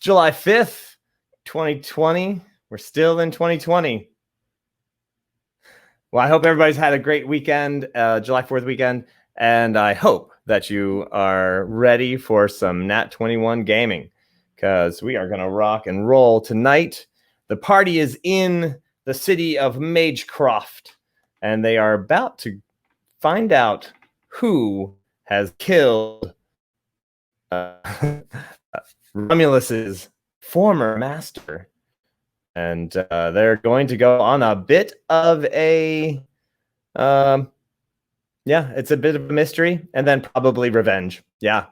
July 5th, 2020. We're still in 2020. Well, I hope everybody's had a great weekend, July 4th weekend, and I hope that you are ready for some Nat21 gaming, because we are going to rock and roll tonight. The party is in the city of Magecroft, and they are about to find out who has killed Romulus's former master. And they're going to go on a bit of a, it's a bit of a mystery, and then probably revenge. Yeah.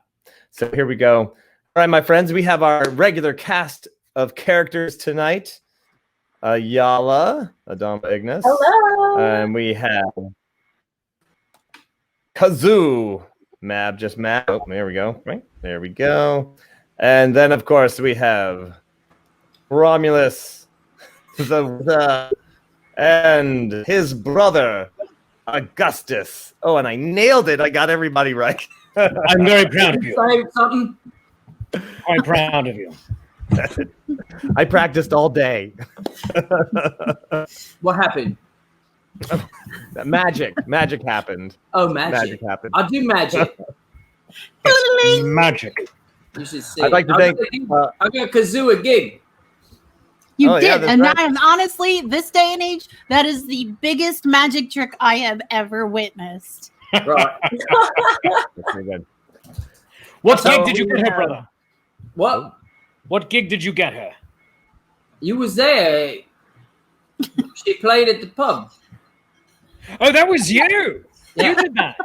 So here we go. All right, my friends, we have our regular cast of characters tonight. Yala, Adama Ignis. Hello. And we have Kazoo. Mab, just Mab. Oh, there we go. Right, there we go. And then, of course, we have Romulus. And his brother, Augustus. Oh, and I nailed it. I got everybody right. I'm very proud of you. Say something. I'm proud of you. I practiced all day. What happened? Magic happened. Oh, magic happened. I do magic. Magic. You should see. I'd like to thank. I got Kazoo a gig. You did, yeah, and right. that is honestly, this day and age, that is the biggest magic trick I have ever witnessed. Right. That's pretty good. What So gig did you get her, brother? What? What gig did you get her? You was there. She played at the pub. Oh, that was you. Yeah. You did that.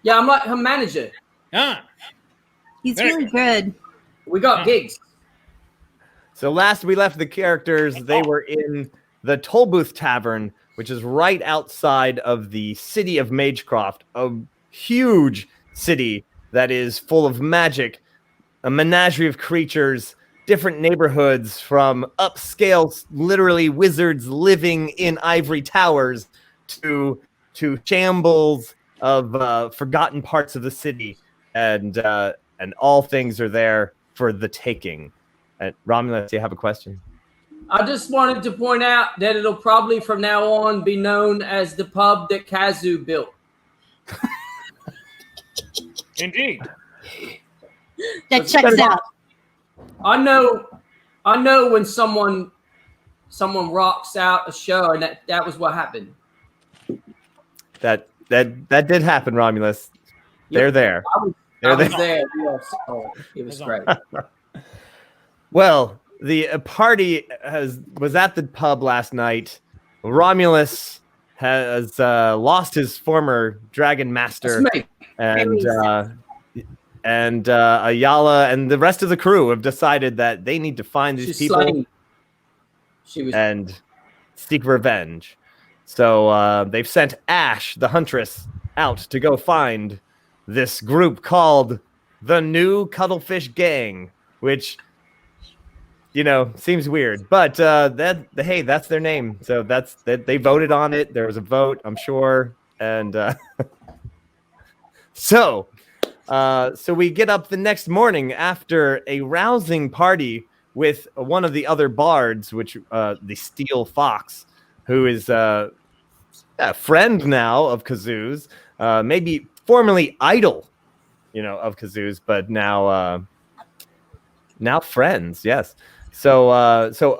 Yeah, I'm like her manager. Ah. He's Very really good. We got gigs. So last we left the characters, they were in the Tollbooth Tavern, which is right outside of the city of Magecroft, a huge city that is full of magic, a menagerie of creatures, different neighborhoods, from upscale, literally wizards living in ivory towers, to shambles of forgotten parts of the city, and all things are there for the taking. Romulus, do you have a question? I just wanted to point out that it'll probably from now on be known as the pub that Kazoo built. Indeed. That checks out. I know when someone rocks out a show, and that was what happened. That did happen, Romulus. They're there. I was there. Yeah, so it was great. Well, the party was at the pub last night. Romulus has lost his former dragon master, and Ayala and the rest of the crew have decided that they need to find these people and seek revenge. So they've sent Ash, the huntress, out to go find this group called the New Cuttlefish Gang, which, you know, seems weird, but that's their name. So they voted on it. There was a vote, I'm sure, and so we get up the next morning after a rousing party with one of the other bards, which the Steel Fox, who is a friend now of Kazoo's, maybe formerly idol, of Kazoo's, but now friends. Yes. So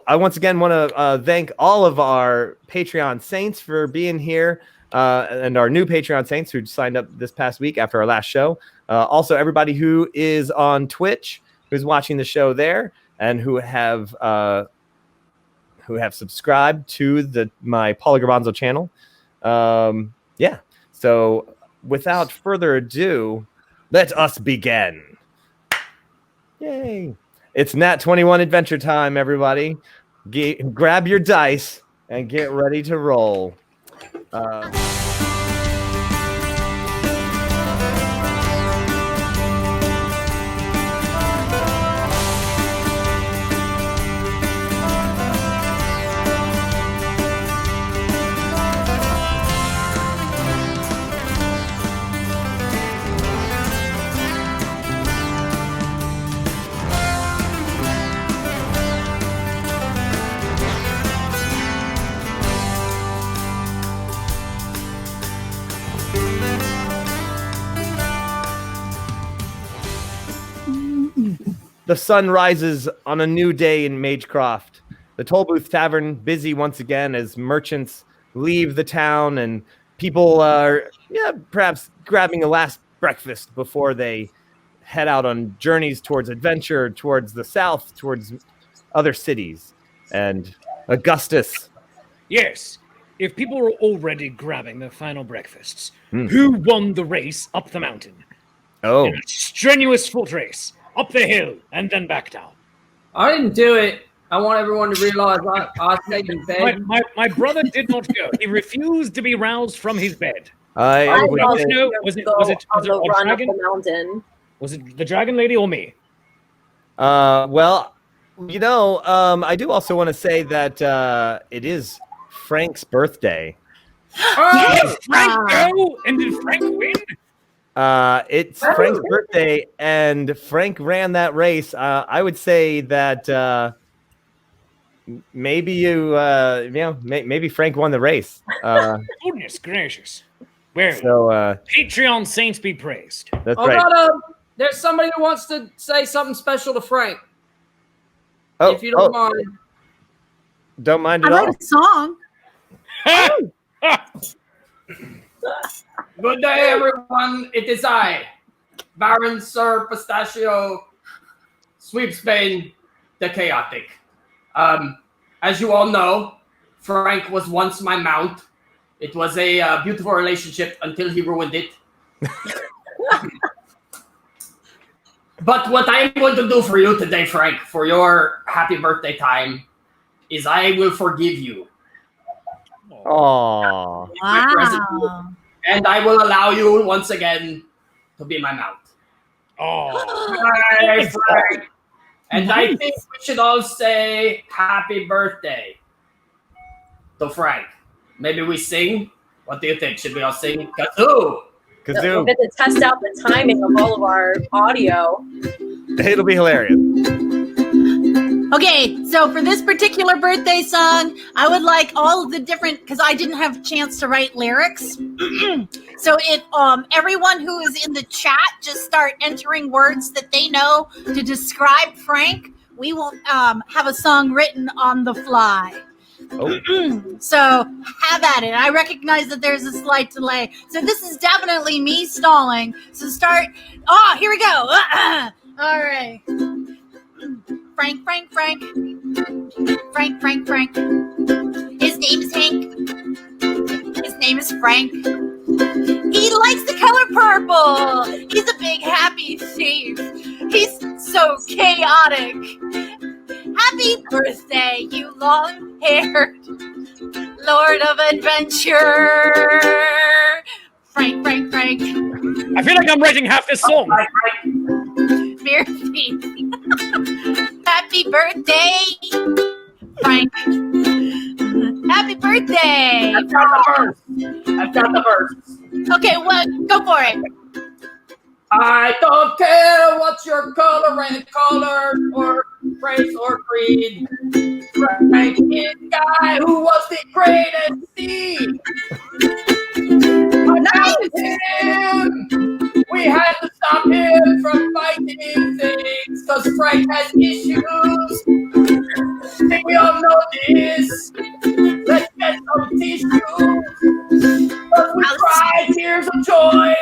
I once again want to thank all of our Patreon saints for being here, and our new Patreon saints who signed up this past week after our last show. Also, everybody who is on Twitch, who's watching the show there, and who have subscribed to my Paul Garbanzo channel. So without further ado, let us begin. Yay. It's Nat21 Adventure Time, everybody. Grab your dice and get ready to roll. the sun rises on a new day in Magecroft. The Toll Booth Tavern busy once again as merchants leave the town and people are perhaps grabbing a last breakfast before they head out on journeys towards adventure, towards the south, towards other cities. And Augustus. Yes. If people are already grabbing their final breakfasts, who won the race up the mountain? Oh. In a strenuous foot race, up the hill, and then back down. I didn't do it. I want everyone to realize I stayed in bed. My brother did not go. He refused to be roused from his bed. I would say, Was it a dragon? Mountain. Was it the dragon lady or me? well, I do also want to say that it is Frank's birthday. Oh, did Frank go? And did Frank win? It's Frank's birthday, and Frank ran that race. I would say that maybe maybe Frank won the race. Goodness gracious! Well, So Patreon saints be praised. that's Oh, right. no, there's somebody who wants to say something special to Frank. Oh, If you don't mind. don't mind I at all. wrote a song. Good day, everyone. It is I, Baron Sir Pistachio Sweepsbane the Chaotic. As you all know, Frank was once my mount. It was a beautiful relationship until he ruined it. But what I am going to do for you today, Frank, for your happy birthday time, is I will forgive you. Aww. Wow. And I will allow you once again to be my mount. Oh, Hi, Frank. And I think we should all say happy birthday to Frank. Maybe we sing? What do you think? Should we all sing? Kazoo! We'll Kazoo. get to test out the timing of all of our audio. It'll be hilarious. Okay, so for this particular birthday song, I would like all of the different, because I didn't have a chance to write lyrics. So if everyone who is in the chat just start entering words that they know to describe Frank, we will have a song written on the fly. Oh. So have at it. I recognize that there's a slight delay. So this is definitely me stalling. So start. Oh, here we go. All right. Frank. His name is Hank. His name is Frank. He likes the color purple. He's a big happy thief. He's so chaotic. Happy birthday, you long-haired Lord of Adventure. Frank. I feel like I'm writing half this song. Beer thief. Happy birthday, Frank. Happy birthday. I've got the verse. Okay, well, go for it. I don't care what's your color or race or creed. Frank is the guy who was the greatest seed. Him. We had to stop him from fighting things because Frank has issues. I think we all know this. Let's get some tissues. Because we cry tears of joy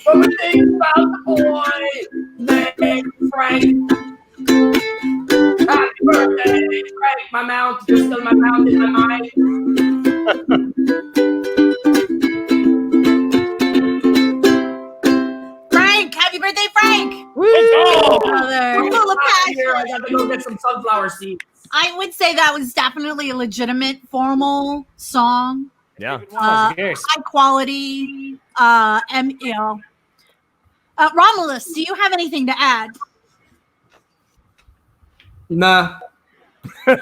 when we think about the boy named Frank. Happy birthday, Frank, my mount. You're still my mount in my mind. Frank, happy birthday, Frank. Oh, Brother. Full of Here, I passion. got to go get some sunflower seeds. I would say that was definitely a legitimate, formal song. Yeah. yes. High quality. And Romulus, do you have anything to add? Nah. I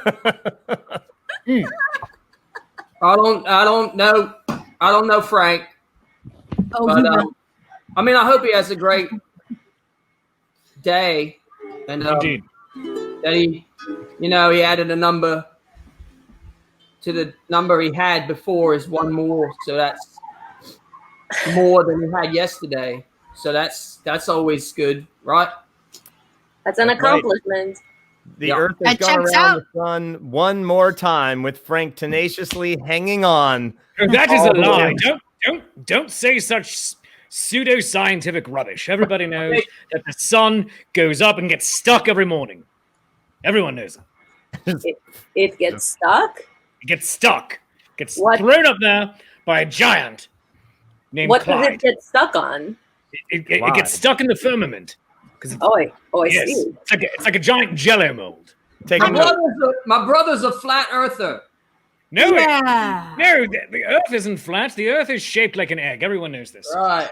don't know Frank. Oh, But you know. I mean, I hope he has a great day, and Indeed. that he added a number to the number he had before is one more, so that's more than he had yesterday. So that's always good, right? That's an That's right. accomplishment. The Earth has That gone checks around out. the sun one more time with Frank tenaciously hanging on. That is a All the lie. way. Don't say such pseudo-scientific rubbish. Everybody knows that the sun goes up and gets stuck every morning. Everyone knows it. It gets stuck. It gets stuck. Gets What? thrown up there by a giant named What Clyde. does it get stuck on? It Clyde. gets stuck in the firmament. I Yes, see. it's like a giant jello mold. Take My a note. brother's a flat earther. No, Yeah. no, the Earth isn't flat. The Earth is shaped like an egg. Everyone knows this. Right.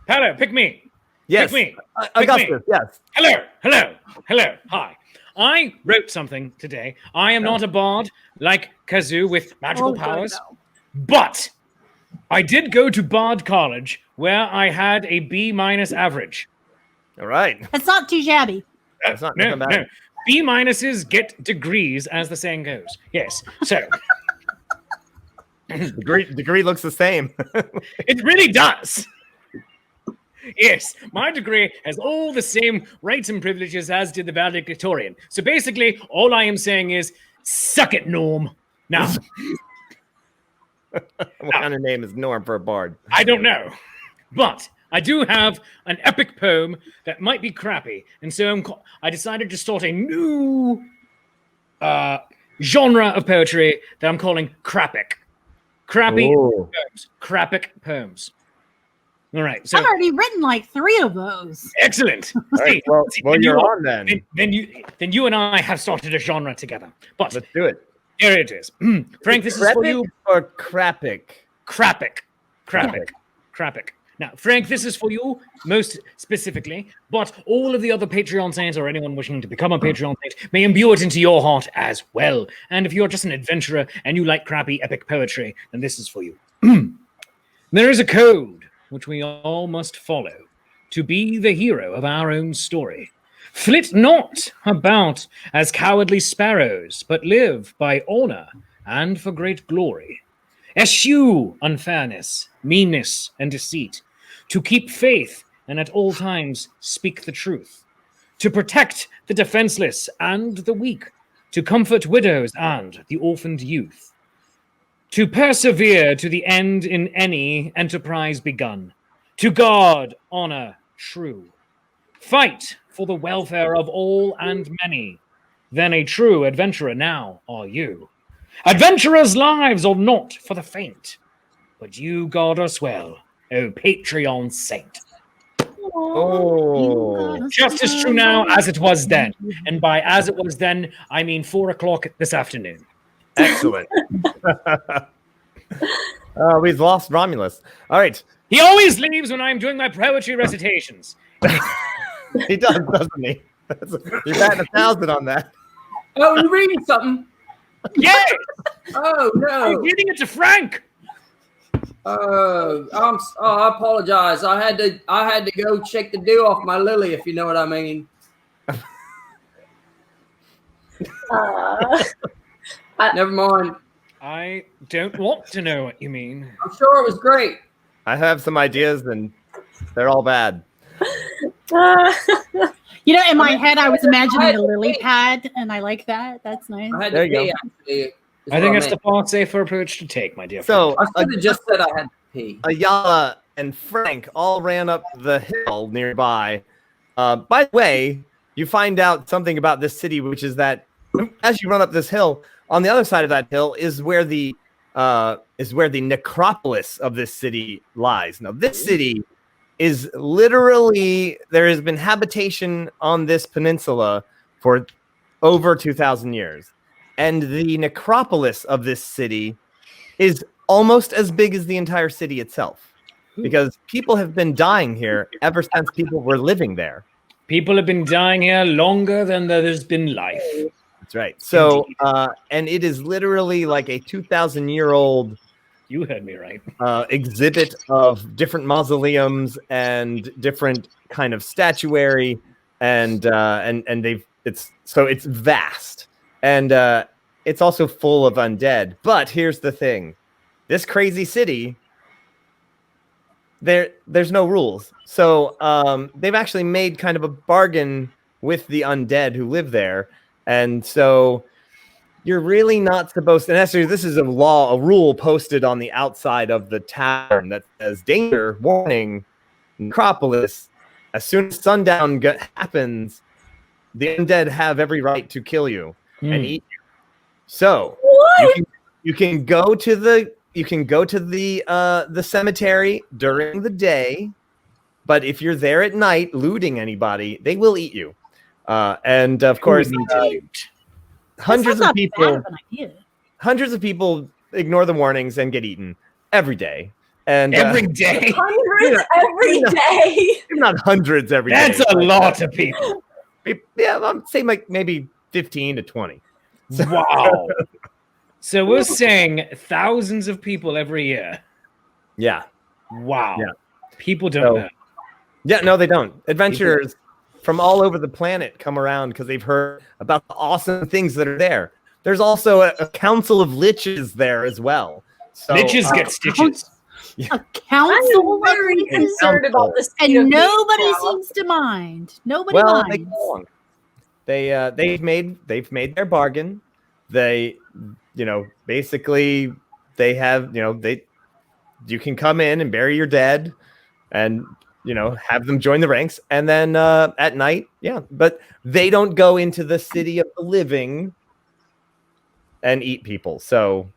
Hello, pick me. Yes, Pick me. Augustus. Yes. Hello. Hi. I wrote something today. I am not a bard like Kazoo with magical powers, but I did go to Bard College where I had a B- average. All right. That's not too shabby. That's not No. bad. B- get degrees, as the saying goes. Yes. So Degree looks the same. it really does. Yes, my degree has all the same rights and privileges as did the valedictorian. So basically, all I am saying is, suck it, Norm. Now, What kind of name is Norm for a bard? I don't know, but I do have an epic poem that might be crappy, and so I decided to start a new genre of poetry that I'm calling crapic. Crappy Ooh. poems. Crapic poems. All right, so I've already written like 3 of those. excellent. All right, well, then you're you- on then. Then you and I have started a genre together. But Let's do it. here it is. Frank, this is for you. or crapic? Crapic. Now, Frank, this is for you most specifically, but all of the other Patreon saints or anyone wishing to become a Patreon saint may imbue it into your heart as well. And if you're just an adventurer and you like crappy epic poetry, then this is for you. There is a code which we all must follow to be the hero of our own story. Flit not about as cowardly sparrows, but live by honor and for great glory. Eschew unfairness, meanness, and deceit, to keep faith and at all times speak the truth, to protect the defenseless and the weak, to comfort widows and the orphaned youth, to persevere to the end in any enterprise begun, to guard honor true, fight for the welfare of all and many, then a true adventurer now are you. Adventurers' lives are not for the faint, but you guard us well, O Patreon saint. Oh. Just as true now as it was then, and by as it was then, I mean 4 o'clock this afternoon. Excellent. We've lost Romulus. All right. He always leaves when I'm doing my poetry recitations. He does, doesn't he? You're batting 1,000 on that. Oh, you're reading something? Yay! Oh I'm no. reading it to Frank. I apologize. I had to go check the dew off my lily, if you know what I mean. Never mind. I don't want to know what you mean. I'm sure it was great. I have some ideas, and they're all bad. You know, in my head, I was imagining a lily pad, and I like that. That's nice. I had There to you pee, go. actually. is I what think it's the meant. far safer approach to take, my dear friend. So, I should have just said I had to pee. Ayala and Frank all ran up the hill nearby. By the way, you find out something about this city, which is that as you run up this hill, on the other side of that hill is where the necropolis of this city lies. Now, this city is literally, there has been habitation on this peninsula for over 2,000 years. And the necropolis of this city is almost as big as the entire city itself, because people have been dying here ever since people were living there. People have been dying here longer than there's been life. That's right. So, and it is literally like a 2,000-year-old You heard me right. exhibit of different mausoleums and different kind of statuary, and it's vast, and it's also full of undead. But here's the thing: this crazy city there's no rules. So they've actually made kind of a bargain with the undead who live there, and so you're really not supposed to. And actually, this is a rule posted on the outside of the tavern that says, "Danger, warning, necropolis. As soon as sundown happens, the undead have every right to kill you and eat you." So you can go to the cemetery during the day, but if you're there at night looting anybody, they will eat you. And of course, hundreds of people ignore the warnings and get eaten every day. And every day, hundreds every day. Not hundreds every day. That's a lot of people. Yeah, I'm saying like maybe 15 to 20. Wow. So we're saying thousands of people every year. Yeah. Wow. Yeah. People don't know. Yeah, no, they don't. Adventurers from all over the planet come around because they've heard about the awesome things that are there. There's also a council of liches there as well. So, liches get stitches. A council I'm very concerned about this, and nobody seems to mind. Nobody minds. They've made their bargain. They, basically they have, you can come in and bury your dead, and have them join the ranks, and then at night, but they don't go into the city of the living and eat people. So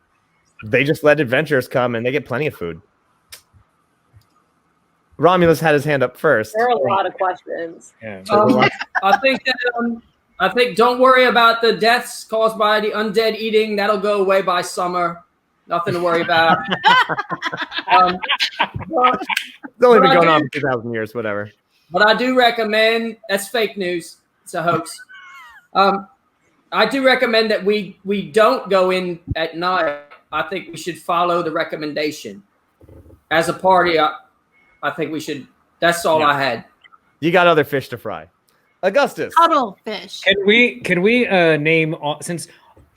they just let adventurers come, and they get plenty of food. Romulus had his hand up first. There are a lot of questions. Yeah. I think don't worry about the deaths caused by the undead eating. That'll go away by summer. Nothing to worry about. It's only been going on for 2,000 years, whatever. But I do recommend, that's fake news. It's a hoax. I do recommend that we don't go in at night. I think we should follow the recommendation. As a party, I think we should. That's all I had. You got other fish to fry. Augustus. Cuttlefish. Can we name, since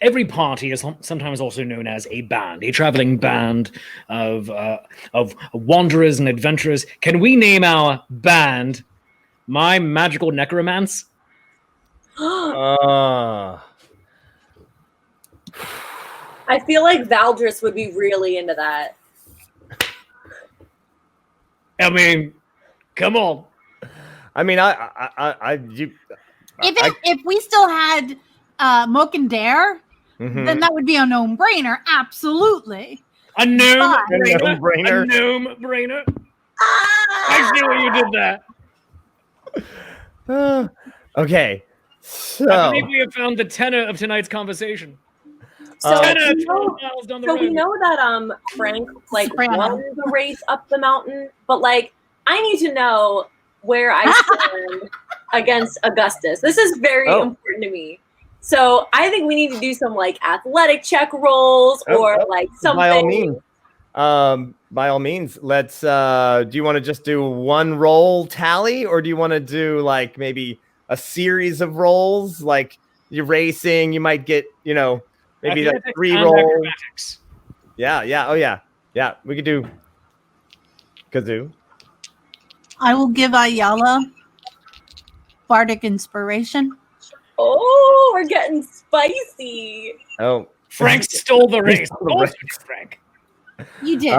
every party is sometimes also known as a band, a traveling band of wanderers and adventurers, can we name our band My Magical Necromance? I feel like Valdris would be really into that. I mean, come on. I mean, if we still had Mook and Dare, then that would be a no-brainer. Absolutely. A no-brainer. A no-brainer. I see what you did there. Okay. So I believe we have found the tenor of tonight's conversation. So, we know that Frank won the race up the mountain, but I need to know where I stand against Augustus. This is very important to me. So I think we need to do some athletic check rolls or something. By all means, let's. Do you want to just do one roll tally, or do you want to do maybe a series of rolls? Like you're racing, you might get maybe 3 rolls. Acrobatics. Yeah. Oh yeah. We could do Kazoo. I will give Ayala Bardic Inspiration. Oh, we're getting spicy. Oh, Frank stole the race. Frank. You did.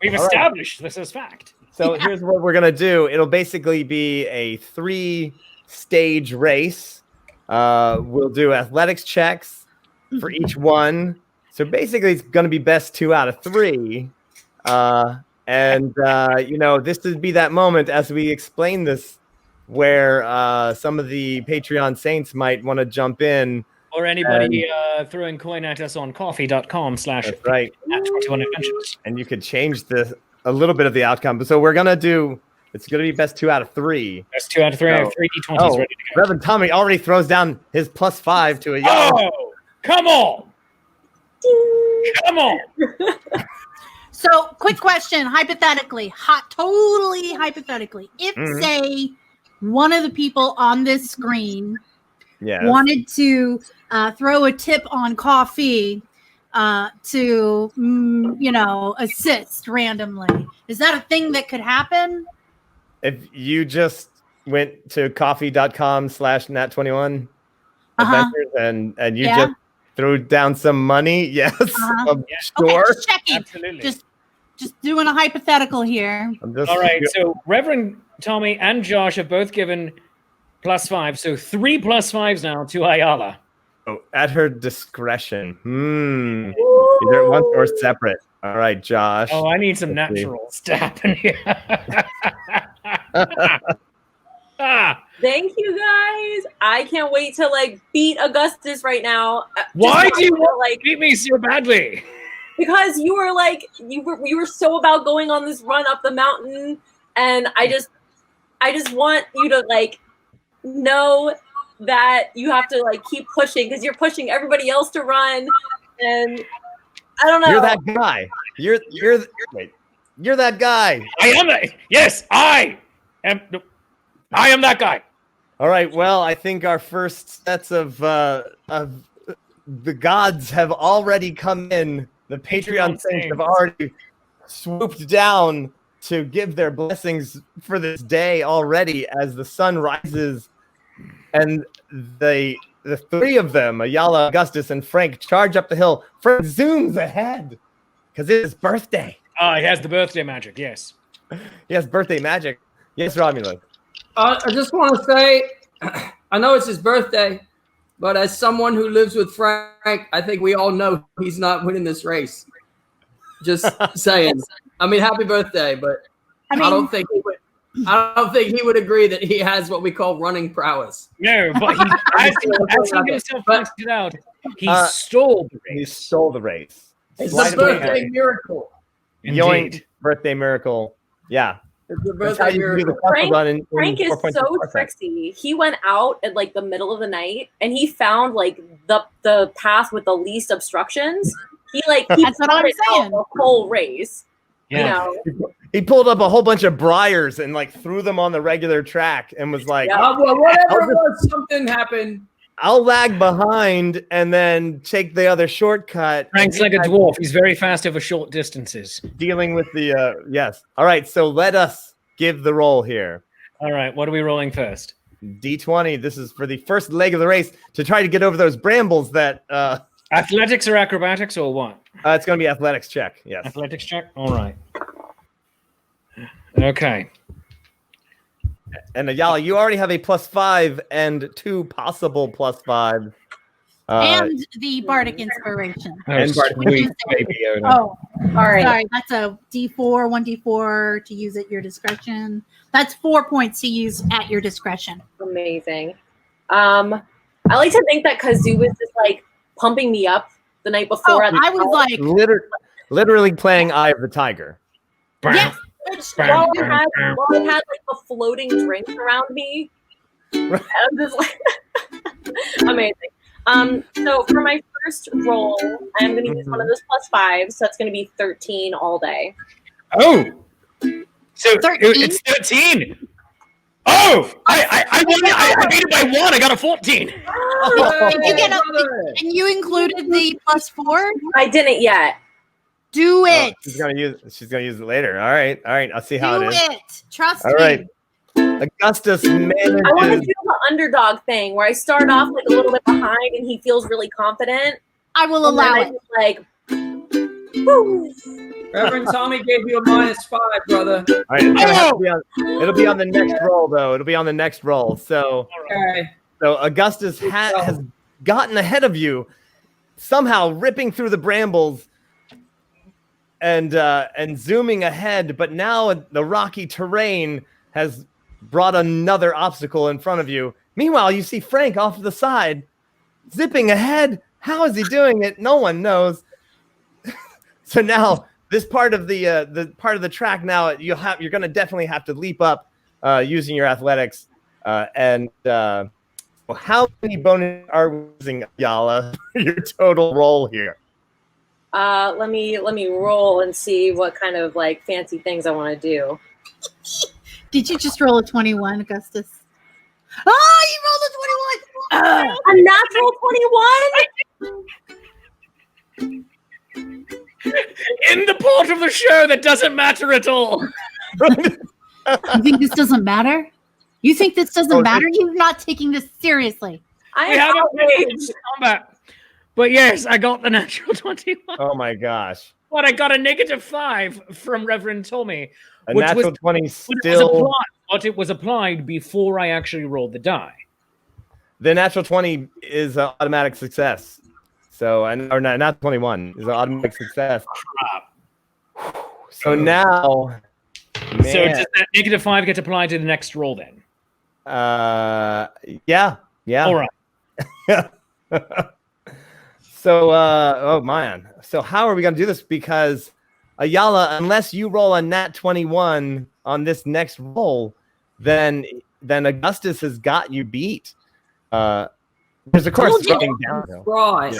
We've established this as fact. So here's what we're gonna do. It'll basically be a 3-stage race. We'll do athletics checks for each one. So basically, it's gonna be best 2 out of 3. And this would be that moment as we explain this, where some of the Patreon saints might want to jump in. Or anybody throwing coin at us on coffee.com/Nat21 Adventures. And you could change a little bit of the outcome. So we're going to it's going to be best 2 out of 3. Best 2 out of 3. I have 3 D20s ready to go. Reverend Tommy already throws down his +5 to a yellow. Oh, come on. Come on. So, quick question, hypothetically, totally hypothetically, if say one of the people on this screen wanted to throw a tip on coffee, to assist randomly. Is that a thing that could happen? If you just went to coffee.com/Nat21 adventures and you just threw down some money, yes, I'm sure. Okay, checking. Absolutely. Just doing a hypothetical here. All right, so Reverend Tommy and Josh have both given +5, so 3 +5s now to Ayala. Oh, at her discretion. Either at once or separate. All right, Josh. Oh, I need some naturals to happen here. Thank you guys. I can't wait to beat Augustus right now. Why do you want to beat me so badly? Because you were you were so about going on this run up the mountain, and I just want you to know that you have to keep pushing because you're pushing everybody else to run, and I don't know. You're that guy. You're that guy. I am that. Yes, I am that guy. All right. Well, I think our first sets of the gods have already come in. The Patreon saints have already swooped down to give their blessings for this day already as the sun rises, and the three of them, Ayala, Augustus, and Frank, charge up the hill. Frank zooms ahead because it's his birthday. He has the birthday magic, yes. He has birthday magic. Yes, Romulus. I just want to say, I know it's his birthday, but as someone who lives with Frank, I think we all know he's not winning this race. Just saying. I mean, happy birthday, but I don't think he would agree that he has what we call running prowess. No, but as he himself pointed out, he stole the race. He stole the race. It's a birthday miracle. Yoink, birthday miracle. Yeah. It's a birthday miracle. Frank is so tricksy. He went out at the middle of the night and he found the path with the least obstructions. That's what I'm saying. The whole race. Yeah. He pulled up a whole bunch of briars and threw them on the regular track and was like, well, whatever it was, something happened. I'll lag behind and then take the other shortcut. Frank's like a dwarf. He's very fast over short distances. Dealing with the, yes. All right, so let us give the roll here. All right, what are we rolling first? D20. This is for the first leg of the race to try to get over those brambles that... athletics or acrobatics or what? It's going to be athletics check, yes. Athletics check? All right. Okay. And Ayala, you already have a +5 and 2 possible +5. And the Bardic Inspiration. And Bardic Sweet baby Yoda. Oh, all right. Sorry, that's a D4, 1D4 to use at your discretion. That's 4 points to use at your discretion. Amazing. I like to think that Kazoo was just pumping me up the night before. I was literally playing Eye of the Tiger. Yes. While I had a floating drink around me. I'm just amazing. So for my first roll, I'm going to use one of those +5s. So that's going to be 13 all day. Oh, so 13? It's 13. Oh, I won. I beat it by 1. I got a 14. Did you get and you included the +4? I didn't yet. Do it. She's gonna use it later. All right. I'll see how it is. Do it. Trust me. All right. Augustus manages. I want to do the underdog thing where I start off a little bit behind and he feels really confident. I will allow it. Reverend Tommy gave you a -5, brother. All right. It'll be on the next roll, though. It'll be on the next roll. So, so Augustus has gotten ahead of you, somehow ripping through the brambles and zooming ahead. But now the rocky terrain has brought another obstacle in front of you. Meanwhile, you see Frank off to the side, zipping ahead. How is he doing it? No one knows. So now this part of the track now you're going to definitely have to leap up using your athletics. How many bonus are we using, Yala, for your total roll here? Let me roll and see what kind of fancy things I want to do. Did you just roll a 21, Augustus? Oh, you rolled a 21! A natural 21? In the part of the show that doesn't matter at all. You think this doesn't matter? You think this doesn't matter? You're not taking this seriously. I We am haven't outraged. finished combat. But yes, I got the natural 21. Oh my gosh. But I got a -5 from Reverend Tommy. A Which natural was- 20 But it, was still. applied, but it was applied before I actually rolled the die. The natural 20 is an automatic success. So, or not 21 is an automatic success. So now, man, So does that -5 get applied to the next roll then? yeah. All right. So, oh man. So how are we gonna do this? Because Ayala, unless you roll a nat 21 on this next roll, then Augustus has got you beat. There's of course running downhill. Right.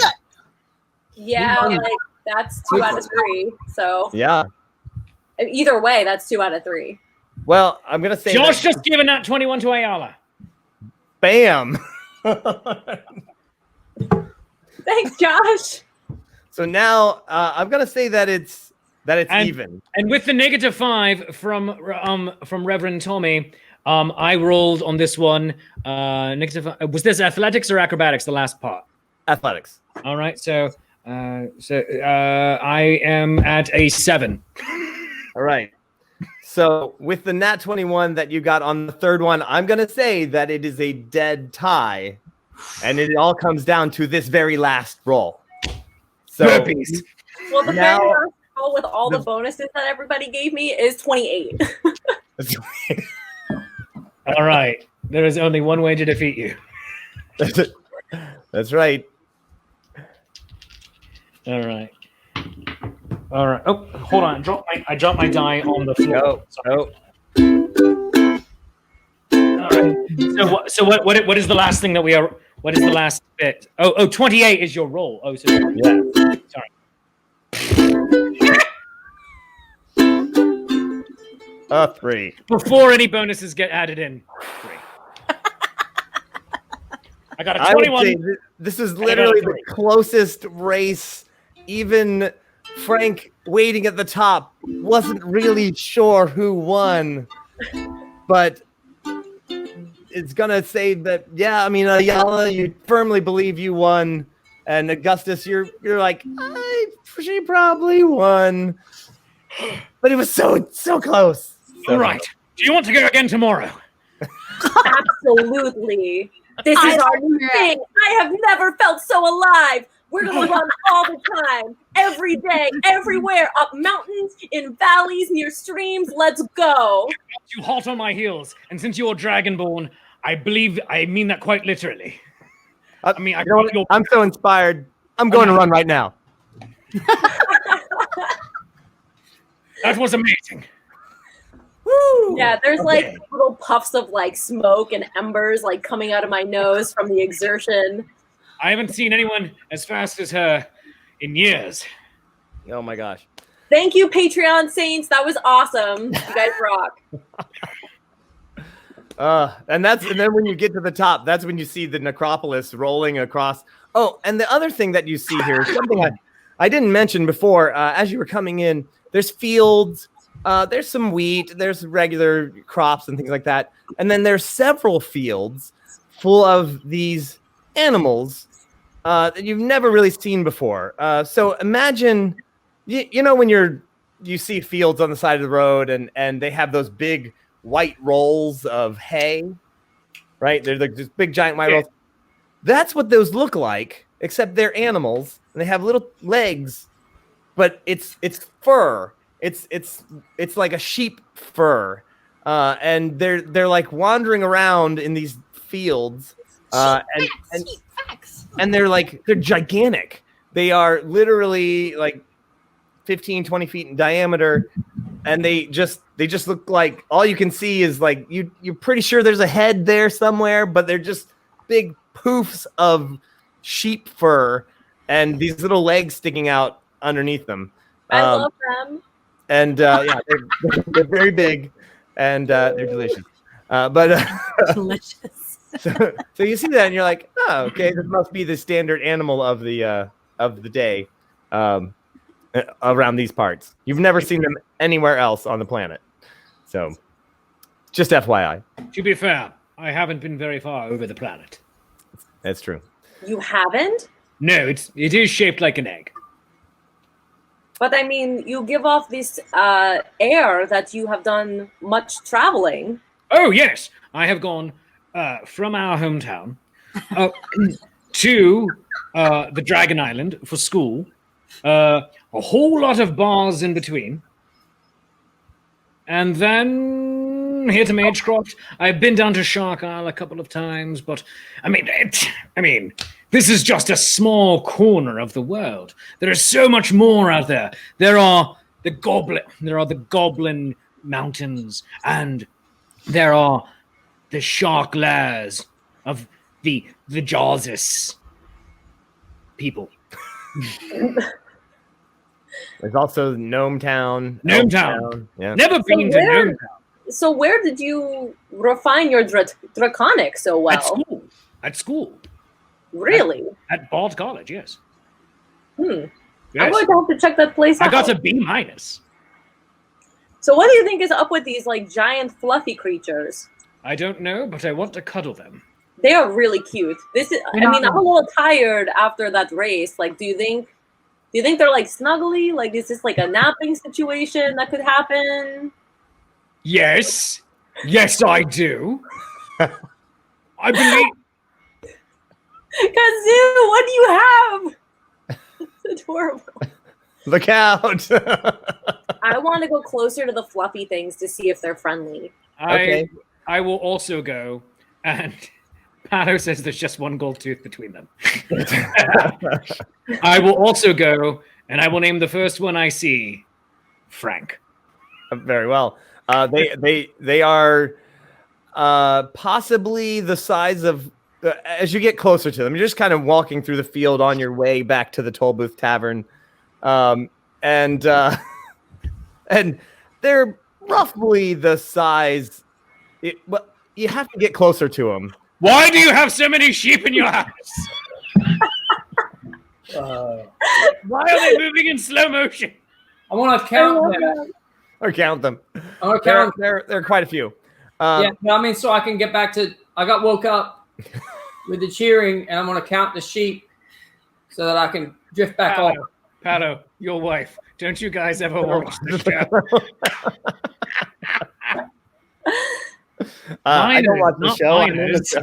Yeah, like that's 2 out of 3. So Yeah. either way, that's 2 out of 3. Well, I'm gonna say Josh that- just gave a nat 21 to Ayala. bam. Thanks, Josh. So now I'm gonna say that it's And- even. And with the -5 from Reverend Tommy, I rolled on this one. -5. Was this athletics or acrobatics? The last part. Athletics. All right. So I am at a 7. All right. So with the nat 21 that you got on the third one, I'm gonna say that it is a dead tie, and it all comes down to this very last roll. So Burpees. Well, the Now- very last roll with all the bonuses that everybody gave me is 28. All right. There is only one way to defeat you. that's right. All right. All right. Oh, hold on. I dropped my die on the floor. Oh, Sorry. oh. All right. So what is the last thing that we are? What is the last bit? Oh, 28 is your roll. Oh, so Yeah. sorry. 3. Before any bonuses get added in. 3. I got a I would 21. say this is literally the three. closest race. Even Frank waiting at the top wasn't really sure who won, but it's gonna say that, yeah, I mean, Ayala, you firmly believe you won, and Augustus, you're like, she probably won, but it was so close. So All right. Do you want to go again tomorrow? Absolutely. This is our new thing. I have never felt so alive. We're going to run all the time, every day, everywhere, up mountains, in valleys, near streams. Let's go. You hot on my heels, and since you're Dragonborn, I believe I mean that quite literally. I mean, You know what? I'm so inspired. I'm going to run right now. That was amazing. Woo! Yeah, there's like little puffs of like smoke and embers like coming out of my nose from the exertion. I haven't seen anyone as fast as her in years. Oh my gosh. Thank you, Patreon Saints. That was awesome. You guys rock. And then when you get to the top, that's when you see the necropolis rolling across. Oh, and the other thing that you see here is something I didn't mention before. As you were coming in, there's fields, there's some wheat, there's regular crops and things like that. And then there's several fields full of these animals that you've never really seen before. So imagine, you know, when you see fields on the side of the road and they have those big white rolls of hay, right? They're like just big giant white rolls. That's what those look like, except they're animals and they have little legs, but it's fur. It's like a sheep fur, and they're like wandering around in these fields, and they're gigantic. They are literally like 15, 20 feet in diameter, and they just look like, all you can see is like you're pretty sure there's a head there somewhere, but they're just big poofs of sheep fur and these little legs sticking out underneath them. I love them. And yeah, they're very big, and they're delicious. Delicious. So you see that, and you're like, oh, okay, this must be the standard animal of the day. around these parts. You've never seen them anywhere else on the planet. So, just FYI. To be fair, I haven't been very far over the planet. That's true. You haven't? No, it is shaped like an egg. But I mean, you give off this air that you have done much traveling. Oh, yes. I have gone from our hometown to the Dragon Island for school. A whole lot of bars in between. And then here to Magecroft. I've been down to Shark Isle a couple of times, but I mean, this is just a small corner of the world. There is so much more out there. There are the Goblin Mountains, and there are the Shark Lairs of the Jawses people. There's also Gnome Town. Yeah. Never been to Gnome Town. So where did you refine your draconic so well? At school. Really? At Bald College, yes. Yes. I'm going to have to check that place out. I got a B-. So what do you think is up with these like giant fluffy creatures? I don't know, but I want to cuddle them. They are really cute. I'm a little tired after that race. Like, do you think they're like snuggly? Like, is this like a napping situation that could happen? Yes, I do. I believe. Kazoo, what do you have? It's adorable. Look out! I want to go closer to the fluffy things to see if they're friendly. Okay. I will also go, and Pato says there's just one gold tooth between them. I will also go, and I will name the first one I see Frank. Very well. They are possibly the size of. As you get closer to them, you're just kind of walking through the field on your way back to the Tollbooth Tavern, and they're roughly the size. Well, you have to get closer to them. Why do you have so many sheep in your house? Why are they moving in slow motion? I want to count them. Or count them. I want to count. There are quite a few. So I can get back to. I got woke up with the cheering, and I'm going to count the sheep so that I can drift back off. Pato, your wife. Don't you guys ever watch the show? I don't watch the show.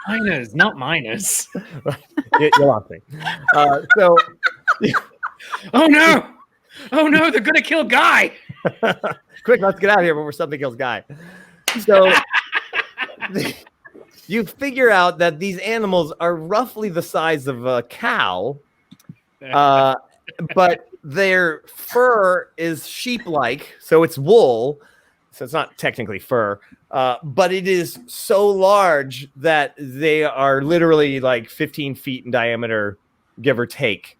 Miners, not miners. You're laughing. Oh no, they're gonna kill Guy. Quick, let's get out of here before something kills Guy. So you figure out that these animals are roughly the size of a cow, but their fur is sheep-like, so it's wool. So it's not technically fur, but it is so large that they are literally like 15 feet in diameter, give or take,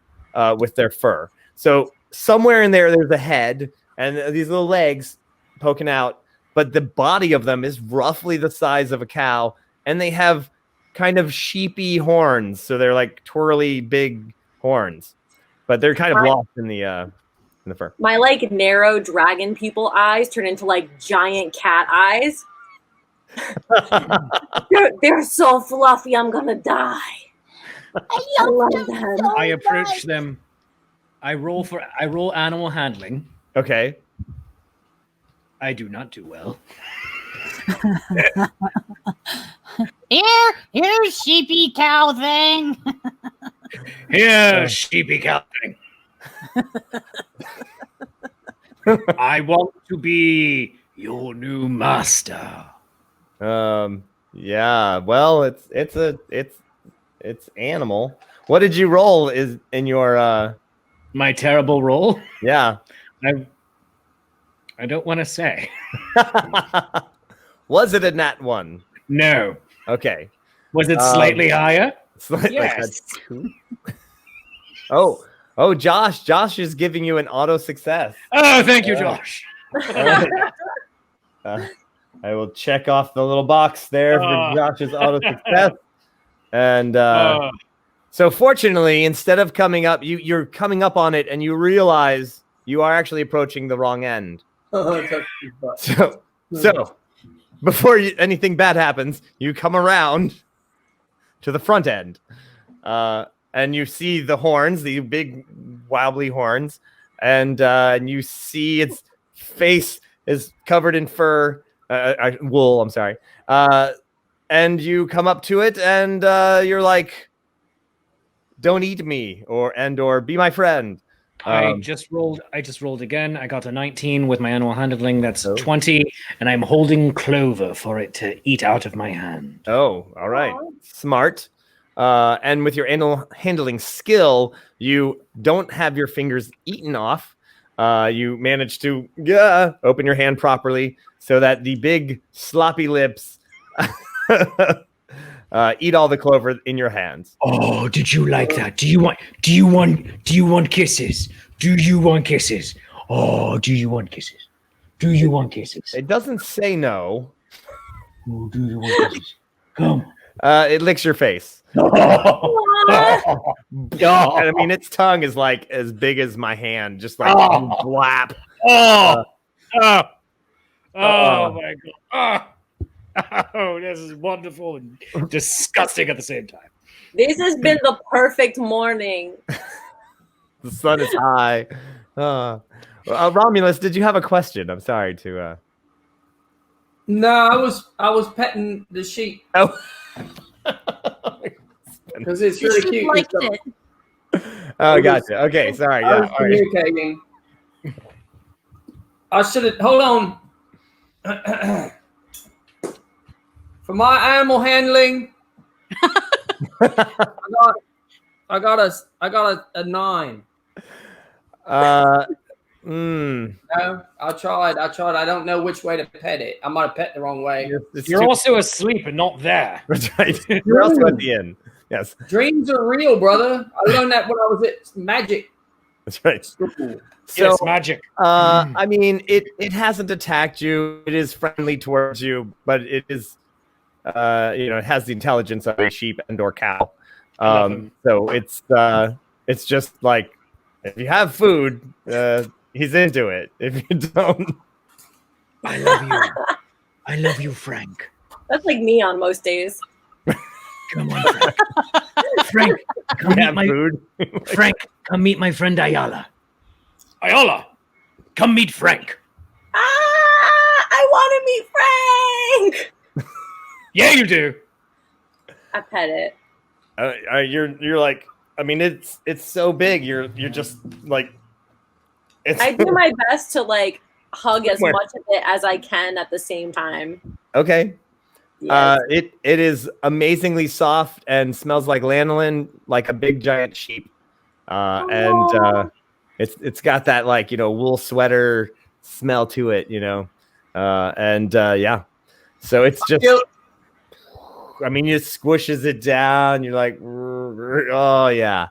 with their fur. So somewhere in there, there's a head and these little legs poking out, but the body of them is roughly the size of a cow, and they have kind of sheepy horns. So they're like twirly big horns, but they're kind of lost in the fur. My like narrow dragon people eyes turn into like giant cat eyes. they're so fluffy, I'm gonna die. I love them. So I approach them. I roll animal handling. Okay. I do not do well. Here's sheepy cow thing. Here, sheepy cow thing. I want to be your new master. Yeah. Well, it's animal. What did you roll? Is in your my terrible roll? Yeah. I don't want to say. Was it a nat 1? No. Okay. Was it slightly higher? Slightly. Yes. Oh, Josh is giving you an auto success. Oh, thank you, Josh. I will check off the little box there for Josh's auto success. And So fortunately, instead of coming up, you're coming up on it, and you realize you are actually approaching the wrong end. So before anything bad happens, you come around to the front end, and you see the horns, the big wobbly horns, and you see its face is covered in fur, wool. I'm sorry. And you come up to it, and you're like, "Don't eat me," or "Be my friend." I just rolled again. I got a 19 with my animal handling. That's 20, and I'm holding clover for it to eat out of my hand. Oh, all right. Smart. And with your animal handling skill, you don't have your fingers eaten off. You manage to open your hand properly so that the big sloppy lips eat all the clover in your hands. Oh, did you like that? Do you want kisses? Do you want kisses? Oh, do you want kisses? Do you want kisses? It doesn't say no. Oh, do you want kisses? Come. It licks your face. I mean, its tongue is like as big as my hand, just like flap. Oh my god. Oh, this is wonderful and disgusting at the same time. This has been the perfect morning. The sun is high. Romulus, did you have a question? I'm sorry to. No, I was petting the sheep. Oh, because it's really cute. Liked it. Oh, gotcha. Okay, sorry. I Yeah, was all right. communicating. I should have. Hold on. For my animal handling, I got a 9. No, I tried. I don't know which way to pet it. I might have pet the wrong way. You're also asleep and not there. That's right. You're also at the inn. Yes. Dreams are real, brother. I learned that when I was at Magic. That's right. School. So, yes, magic. I mean, it hasn't attacked you. It is friendly towards you, but it is, it has the intelligence of a sheep and/or cow. So it's just like, if you have food, he's into it. If you don't, I love you. I love you, Frank. That's like me on most days. Come on, Frank. Frank, come meet my food. Frank, come meet my friend Ayala. Ayala, come meet Frank. I want to meet Frank. Yeah, you do. I pet it. You're like, I mean, it's so big. You're just like, I do my best to like hug as much of it as I can at the same time. Okay. Yes. It is amazingly soft and smells like lanolin, like a big giant sheep. And it's got that like, wool sweater smell to it, yeah. So it's just, I mean, it squishes it down. You're like, oh yeah.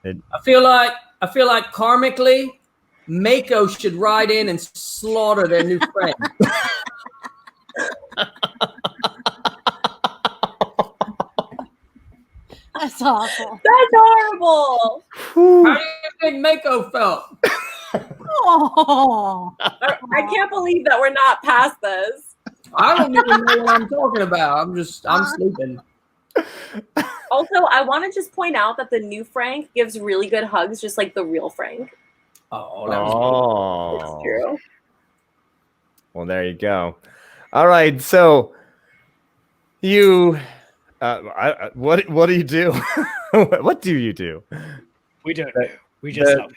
I feel like karmically, Mako should ride in and slaughter their new friend. That's awful. That's horrible. How do you think Mako felt? Oh. I can't believe that we're not past this. I don't even know what I'm talking about. I'm sleeping. Also, I want to just point out that the new Frank gives really good hugs, just like the real Frank. Oh, that was It's true. Well, there you go. All right, so you, what do you do? What do you do? We don't know. We just help.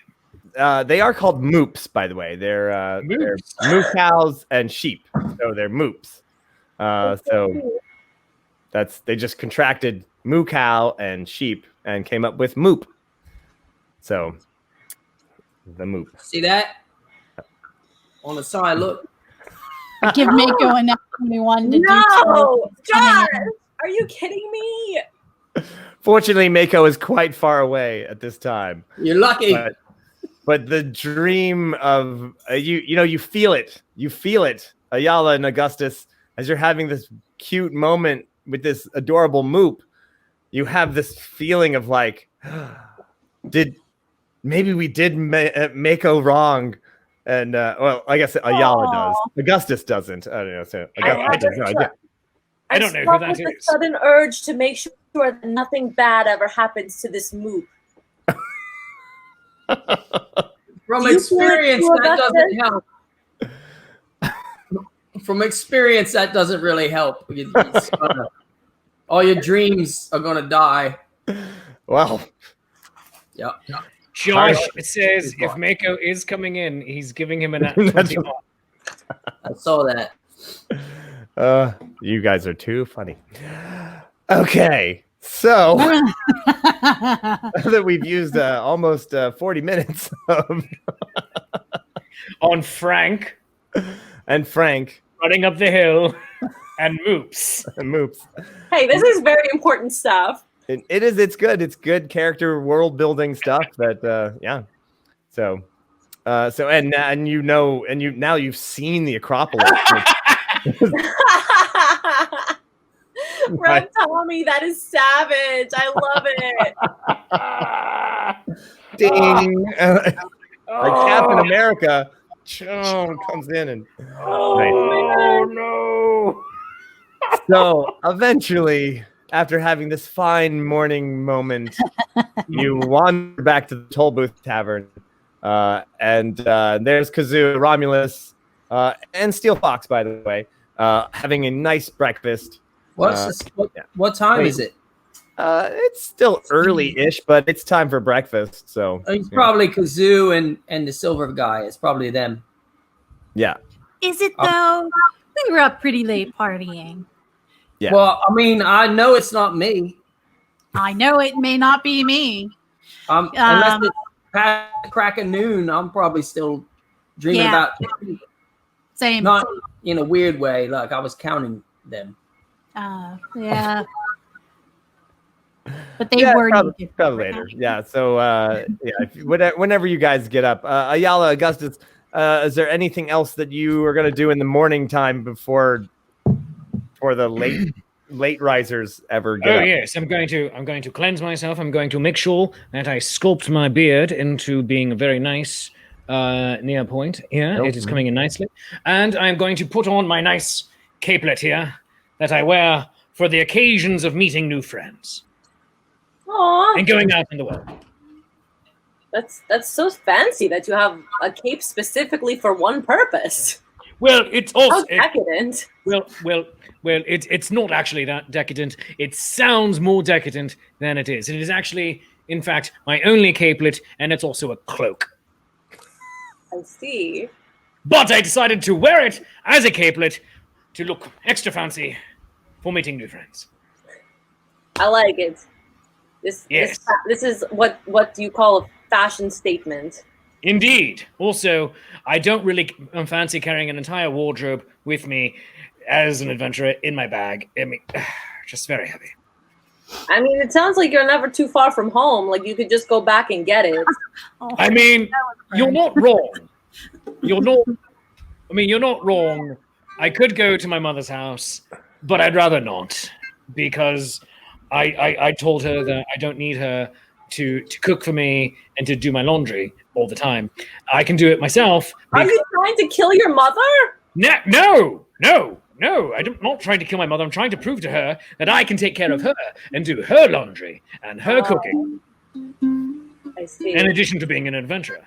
They are called moops, by the way. They're moo cows and sheep, so they're moops. So they just contracted moo cow and sheep and came up with moop. So the moop. See that? On the side, look. Give Mako a Nat21 to No, Josh, are you kidding me? Fortunately, Mako is quite far away at this time. You're lucky. But the dream of you feel it. You feel it, Ayala and Augustus, as you're having this cute moment with this adorable moop. you have this feeling of like, maybe we did Mako wrong. And well, I guess Ayala does. Augustus doesn't. I don't know. So I don't know who that with is. A sudden urge to make sure that nothing bad ever happens to this moop. From experience, that doesn't help. From experience, that doesn't really help. All your dreams are gonna die. Well, yeah. Josh says if Mako is coming in, he's giving him a nat 21. I saw that. You guys are too funny. Okay, so that we've used almost 40 minutes on Frank running up the hill and moops. Hey, this is very important stuff. It is. It's good. It's good character world building stuff. That yeah. So and you know, and now you've seen the Acropolis. Red Tommy, that is savage. I love it. Ding! Like Captain America comes in and no. So eventually, after having this fine morning moment, you wander back to the Toll Booth Tavern, and there's Kazoo, Romulus, and Steel Fox, by the way, having a nice breakfast. What time is it? It's still early-ish, but it's time for breakfast. So it's probably Kazoo and the Silver guy. It's probably them. Yeah. Is it though? We were up pretty late partying. Yeah. Well, I mean, I know it's not me. I know it may not be me. Unless it's past crack of noon, I'm probably still dreaming about. Same. Not in a weird way, like I was counting them. Yeah. But they were probably later. Yeah. So whenever you guys get up, Ayala, Augustus, is there anything else that you are going to do in the morning time before the late risers ever get up? Yes, I'm going to cleanse myself. I'm going to make sure that I sculpt my beard into being a very nice near point here. It is coming in nicely. And I'm going to put on my nice capelet here that I wear for the occasions of meeting new friends. Aww. And going out in the world. That's so fancy that you have a cape specifically for one purpose. Well, it's also decadent. Well, it's not actually that decadent. It sounds more decadent than it is. It is actually, in fact, my only capelet, and it's also a cloak. I see. But I decided to wear it as a capelet to look extra fancy for meeting new friends. I like it. This is what you call a fashion statement. Indeed. Also, I don't really fancy carrying an entire wardrobe with me as an adventurer in my bag. I mean, just very heavy. I mean, it sounds like you're never too far from home. Like you could just go back and get it. I mean, you're not wrong. You're not wrong. I could go to my mother's house, but I'd rather not because I told her that I don't need her to cook for me and to do my laundry all the time. I can do it myself. Are you trying to kill your mother? No. I'm not trying to kill my mother. I'm trying to prove to her that I can take care of her and do her laundry and her cooking. I see. In addition to being an adventurer.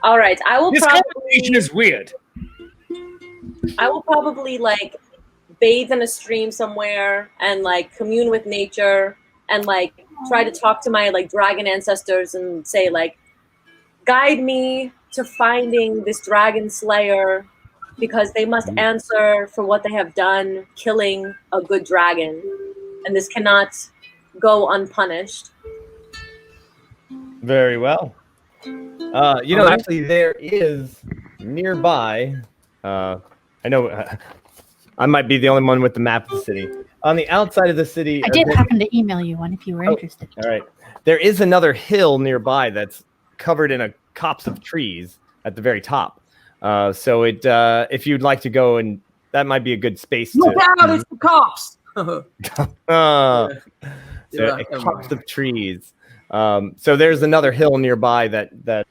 All right, This conversation is weird. I will probably like bathe in a stream somewhere and like commune with nature and like try to talk to my like dragon ancestors and say like, guide me to finding this dragon slayer because they must answer for what they have done, killing a good dragon, and this cannot go unpunished. Very well. Actually, there is nearby. I know I might be the only one with the map of the city. On the outside of the city, I did happen to email you one if you were interested. All right, there is another hill nearby that's covered in a copse of trees at the very top. So if you'd like to go, and that might be a good space. Look out! It's the cops. So a clump of trees. So there's another hill nearby that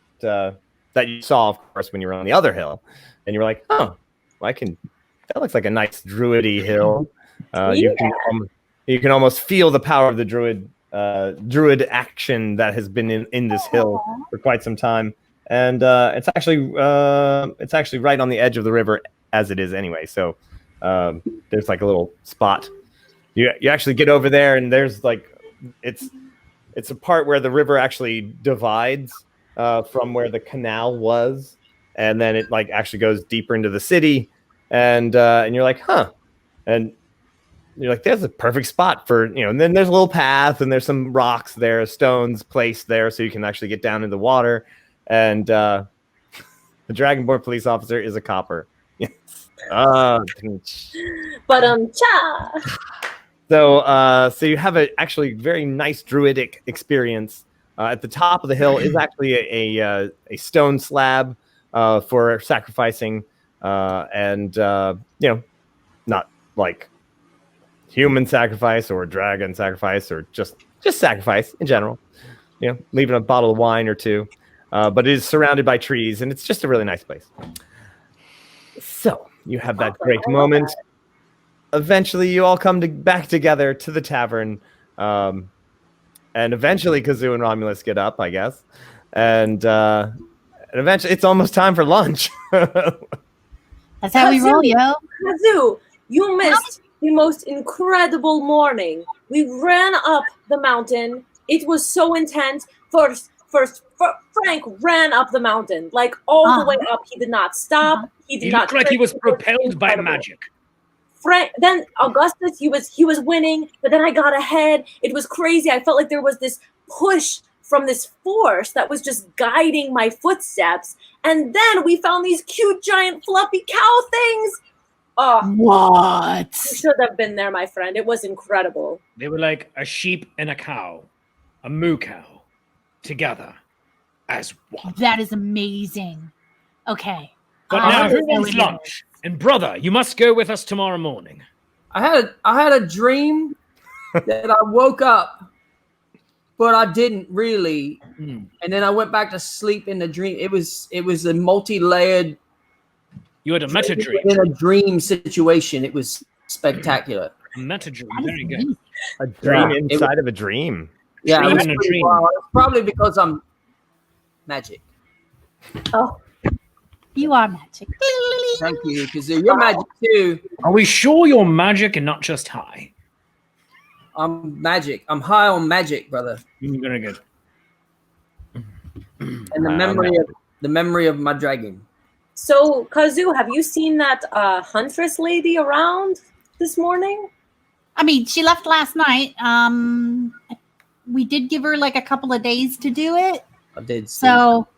you saw, of course, when you were on the other hill, and you were like, "Oh, well, that looks like a nice druidy hill." You can almost feel the power of the druid action that has been in this hill for quite some time, and it's actually right on the edge of the river as it is anyway. So there's like a little spot. You actually get over there, and there's like it's a part where the river actually divides from where the canal was, and then it like actually goes deeper into the city, and you're like, huh, and you're like, there's a perfect spot for, and then there's a little path, and there's some rocks there, stones placed there, so you can actually get down in the water, and the Dragonborn police officer is a copper. Yes. But cha. So you have a actually very nice druidic experience. At the top of the hill is actually a stone slab for sacrificing, and not like human sacrifice or dragon sacrifice or just sacrifice in general. Leaving a bottle of wine or two, but it is surrounded by trees, and it's just a really nice place. So you have that great moment. Eventually, you all come back together to the tavern, and eventually, Kazoo and Romulus get up, I guess, and eventually, it's almost time for lunch. That's how we roll, yo. Kazoo, you missed the most incredible morning. We ran up the mountain. It was so intense. First, Frank ran up the mountain, like all the way up. He did not stop. He looked like he was propelled by magic. Frank, then Augustus, he was winning, but then I got ahead. It was crazy. I felt like there was this push from this force that was just guiding my footsteps. And then we found these cute, giant, fluffy cow things. Oh, what? You should have been there, my friend. It was incredible. They were like a sheep and a cow, a moo cow, together as one. That is amazing. Okay. But now who wants lunch? And brother, you must go with us tomorrow morning. I had a dream that I woke up, but I didn't really. And then I went back to sleep in the dream. It was a multi-layered. You had a meta dream. In a dream situation, it was spectacular. A meta dream, very good. A dream inside of a dream. Yeah, Dream it was in a pretty dream. wild. It's probably because I'm magic. Oh. You are magic. Thank you, because you're magic too. Are we sure you're magic and not just high? I'm magic. I'm high on magic, brother. Very good. And the memory of my dragon. So, Kazoo, have you seen that huntress lady around this morning? I mean, she left last night. We did give her like a couple of days to do it. I did. So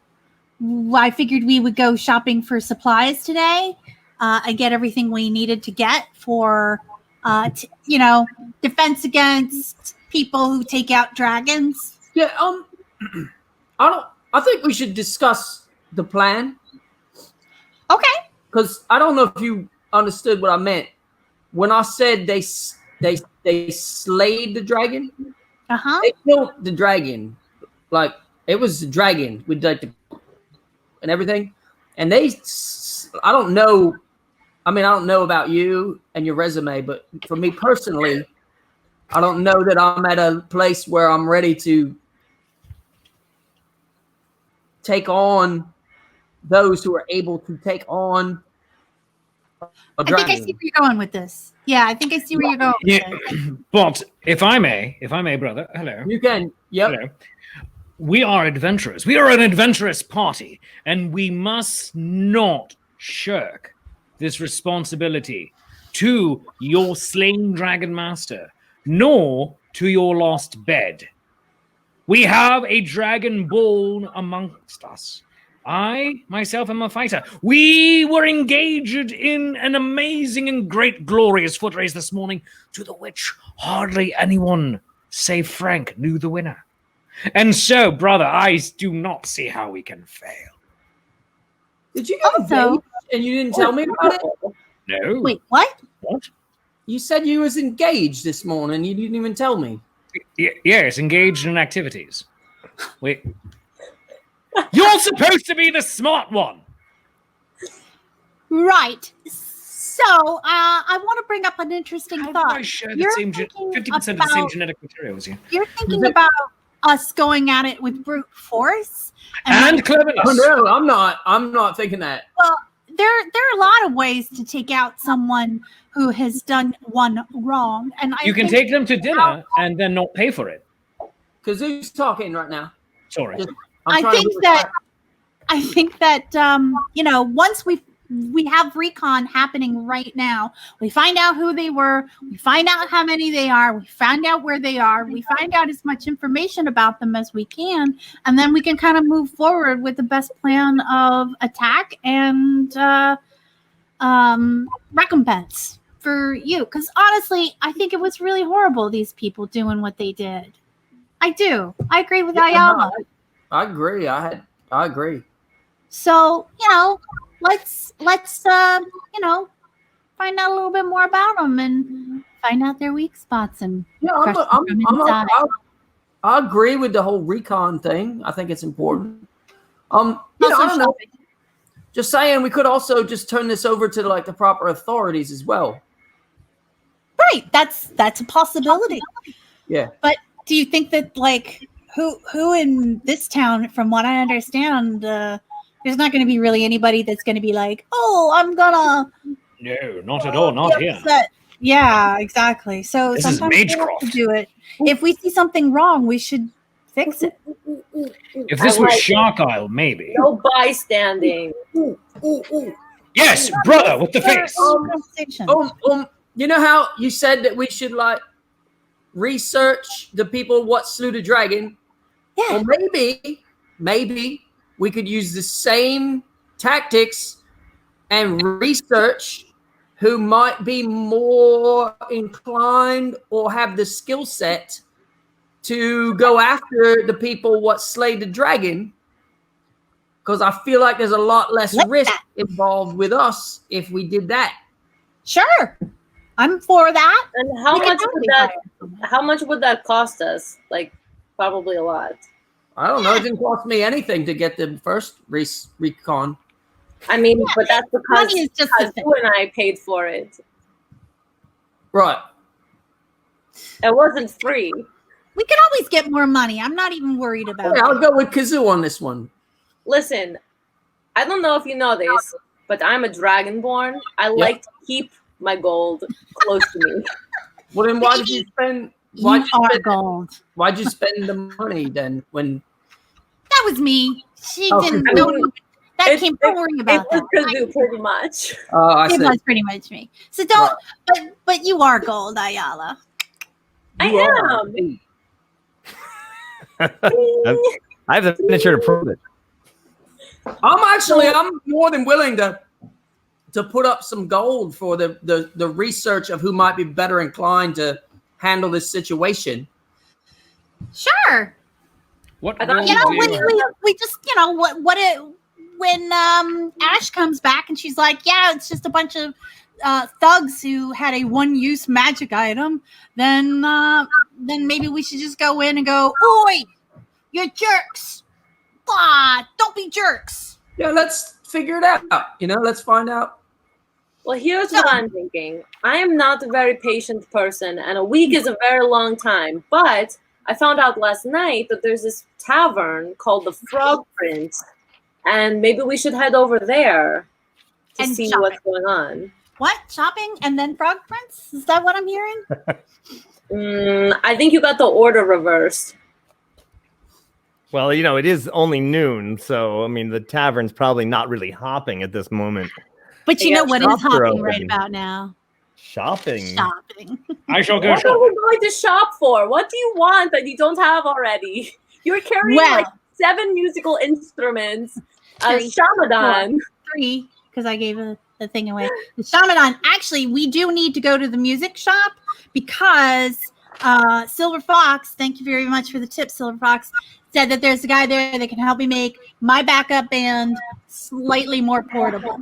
I figured we would go shopping for supplies today and get everything we needed to get for, defense against people who take out dragons. Yeah. I think we should discuss the plan. Okay. Because I don't know if you understood what I meant when I said they slayed the dragon. They killed the dragon, like it was a dragon with like and everything. And I don't know. I mean, I don't know about you and your resume, but for me personally, I don't know that I'm at a place where I'm ready to take on those who are able to take on a dragon. I think I see where you're going with this. Yeah, I think I see where you're going with this. But if I may, brother, hello. You can. Yep. Hello. We are adventurers. We are an adventurous party, and we must not shirk this responsibility to your slain dragon master, nor to your lost bed. We have a dragon born amongst us. I, myself, am a fighter. We were engaged in an amazing and great glorious foot race this morning, to the which hardly anyone, save Frank, knew the winner. And so, brother, I do not see how we can fail. Did you get engaged and you didn't tell me about it? No. Wait, what? What? You said you was engaged this morning. You didn't even tell me. Yes, engaged in activities. Wait. You're supposed to be the smart one. Right. So, I want to bring up an interesting How thought. do I share the same 50% of the same genetic material as you? You're thinking about us going at it with brute force And cleverness. Oh, no, I'm not thinking that. Well, there are a lot of ways to take out someone who has done one wrong, and you can take them to dinner and then not pay for it. Because who's talking right now? Sorry. I think that once we have recon happening right now, we find out who they were, we find out how many they are, we find out where they are, we find out as much information about them as we can, and then we can kind of move forward with the best plan of attack and recompense for you. Because honestly, I think it was really horrible, these people doing what they did. I do. I agree with Ayala. I agree. I agree. So, let's find out a little bit more about them and find out their weak spots and I agree with the whole recon thing. I think it's important. I don't know. Just saying, we could also just turn this over to like the proper authorities as well. Right. That's a possibility. Yeah. But do you think that like who in this town, from what I understand, there's not going to be really anybody that's going to be like, oh, I'm gonna. No, not at all. Not here. Yeah, exactly. So this is sometimes we have to do it. If we see something wrong, we should fix it. If this was Shark Isle, maybe. No bystanding. Yes, brother with the face. You know how you said that we should like research the people what slew the dragon? Yeah. Well, maybe we could use the same tactics and research who might be more inclined or have the skill set to go after the people what slayed the dragon. Because I feel like there's a lot less risk involved with us if we did that. Sure. I'm for that. And how much would that cost us? Like probably a lot. I don't know. It didn't cost me anything to get the first recon. I mean, but that's because is just you and I paid for it. Right. It wasn't free. We can always get more money. I'm not even worried about it. I'll go with Kazoo on this one. Listen, I don't know if you know this, but I'm a dragonborn. I like to keep my gold close to me. Well, then why did you spend? Why'd you spend the money then? When that was me. She didn't know. That came. Don't worry about that. Kazoo, pretty much. It was pretty much me. So don't. Right. But you are gold, Ayala. I am. I have the signature to prove it. I'm more than willing to put up some gold for the research of who might be better inclined to handle this situation. Sure. What we just when Ash comes back and she's like, yeah, it's just a bunch of thugs who had a one-use magic item, then maybe we should just go in and go, oi, you're jerks. Don't be jerks. Yeah, let's figure it out. Let's find out. Well, here's what I'm thinking. I am not a very patient person, and a week is a very long time. But I found out last night that there's this tavern called the Frog Prince, and maybe we should head over there to see what's going on. What? Shopping and then Frog Prince? Is that what I'm hearing? I think you got the order reversed. Well, it is only noon, so, the tavern's probably not really hopping at this moment. But you know what is hopping right about now? Shopping. I shall go shopping. What are we going to shop for? What do you want that you don't have already? You're carrying 7 musical instruments, a shamadan. 3, because I gave the thing away. The shamadan. Actually, we do need to go to the music shop because Silver Fox, thank you very much for the tip, Silver Fox, said that there's a guy there that can help me make my backup band slightly more portable.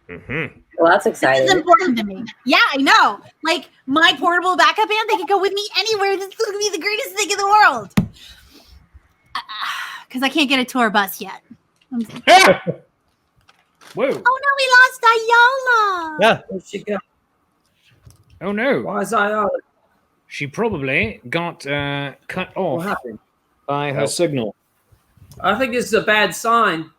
Mm-hmm. Well, that's This is exciting. important to me. Yeah, I know. Like my portable backup band, they can go with me anywhere. This is going to be the greatest thing in the world. Because I can't get a tour bus yet. Whoa. Oh no, we lost Ayala. Yeah. Where'd she go? Oh no. Why is I? She probably got cut What off happened? by her signal. I think this is a bad sign.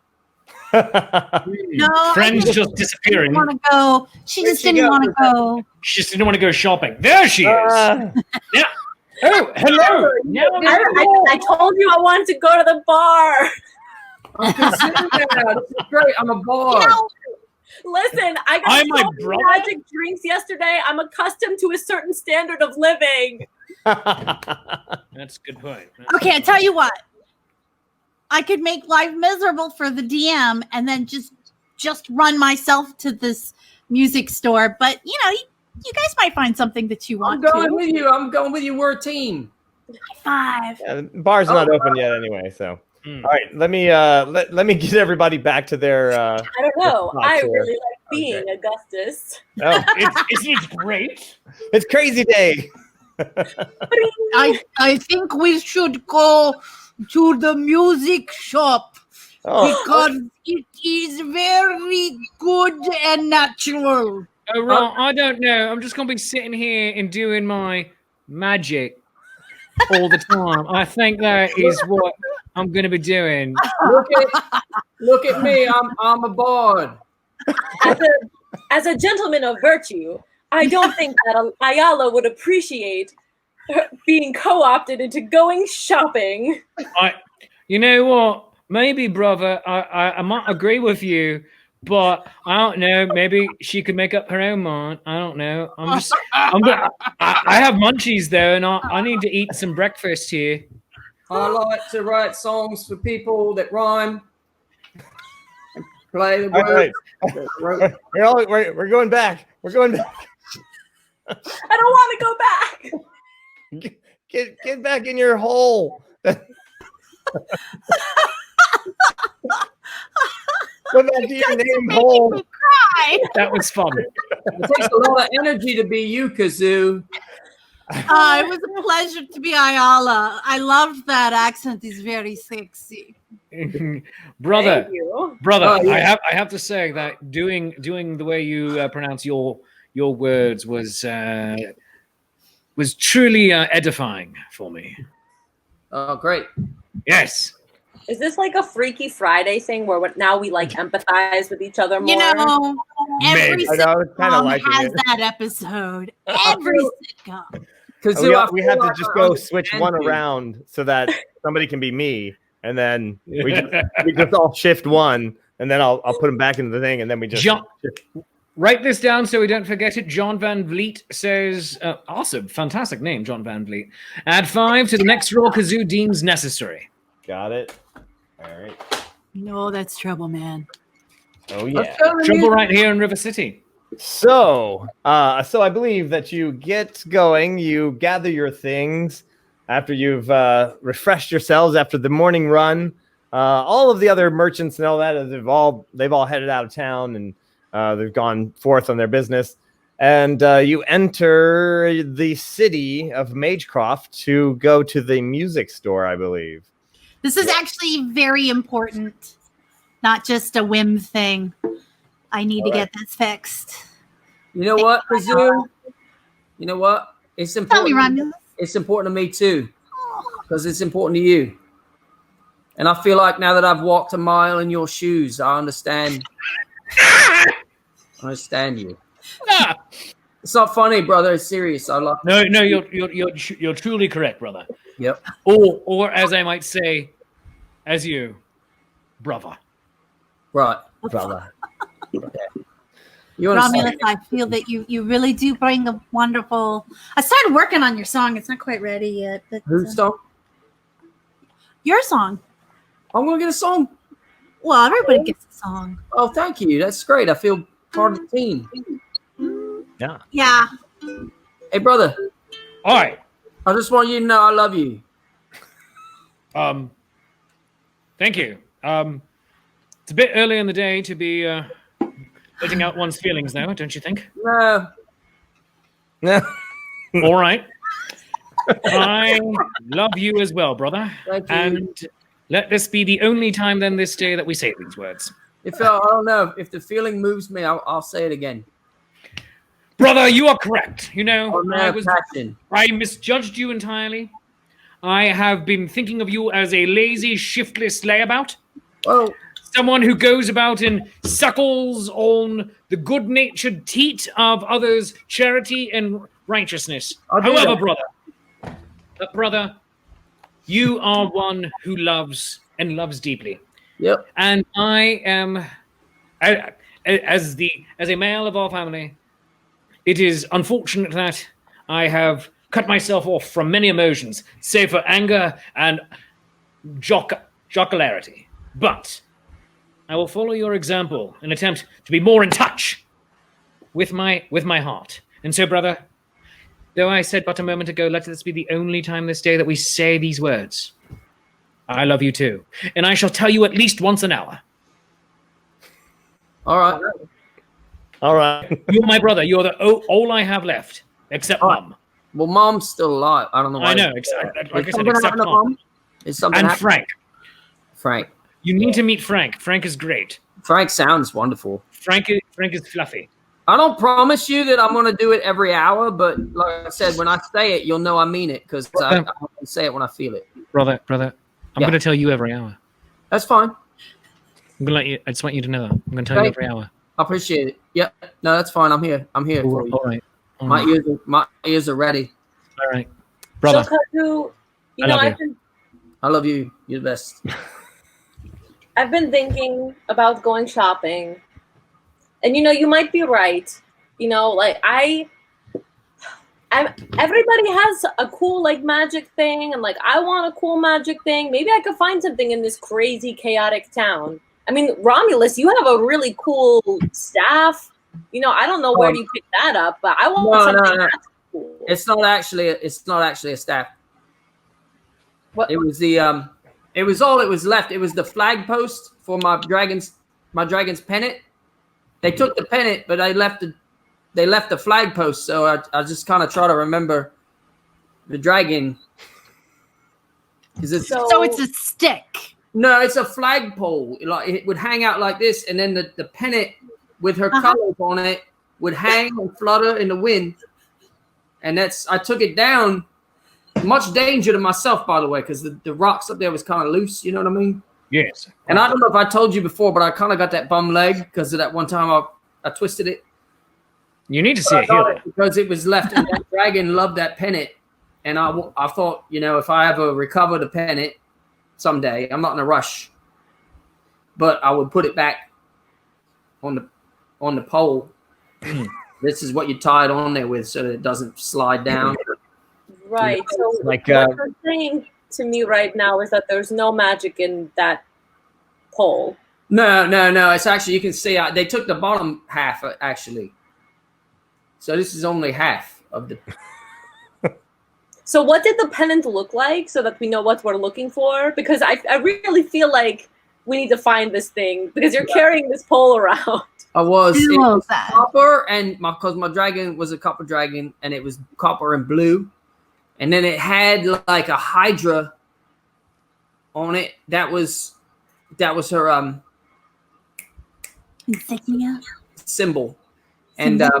No, Friends I just disappearing. want to go. She Where'd just she didn't go? want to go. She just didn't want to go shopping. There she is. Yeah. Oh, hello. Now I told you I wanted to go to the bar. I'm considering that. This is great. I'm a bard. You know, Listen, I got Hi, so my many brother. magic drinks yesterday. I'm accustomed to a certain standard of living. That's a good point. okay, I tell you what. I could make life miserable for the DM and then just run myself to this music store. But you know, you guys might find something that you I'm want going to. with you. I'm going with you. We're a team. High five. Yeah, the bar's not open yet anyway, so. Hmm. All right, let me let me get everybody back to their I don't know. That's I not really like being Okay. Augustus. oh, Isn't it great? it's crazy day. I think we should go to the music shop Oh, because it is very good and natural. Oh, right. I don't know. I'm just going to be sitting here and doing my magic all the time. I think that is what I'm going to be doing. Look at me. I'm a bard. As a gentleman of virtue, I don't think that Ayala would appreciate being co-opted into going shopping. You know what? Maybe, brother, I might agree with you, but I don't know. Maybe she could make up her own mind. I don't know. I have munchies though, and I need to eat some breakfast here. I like to write songs for people that rhyme. And play the all right. words. We're going back. We're going back. I don't want to go back. Get back in your hole. Go back to your name hole. Cry. That was fun. It takes a lot of energy to be you, Kazoo. It was a pleasure to be Ayala. I loved that accent. It's very sexy. brother. Thank you. Oh, yeah. I have to say that doing the way you pronounce your words was truly edifying for me. Oh, great. Yes. Is this like a Freaky Friday thing where now we like empathize with each other more? You know, every Maybe. I was kinda sitcom liking has it. that episode. Every sitcom. Kazoo, We I have feel to just like go I switch understand one you. around so that somebody can be me, and then we just all shift one, and then I'll put them back into the thing, and then we just John, write this down so we don't forget it. John Van Vliet says, awesome, fantastic name, John Van Vliet. Add 5 to the next roll Kazoo deems necessary. got it. All right. No, that's trouble, man. Oh yeah. Trouble right here in River City. So I believe that you get going. You gather your things after you've refreshed yourselves after the morning run. All of the other merchants and all that, they've all headed out of town and they've gone forth on their business. And you enter the city of Magecroft to go to the music store, I believe. This is actually very important, not just a whim thing. I need to get this fixed. You know what, Kazoo? You know what? It's Tell me, important. Romulus. It's important to me too, because it's important to you. And I feel like now that I've walked a mile in your shoes, I understand. I understand you. Ah! It's not funny, brother. It's serious. I love. No, you're truly correct, brother. Yep. Or as I might say, as you, brother. Right. Brother. You understand? Romulus, I feel that you really do bring a wonderful. I started working on your song. It's not quite ready yet. But, Whose song? your song. I'm gonna get a song. Well, everybody gets a song. Oh, thank you. That's great. I feel part of the team. Yeah. Hey, brother. All right. I just want you to know I love you. Thank you. It's a bit early in the day to be letting out one's feelings now, don't you think? No. All right. I love you as well, brother. Thank you. And let this be the only time then this day that we say these words. If I don't know, if the feeling moves me, I'll say it again. Brother, you are correct. You know, Oh, man, passion. I misjudged you entirely. I have been thinking of you as a lazy, shiftless layabout. Oh. Someone who goes about and suckles on the good-natured teat of others' charity and righteousness. However, brother, you are one who loves and loves deeply. Yep. And I am, as a male of our family, it is unfortunate that I have cut myself off from many emotions, save for anger and jocularity. But I will follow your example and attempt to be more in touch with my heart. And so, brother, though I said but a moment ago, let this be the only time this day that we say these words. I love you too. And I shall tell you at least once an hour. All right. All right. You're my brother. You're all I have left, except Mom. Well, Mom's still alive. I don't know why. I know. Like I said, except Mom. Is something and happening? Frank. You need to meet Frank. Frank is great. Frank sounds wonderful. Frank is fluffy. I don't promise you that I'm going to do it every hour, but like I said, when I say it, you'll know I mean it because I say it when I feel it. Brother, I'm going to tell you every hour. That's fine. I'm going to let you. I just want you to know that. I'm going to tell you every hour. I appreciate it. Yeah. No, that's fine. I'm here. For you. All right. My ears are ready. All right, brother. So, I love you. You're the best. I've been thinking about going shopping, and you might be right. Like everybody has a cool magic thing, and I want a cool magic thing. Maybe I could find something in this crazy, chaotic town. I mean, Romulus, you have a really cool staff. I don't know where you picked that up, but I want something that's cool. It's not actually a staff. What? It was the it was all it was left. It was the flag post for my dragon's pennant. They took the pennant, but they left the flag post. So I just kind of try to remember the dragon. So it's a stick. No, it's a flagpole. It would hang out like this, and then the pennant with her colors on it would hang and flutter in the wind. And I took it down. Much danger to myself, by the way, because the rocks up there was kind of loose. You know what I mean? Yes. And I don't know if I told you before, but I kind of got that bum leg because of that one time I twisted it. You need to see it here. Because it was left, and that dragon loved that pennant. And I thought, if I ever recover the pennant someday, I'm not in a rush, but I would put it back on the pole. This is what you tie it on there with so that it doesn't slide down. Right. So what you're saying to me right now is that there's no magic in that pole. No. It's actually, you can see they took the bottom half actually. So this is only half of the. So what did the pennant look like so that we know what we're looking for? Because I really feel like we need to find this thing because you're carrying this pole around. It was copper, and because my dragon was a copper dragon, and it was copper and blue. And then it had like a hydra on it. That was her insignia symbol. And I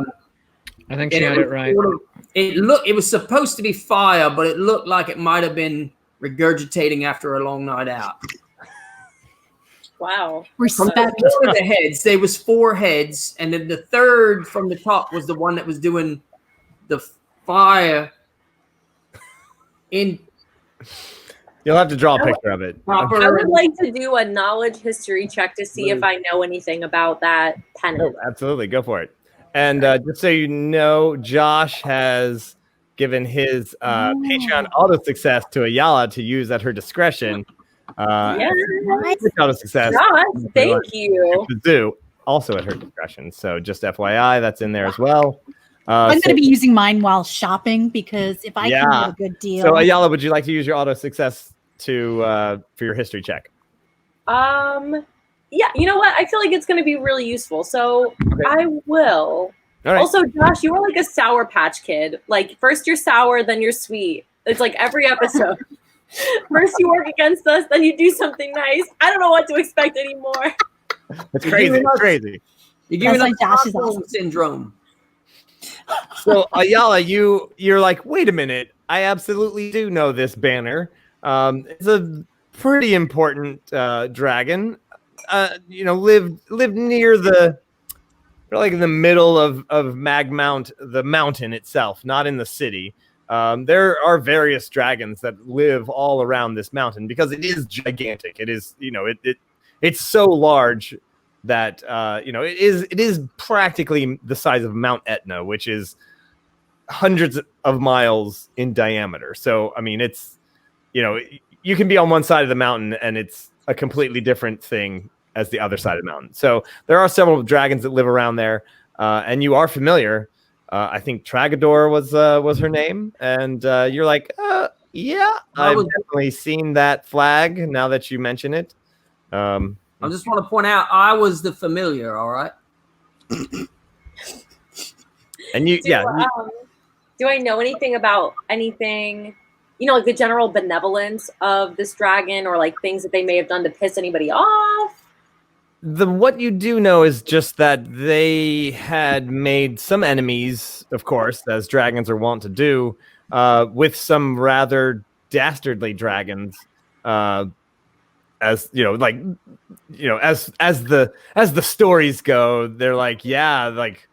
think she had it right. It was supposed to be fire, but it looked like it might have been regurgitating after a long night out. Wow. Respect. The heads. There was 4 heads, and then the third from the top was the one that was doing the fire. You'll have to draw a picture of it. I would like to do a knowledge history check to see if I know anything about that pennant. Oh, absolutely. Go for it. And just so you know, Josh has given his Patreon auto success to Ayala to use at her discretion. Auto success. Josh, thank you. Do also at her discretion. So just FYI, that's in there as well. I'm going to be using mine while shopping because if I can get a good deal. So Ayala, would you like to use your auto success for your history check? Yeah, you know what? I feel like it's going to be really useful. So I will. All right. Also, Josh, you were like a Sour Patch Kid. Like, first you're sour, then you're sweet. It's like every episode. First you work against us, then you do something nice. I don't know what to expect anymore. It's crazy. It's crazy. You're giving That's us like Josh's Stockholm syndrome. So Ayala, you're like, wait a minute. I absolutely do know this banner. It's a pretty important dragon. Lived near like in the middle of Mount, the mountain itself, not in the city. There are various dragons that live all around this mountain because it is gigantic. It is, it's so large that it is practically the size of Mount Etna, which is hundreds of miles in diameter. So I mean, it's you can be on one side of the mountain and it's a completely different thing as the other side of the mountain. So there are several dragons that live around there, and you are familiar. I think Tragador was her name, and you're like, yeah, I've definitely seen that flag now that you mention it. I just want to point out, I was the familiar, all right? And do I know anything about anything, like the general benevolence of this dragon, or like things that they may have done to piss anybody off? What you do know is just that they had made some enemies, of course, as dragons are wont to do, with some rather dastardly dragons. As the stories go, they're like, yeah, like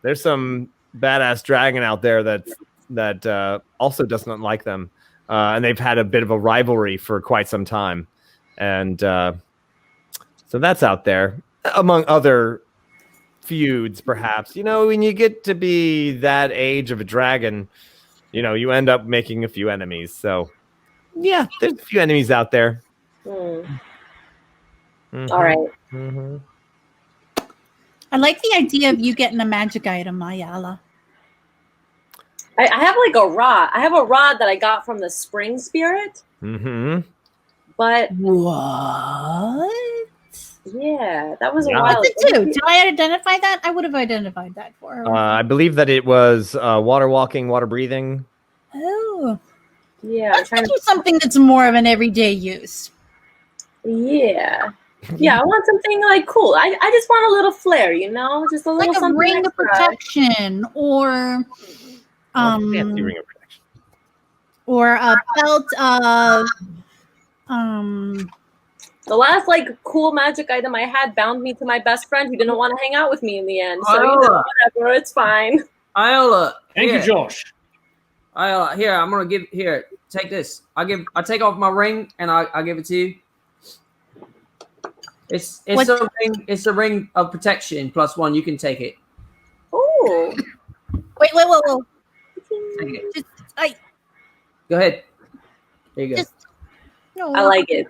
there's some badass dragon out there that also doesn't like them, and they've had a bit of a rivalry for quite some time, and so that's out there among other feuds, perhaps. When you get to be that age of a dragon, you end up making a few enemies. So yeah, there's a few enemies out there. Mm-hmm. All right. Mm-hmm. I like the idea of you getting a magic item, Ayala. I have like a rod. I have a rod that I got from the spring spirit. Mm-hmm. But what? Yeah, that was a while ago. Did I identify that? I would have identified that for her. I believe that it was water walking, water breathing. Oh. Yeah. Let's do something that's more of an everyday use. Yeah. Yeah, I want something like cool. I just want a little flair, just a little like a something ring extra. of protection, or fancy ring of protection, or a belt of The last cool magic item I had bound me to my best friend who didn't want to hang out with me in the end. So whatever, it's fine. Iola, thank you, Josh. Iola, here, I'm gonna give take this. I take off my ring and I give it to you. It's a ring. It's a ring of protection +1. You can take it. Oh. Wait. Take it. Go ahead. There you go. No, I like it.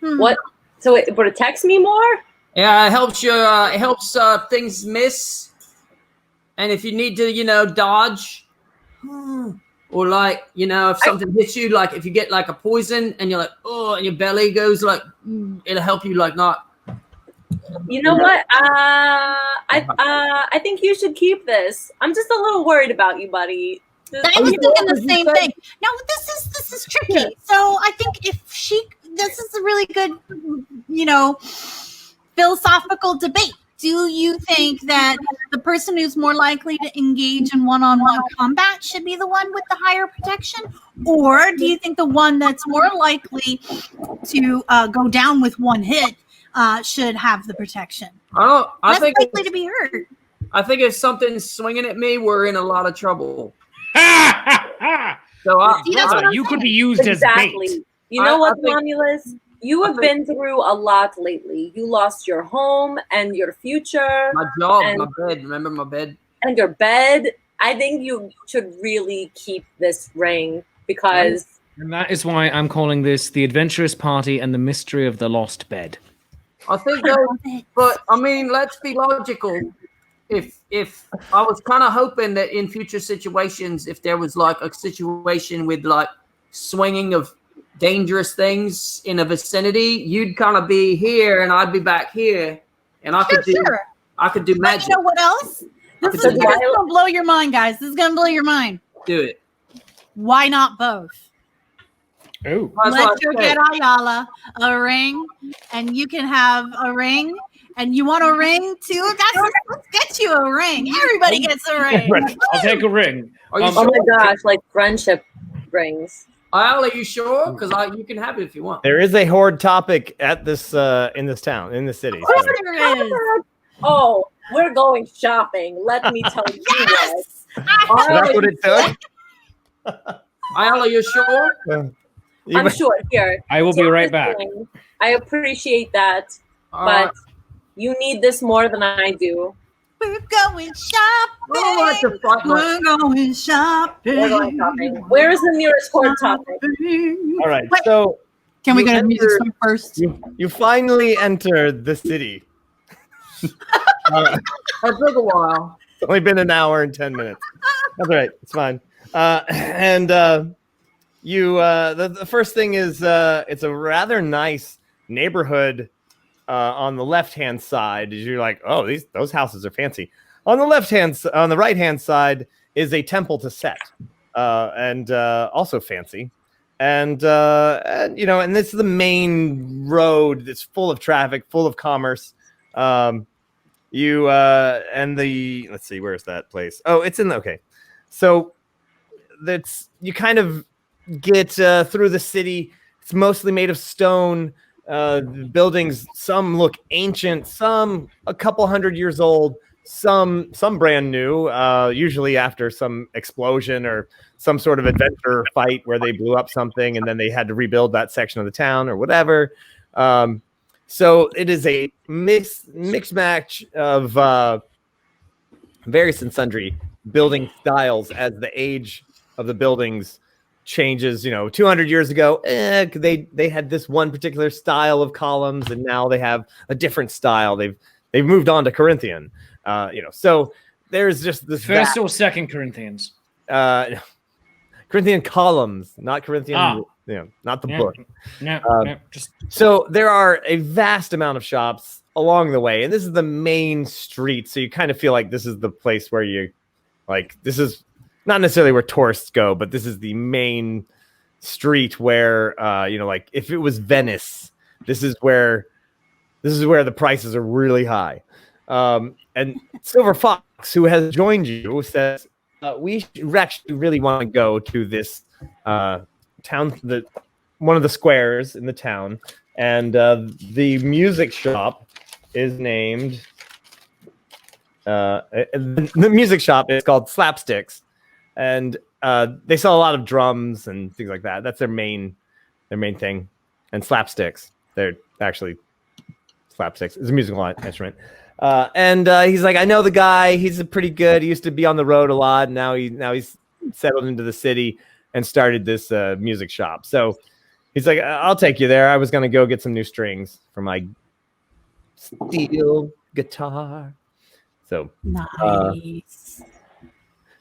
What? So it protects me more? Yeah, it helps you. It helps things miss, and if you need to, dodge, or if something hits you, like if you get a poison and you're like, oh, and your belly goes it'll help you not. You know what? I think you should keep this. I'm just a little worried about you, buddy. I was thinking the same thing. Now this is tricky. Yeah. So I think this is a really good, philosophical debate. Do you think that the person who's more likely to engage in one-on-one combat should be the one with the higher protection? Or do you think the one that's more likely to go down with one hit should have the protection? I think likely to be hurt. I think if something's swinging at me, we're in a lot of trouble. So you could be used as bait. You know what, Romulus? You have been through a lot lately. You lost your home and your future. My job, my bed. Remember my bed? And your bed. I think you should really keep this ring because... And that is why I'm calling this The Adventurous Party and the Mystery of the Lost Bed. I think but I mean, let's be logical. If I was kind of hoping that in future situations, if there was a situation with swinging of dangerous things in a vicinity, you'd kind of be here and I'd be back here, and I could do But magic. you know what else? This is gonna blow your mind, guys. This is gonna blow your mind. Do it. Why not both? Oh, Let's go get Ayala a ring, and you can have a ring. And you want a ring too, guys? Let's get you a ring. Everybody gets a ring. I'll take a ring. Oh my gosh, like friendship rings. Ayala, are you sure? Because you can have it if you want. There is a horde topic at this in this town, in the city. Of course there is. Oh, we're going shopping. Let me tell you. Yes. That's what it took. Ayala, you sure? I'm sure. Here. I will be right back. I appreciate that, but you need this more than I do. We're going shopping. We're going shopping. We're going shopping. Where is the nearest horde topic? All right, so can we go to the music store first? You finally enter the city. It took a while. It's only been an hour and 10 minutes. That's all right. It's fine. The first thing is it's a rather nice neighborhood on the left-hand side. You're like, oh, those houses are fancy. On the right-hand side is a temple to Set, and also fancy. And this is the main road that's full of traffic, full of commerce. Let's see, where's that place? Oh, it's so you kind of get through the city. It's mostly made of stone. The buildings, some look ancient, some a couple hundred years old, some brand new, usually after some explosion or some sort of adventure fight where they blew up something and then they had to rebuild that section of the town or whatever. So it is a mixed match of various and sundry building styles as the age of the buildings changes. 200 years ago, they had this one particular style of columns, and now they have a different style. They've moved on to Corinthian. So there's just this first or second Corinthians. Corinthian columns, not Corinthian. Not the book. No, just so there are a vast amount of shops along the way, and this is the main street. So you kind of feel like this is the place where this is not necessarily where tourists go, but this is the main street where, like if it was Venice, this is where the prices are really high. And Silver Fox, who has joined you, says we actually really want to go to this town, one of the squares in the town, and the music shop is named. The music shop is called Slapsticks. And they sell a lot of drums and things like that. That's their main thing. And slapsticks. They're actually slapsticks. It's a musical instrument. And he's like, I know the guy. He's pretty good. He used to be on the road a lot. And now he's settled into the city and started this music shop. So he's like, I'll take you there. I was going to go get some new strings for my steel guitar. So nice.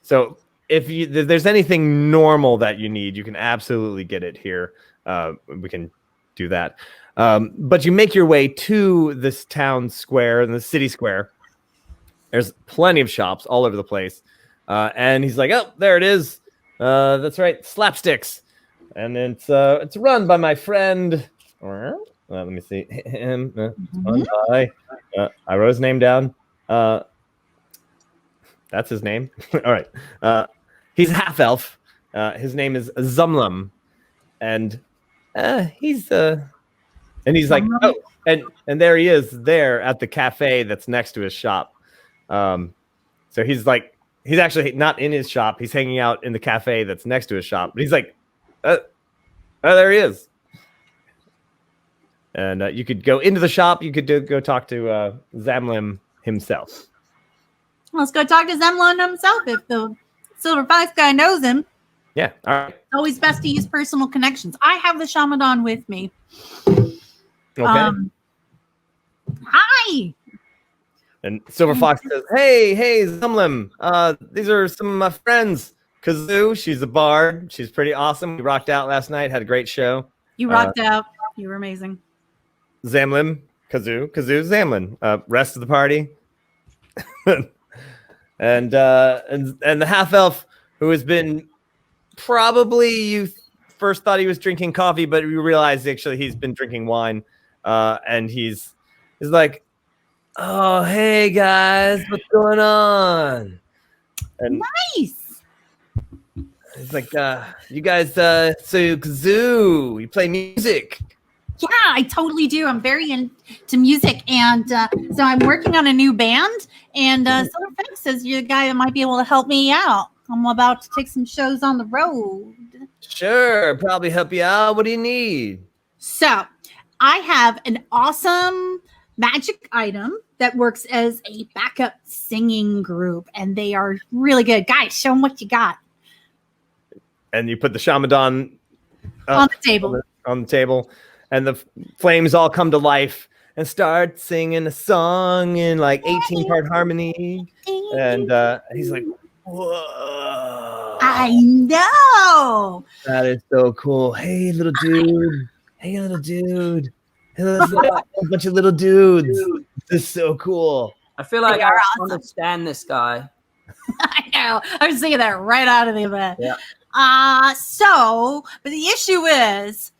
So if there's anything normal that you need, you can absolutely get it here. We can do that. But you make your way to this town square and the city square. There's plenty of shops all over the place. And he's like, oh, there it is. That's right. Slapsticks. And it's run by my friend. Let me see. Him. I wrote his name down. That's his name. All right. He's half elf. His name is Zumlum, and he's like, oh, and there he is there at the cafe that's next to his shop. So he's actually not in his shop. He's hanging out in the cafe that's next to his shop. But he's like, oh, there he is. And you could go into the shop. You could go talk to Zamlim himself. Let's go talk to Zemlon himself if the Silver Fox guy knows him. Yeah, all right. It's always best to use personal connections. I have the Shamadan with me. Okay. Hi. And Silver Fox says, hey, Zemlim. These are some of my friends. Kazoo, she's a bard. She's pretty awesome. We rocked out last night, had a great show. You rocked out. You were amazing. Zamlin, Kazoo, Zamlin. Rest of the party. and the half elf who has been probably you first thought he was drinking coffee, but you realize actually he's been drinking wine. And he's like, oh, hey guys, what's going on? And Nice. he's like, you guys, so Kazoo, you play music? Yeah, I totally do. I'm very into music, and so I'm working on a new band. And Silver Fox says you're the guy that might be able to help me out. I'm about to take some shows on the road. Sure, probably help you out. What do you need? So I have an awesome magic item that works as a backup singing group, and they are really good. Guys, show them what you got. And you put the Shamadan On the table. On the table, and the flames all come to life and start singing a song in like 18-part harmony. And he's like, whoa. I know. That is so cool. Hey, little dude. Hey, little dude. Hey, a bunch of little dudes. This is so cool. I feel like They I are awesome. understand this guy. I know. I was thinking that right out of the event. Yeah. But the issue is,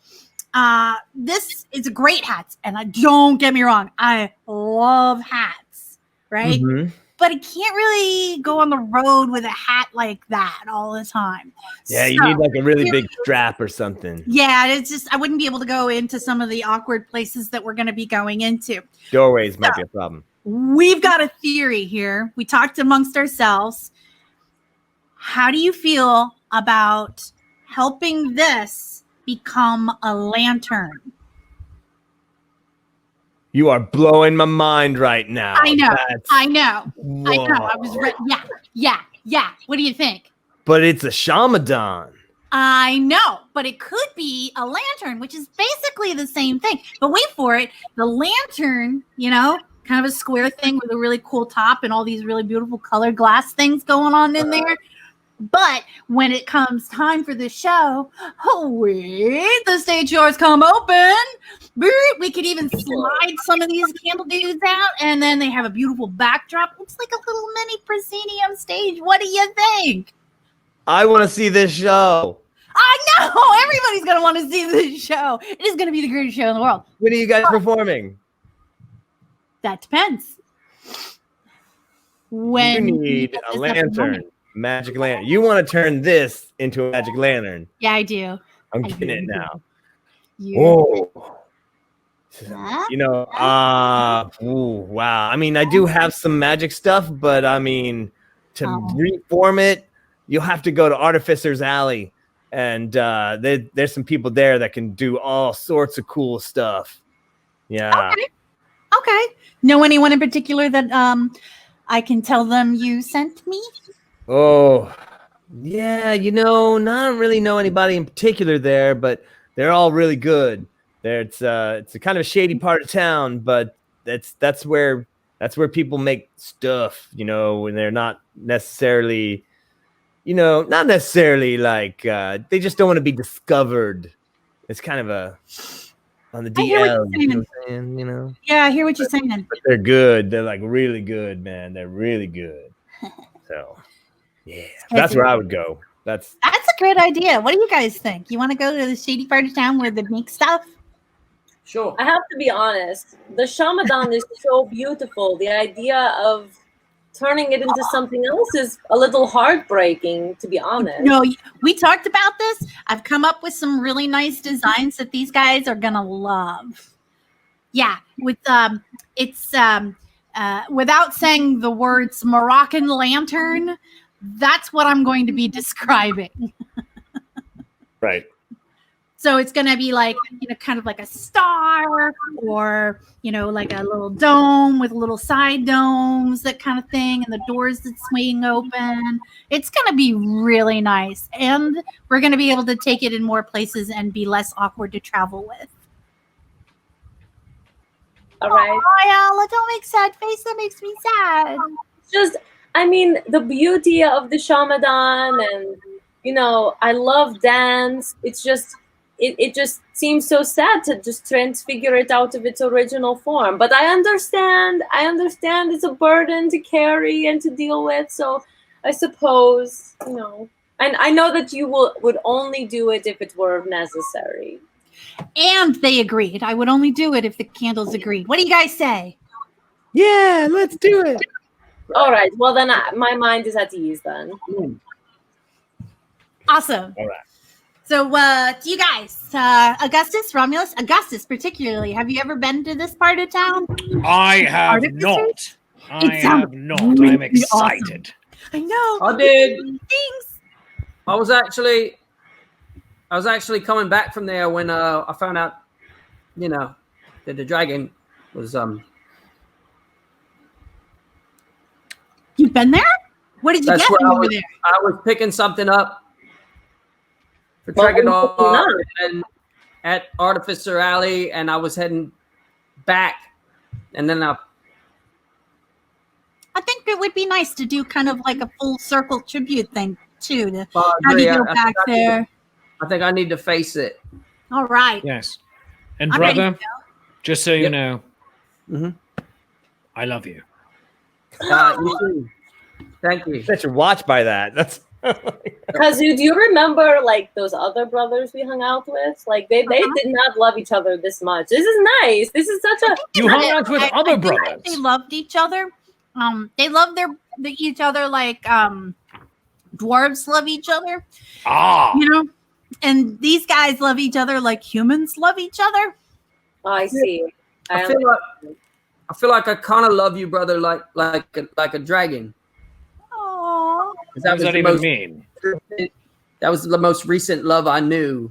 this is a great hat, and don't get me wrong, I love hats, right? Mm-hmm. But I can't really go on the road with a hat like that all the time. Yeah, you So, need like a really big strap or something. yeah, it's just I wouldn't be able to go into some of the awkward places that we're going to be going into. Doorways might be a problem. We've got a theory here. We talked amongst ourselves. How do you feel about helping this become a lantern? You are blowing my mind right now. I know. I know. Whoa. I know. I was yeah. What do you think? But it's a Shamadan. I know, but it could be a lantern, which is basically the same thing. But wait for it. The lantern, kind of a square thing with a really cool top and all these really beautiful colored glass things going on in there. But when it comes time for the show, the stage doors come open. We could even slide some of these candle dudes out, and then they have a beautiful backdrop. Looks like a little mini proscenium stage. What do you think? I want to see this show. I know! Everybody's going to want to see this show. It is going to be the greatest show in the world. When are you guys performing? That depends. When you need a lantern. Magic lantern. You want to turn this into a magic lantern. Yeah, I do. I'm getting it now. Whoa. Yeah. Wow. I mean, I do have some magic stuff, but I mean, to reform it, you'll have to go to Artificers Alley. And there's some people there that can do all sorts of cool stuff. Yeah. Okay. Know anyone in particular that I can tell them you sent me? Oh, yeah, not really know anybody in particular there, but they're all really good. It's a kind of a shady part of town, but that's where people make stuff, when they're not necessarily, like they just don't want to be discovered. It's kind of on the DL, Yeah, I hear what you're saying. But they're good. They're like really good, man. They're really good. So. Yeah, that's where I would go. That's a great idea. What do you guys think? You want to go to the shady part of town where they make stuff? Sure. I have to be honest. The Shamadan is so beautiful. The idea of turning it into something else is a little heartbreaking, to be honest. No, we talked about this. I've come up with some really nice designs that these guys are gonna love. Yeah, with it's without saying the words Moroccan lantern. That's what I'm going to be describing. right. So it's going to be like, kind of like a star or, like a little dome with little side domes, that kind of thing. And the doors that swing open. It's going to be really nice. And we're going to be able to take it in more places and be less awkward to travel with. All right. Oh, Ayala, don't make sad face. That makes me sad. The beauty of the Shamadan and, I love dance. It's just, it just seems so sad to just transfigure it out of its original form. But I understand it's a burden to carry and to deal with. So I suppose, and I know that you would only do it if it were necessary. And they agreed. I would only do it if the candles agreed. What do you guys say? Yeah, let's do it. All right. Well, then my mind is at ease then. Awesome. All right. So, you guys, Augustus, Romulus, Augustus particularly, have you ever been to this part of town? I have Artificers? not. I sounds have not. really I'm excited. I know. I did. Thanks. I was actually coming back from there when I found out, that the dragon was You've been there? What did you That's get where when you were there? I was picking something up for What Dragon were you picking up? and at Artificer Alley, and I was heading back, and then I think it would be nice to do kind of like a full circle tribute thing too. To have you go back there. I think I need to face it. All right. Yes. And I'm ready brother, to go. just so you Yep. know, Mhm. I love you. You too. Thank you. Set your watch by that. That's Kazu, do you remember like those other brothers we hung out with? Like they did not love each other this much. This is nice. This is such a You hung out with other think brothers. They loved each other. They loved each other like dwarves love each other. Ah, And these guys love each other like humans love each other. Oh, I see. I feel like I kind of love you, brother, like a dragon. Aww. what does that even mean? That was the most recent love I knew.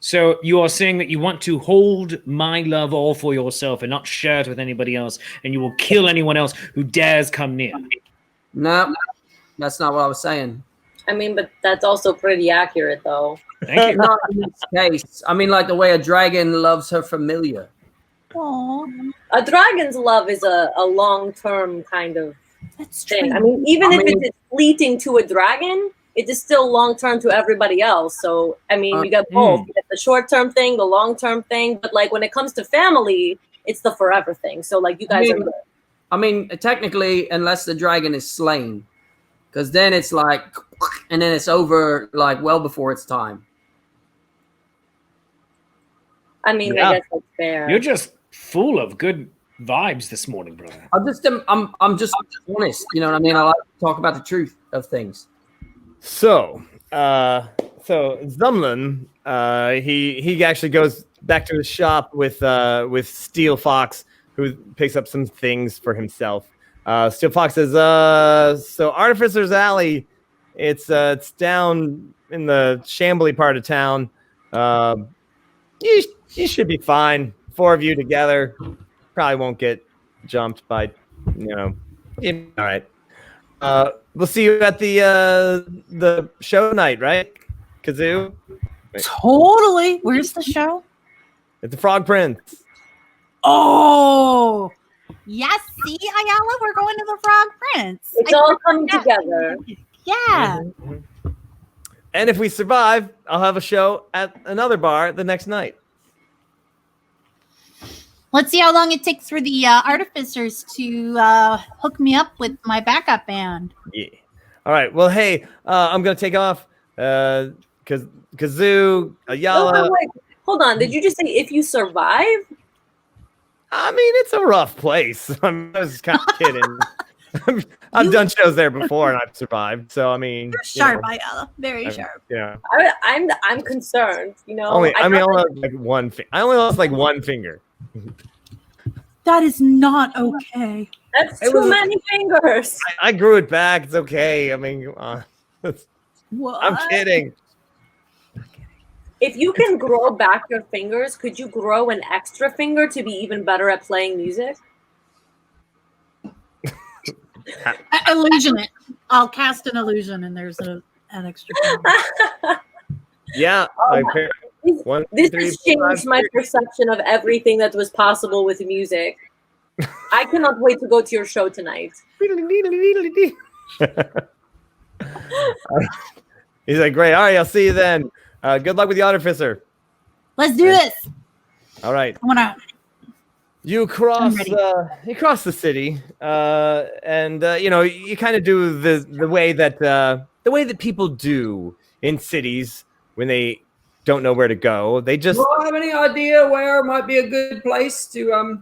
So you are saying that you want to hold my love all for yourself and not share it with anybody else, and you will kill anyone else who dares come near. No, that's not what I was saying. I mean, but that's also pretty accurate, though. Thank you. Not in this case. I mean, like the way a dragon loves her familiar. Aww. A dragon's love is a long-term kind of That's true. thing. I mean, even if it is fleeting to a dragon, it is still long-term to everybody else. So, I mean, you got both. You get the short-term thing, the long-term thing. But, like, when it comes to family, it's the forever thing. So, like, you guys are good. I mean, technically, unless the dragon is slain. Because then it's like, and then it's over, like, well before its time. I mean, Yeah. I guess that's fair. You're just full of good vibes this morning, brother. I'm just honest. You know what I mean? I like to talk about the truth of things. so Zumlin, he actually goes back to his shop with Steel Fox, who picks up some things for himself. Steel Fox says, so Artificer's Alley, it's down in the shambly part of town. You should be fine. 4 of you together probably won't get jumped by, all right. We'll see you at the show night, right, Kazoo? Totally. Where's the show? At the Frog Prince. Oh, yes. See, Ayala, we're going to the Frog Prince. It's all coming together. Yeah. And if we survive, I'll have a show at another bar the next night. Let's see how long it takes for the artificers to hook me up with my backup band. Yeah. All right. Well, hey, I'm gonna take off. Cause Kazoo, Ayala. Wait. Hold on. Did you just say if you survive? I mean, it's a rough place. I was kind of kidding. I've done shows there before and I've survived. So I mean, You're sharp, Ayala. Very sharp. Yeah. I'm concerned. I only lost like one. I only lost like one finger. That is not okay. That's too many fingers. I grew it back. It's okay. I mean, What? I'm kidding. If you can grow back your fingers, could you grow an extra finger to be even better at playing music? Illusion it. I'll cast an illusion and there's an extra finger. Yeah. This has changed my perception of everything that was possible with music. I cannot wait to go to your show tonight. He's like, great. All right, I'll see you then. Good luck with the artificer. Let's do this. All right. I want to. You cross the city, and you kind of do the way that people do in cities when they don't know where to go. They just. Do I have any idea where might be a good place to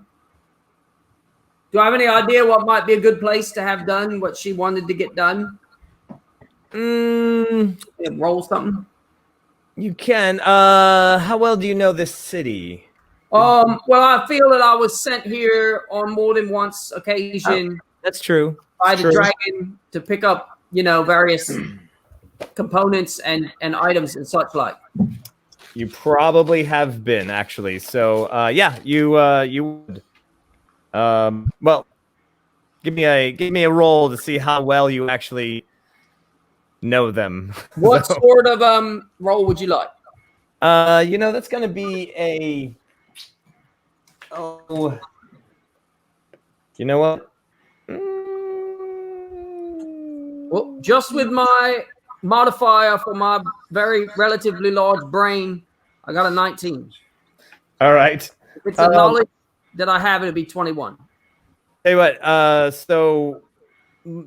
Do I have any idea what might be a good place to have done what she wanted to get done? Roll something. You can. How well do you know this city? Well, I feel that I was sent here on more than once occasion. That's true. By the dragon to pick up, various components and items and such like. You probably have been actually. So, you would. Well, give me a roll to see how well you actually know them. What sort of roll would you like? That's going to be a. Oh, you know what? Well, just with my modifier for my very relatively large brain, I got a 19. All right. If it's a knowledge that I have, it'll be 21. Tell you what, so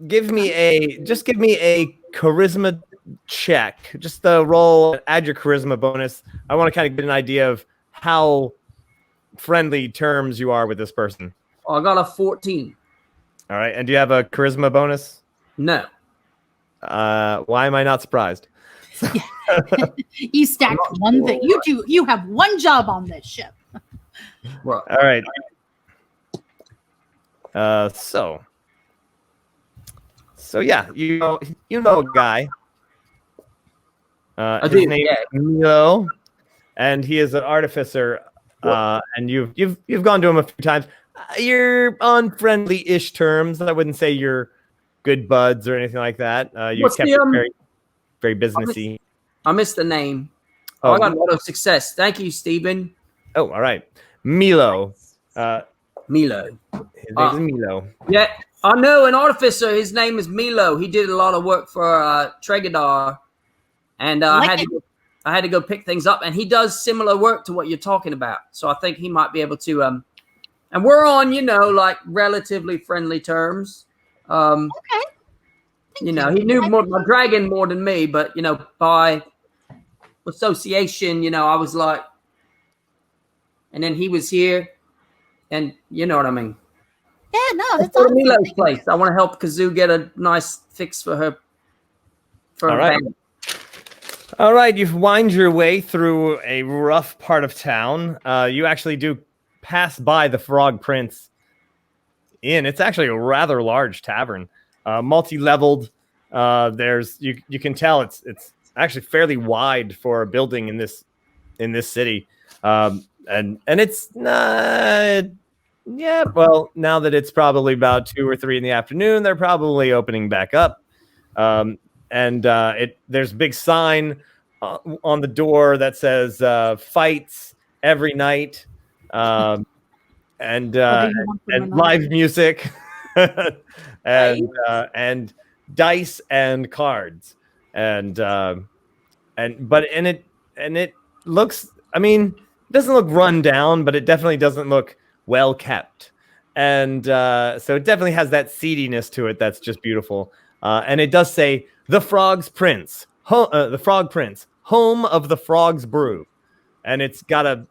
give me a charisma check. Just the roll, add your charisma bonus. I want to kind of get an idea of how friendly terms you are with this person. Oh, I got a 14. All right, and do you have a charisma bonus? No. Why am I not surprised? You stacked one thing. You have one job on this ship. Right. All right. So yeah, you know a guy. His name is Milo, and he is an artificer. And you've gone to him a few times. You're on friendly-ish terms. I wouldn't say you're good buds or anything like that. You kept it very, very businessy. I missed the name. I got a lot of success. Thank you, Stephen. Oh, all right. Milo. Milo. His name is Milo. Yeah, I know an artificer. His name is Milo. He did a lot of work for Tregadar, and I had to go pick things up, and he does similar work to what you're talking about. So I think he might be able to. And we're on, like relatively friendly terms. Okay. He knew my dragon more than me, but by association, I was like, and then he was here, and you know what I mean. Yeah, no, that's awesome. Milo's place. I want to help Kazoo get a nice fix for her. For all her right. family. All right, you've wind your way through a rough part of town. You actually do pass by the Frog Prince Inn. It's actually a rather large tavern, multi-leveled. There's you can tell it's actually fairly wide for a building in this city, and it's well, now that it's probably about 2 or 3 in the afternoon, they're probably opening back up. There's a big sign on the door that says fights every night, and live music and dice and cards and it looks, I mean, it doesn't look run down, but it definitely doesn't look well kept, and so it definitely has that seediness to it that's just beautiful. And it does say the Frog Prince, home of the Frog's Brew, and it's got a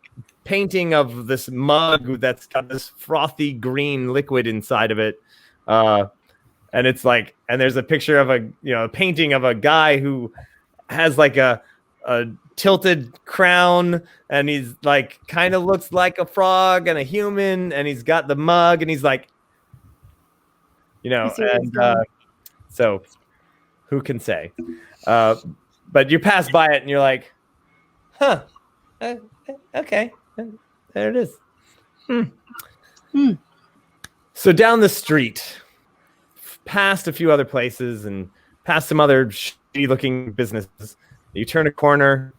painting of this mug that's got this frothy green liquid inside of it, and it's like, and there's a picture of a painting of a guy who has like a tilted crown, and he's like kind of looks like a frog and a human, and he's got the mug, and he's like, so who can say? But you pass by it and you're like, huh, okay, there it is. So down the street, past a few other places and past some other shitty looking businesses, you turn a corner,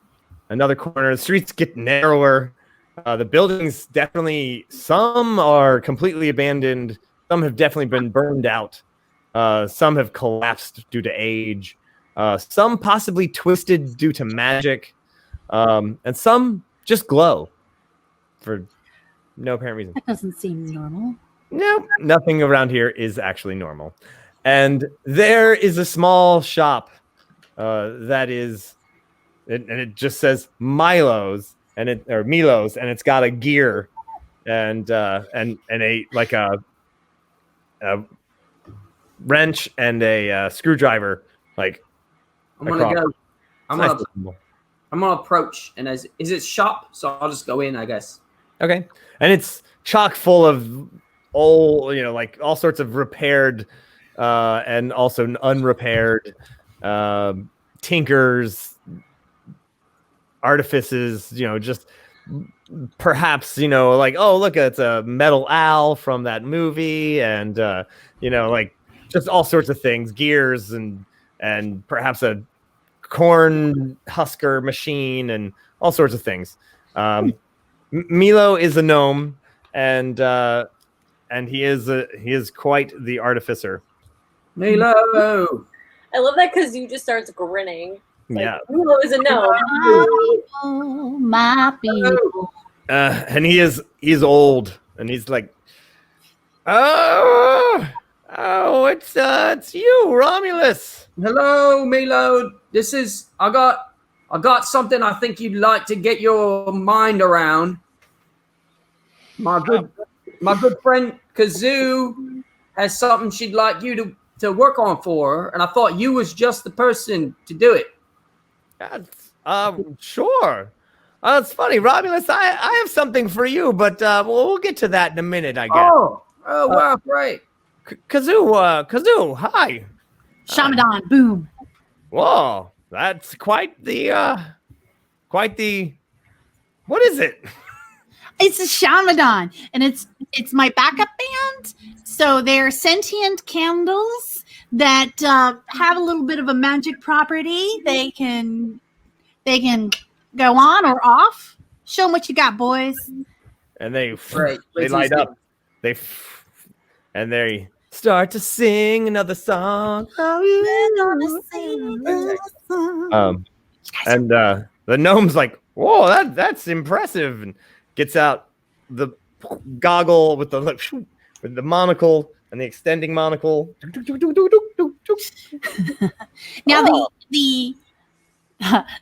another corner, the streets get narrower. The buildings definitely, some are completely abandoned. Some have definitely been burned out. Some have collapsed due to age. Some possibly twisted due to magic. And some just glow for no apparent reason. That doesn't seem normal. No, nothing around here is actually normal. And there is a small shop that is, and it just says Milo's or Milo's, and it's got a gear and a like a wrench and a screwdriver. Like I'm gonna go. I'm gonna approach, and is it shop? So I'll just go in, I guess. Okay, and it's chock full of old, like all sorts of repaired and also unrepaired tinkers, artifices, just perhaps, like, oh, look, it's a metal owl from that movie, and like just all sorts of things, gears and perhaps a corn husker machine and all sorts of things. Milo is a gnome, and he is quite the artificer. Milo. I love that because you just starts grinning. Yeah. Milo is a gnome. My people. And he's old, and he's like, oh, it's you, Romulus. Hello, Milo. I got something I think you'd like to get your mind around. My good friend Kazoo has something she'd like you to work on for her, and I thought you was just the person to do it. Sure. It's funny, Romulus. I have something for you, but we'll get to that in a minute, I guess. Oh, wow, great. Kazoo, hi. Shamadan, boom. Whoa, that's quite the. What is it? It's a Shamadan, and it's my backup band. So they're sentient candles that have a little bit of a magic property. They can go on or off. Show them what you got, boys. And they Great. light up. They start to sing another song. And the gnome's like, whoa, that's impressive, and gets out the goggle with the monocle and the extending monocle. Now the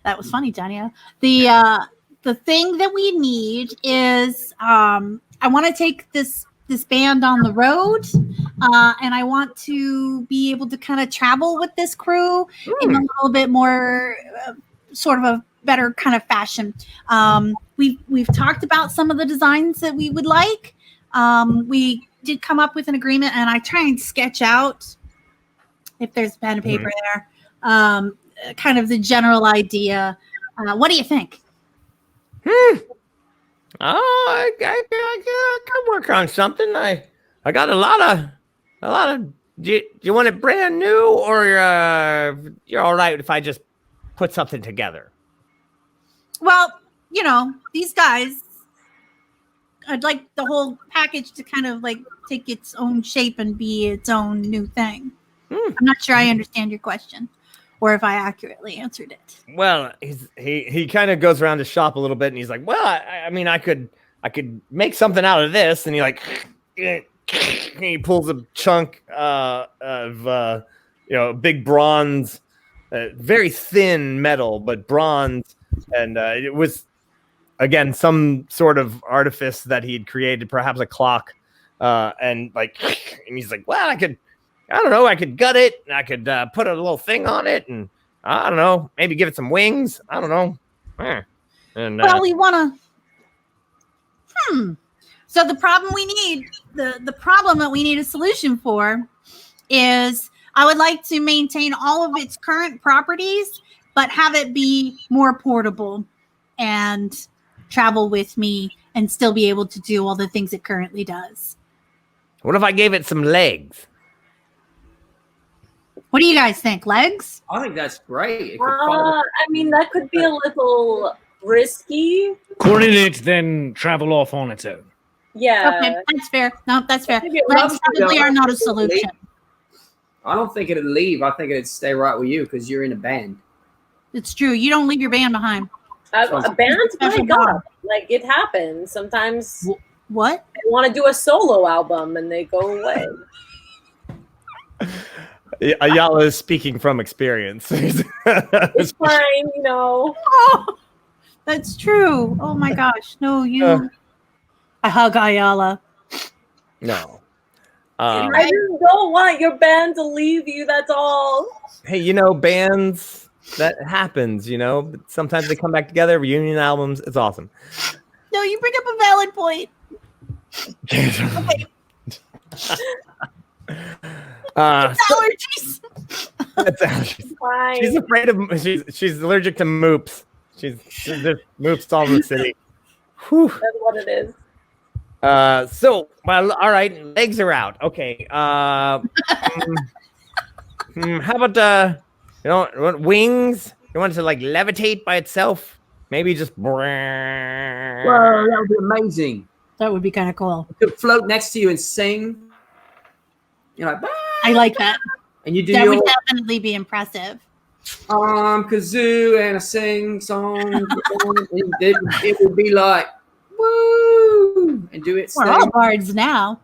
that was funny, Daniel. The thing that we need is I want to take this band on the road, and I want to be able to kind of travel with this crew in a little bit more sort of a better kind of fashion. We've talked about some of the designs that we would like. We did come up with an agreement, and I try and sketch out, if there's pen and paper there, kind of the general idea. What do you think? I can work on something. I got a lot of. Do you want it brand new, or you're all right if I just put something together? Well, these guys, I'd like the whole package to kind of like take its own shape and be its own new thing. I'm not sure I understand your question, or if I accurately answered it. Well, he kind of goes around the shop a little bit, and he's like, well, I mean, I could make something out of this, and he pulls a chunk of big bronze, very thin metal, but bronze, and it was, again, some sort of artifice that he'd created, perhaps a clock, and he's like, well, I could gut it, and I could put a little thing on it, and I don't know, maybe give it some wings. I don't know. And well, we want to. So the problem we need, the problem that we need a solution for, is I would like to maintain all of its current properties, but have it be more portable and travel with me and still be able to do all the things it currently does. What if I gave it some legs? What do you guys think? Legs? I think that's great. I mean, that could be a little risky. Coordinate, then travel off on its own. Yeah. Okay, that's fair. No, that's fair. I think it Legs loves probably you. are not a solution. I don't think it'd leave. I think it'd stay right with you because you're in a band. It's true. You don't leave your band behind. Bands break up. Like, it happens. Sometimes What? they want to do a solo album and they go away. Ayala is speaking from experience. It's fine, you know. Oh, that's true. Oh my gosh. No, you. I hug Ayala. No. I just don't want your band to leave you, that's all. Hey, you know, bands, that happens, you know. Sometimes they come back together, reunion albums. It's awesome. No, you bring up a valid point. Okay. Allergies. That's allergies. Fine. She's afraid of. She's allergic to moops. She's just moops all in the city. Whew. That's what it is. So, well, all right, legs are out. Okay. How about you know, wings? You want it to like levitate by itself? Maybe just. Whoa, that would be amazing. That would be kind of cool. It could float next to you and sing. You're like, bah! I like that. And you do That your would definitely be impressive. kazoo and a sing song. And it would be like, woo! And do it. We're all bards now.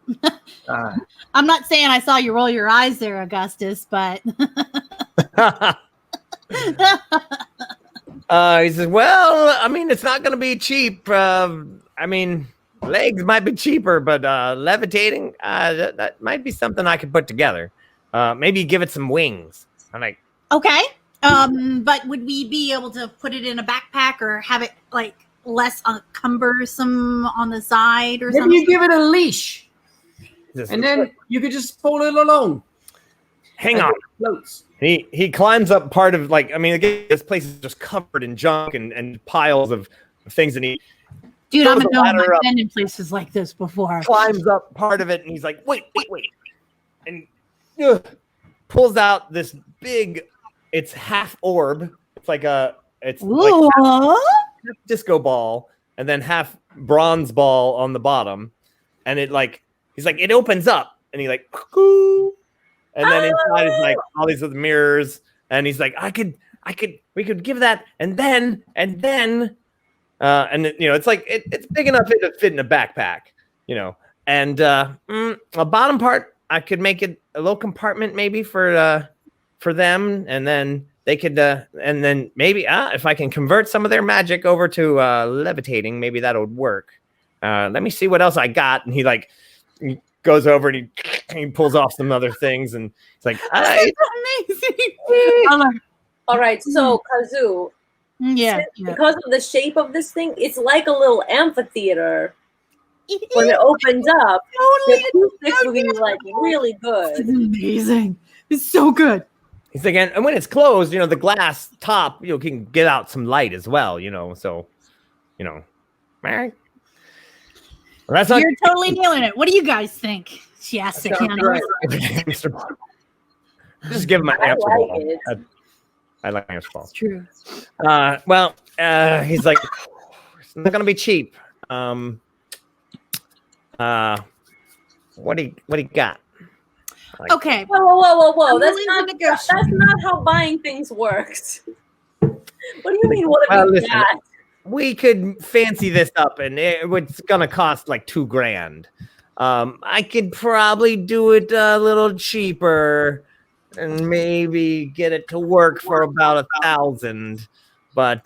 Uh, I'm not saying I saw you roll your eyes there, Augustus, but He says, well, I mean, it's not going to be cheap. I mean, legs might be cheaper, but levitating, that might be something I could put together. Maybe give it some wings. I'm like, okay. But would we be able to put it in a backpack or have it like less cumbersome on the side or maybe something? you give it a leash, and then you could just pull it along. Hang on. Floats. He climbs up part of, like, I mean, again, this place is just covered in junk and piles of things, and he Dude, throws I'm a the gnome. ladder I've up, been in places like this before. climbs up part of it, and he's like, wait, and pulls out this big, it's half orb. It's like it's like half disco ball and then half bronze ball on the bottom, and it like, he's like, it opens up, and he like, cuckoo. And then inside is like all these other mirrors, and he's like, we could give that, and then, you know, it's like it's big enough to fit in a backpack, you know, and a bottom part, I could make it a little compartment maybe for them, and then they could, and then maybe if I can convert some of their magic over to levitating, maybe that would work. Let me see what else I got, and he goes over and he pulls off some other things, and it's like, amazing. All right, so Kazoo, because of the shape of this thing, it's like a little amphitheater. When it opens up, the acoustics will be like really good. It's amazing. It's so good. He's like, and when it's closed, you know, the glass top, you know, can get out some light as well, you know, so, you know, right? Well, that's not. You're totally nailing it. What do you guys think? Yes, I can. Just give him a hamster ball. I like hamster balls. It's true. Well, he's like, it's not gonna be cheap. What do you got? Like, okay. Whoa! That's not how buying things works. What do you mean? What have you got? We could fancy this up, and it's gonna cost like $2,000. I could probably do it a little cheaper, and maybe get it to work for about $1,000. But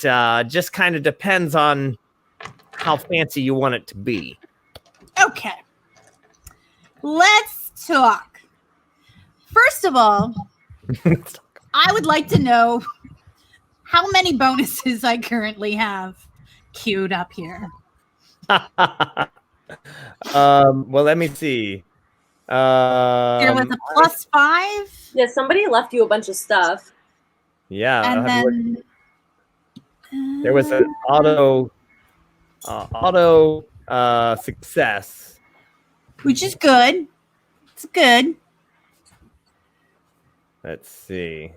just kind of depends on how fancy you want it to be. Okay, let's talk. First of all, I would like to know how many bonuses I currently have queued up here. Well, let me see. There was a +5. Yeah, somebody left you a bunch of stuff. Yeah, and then there was an auto success, which is good. It's good. Let's see.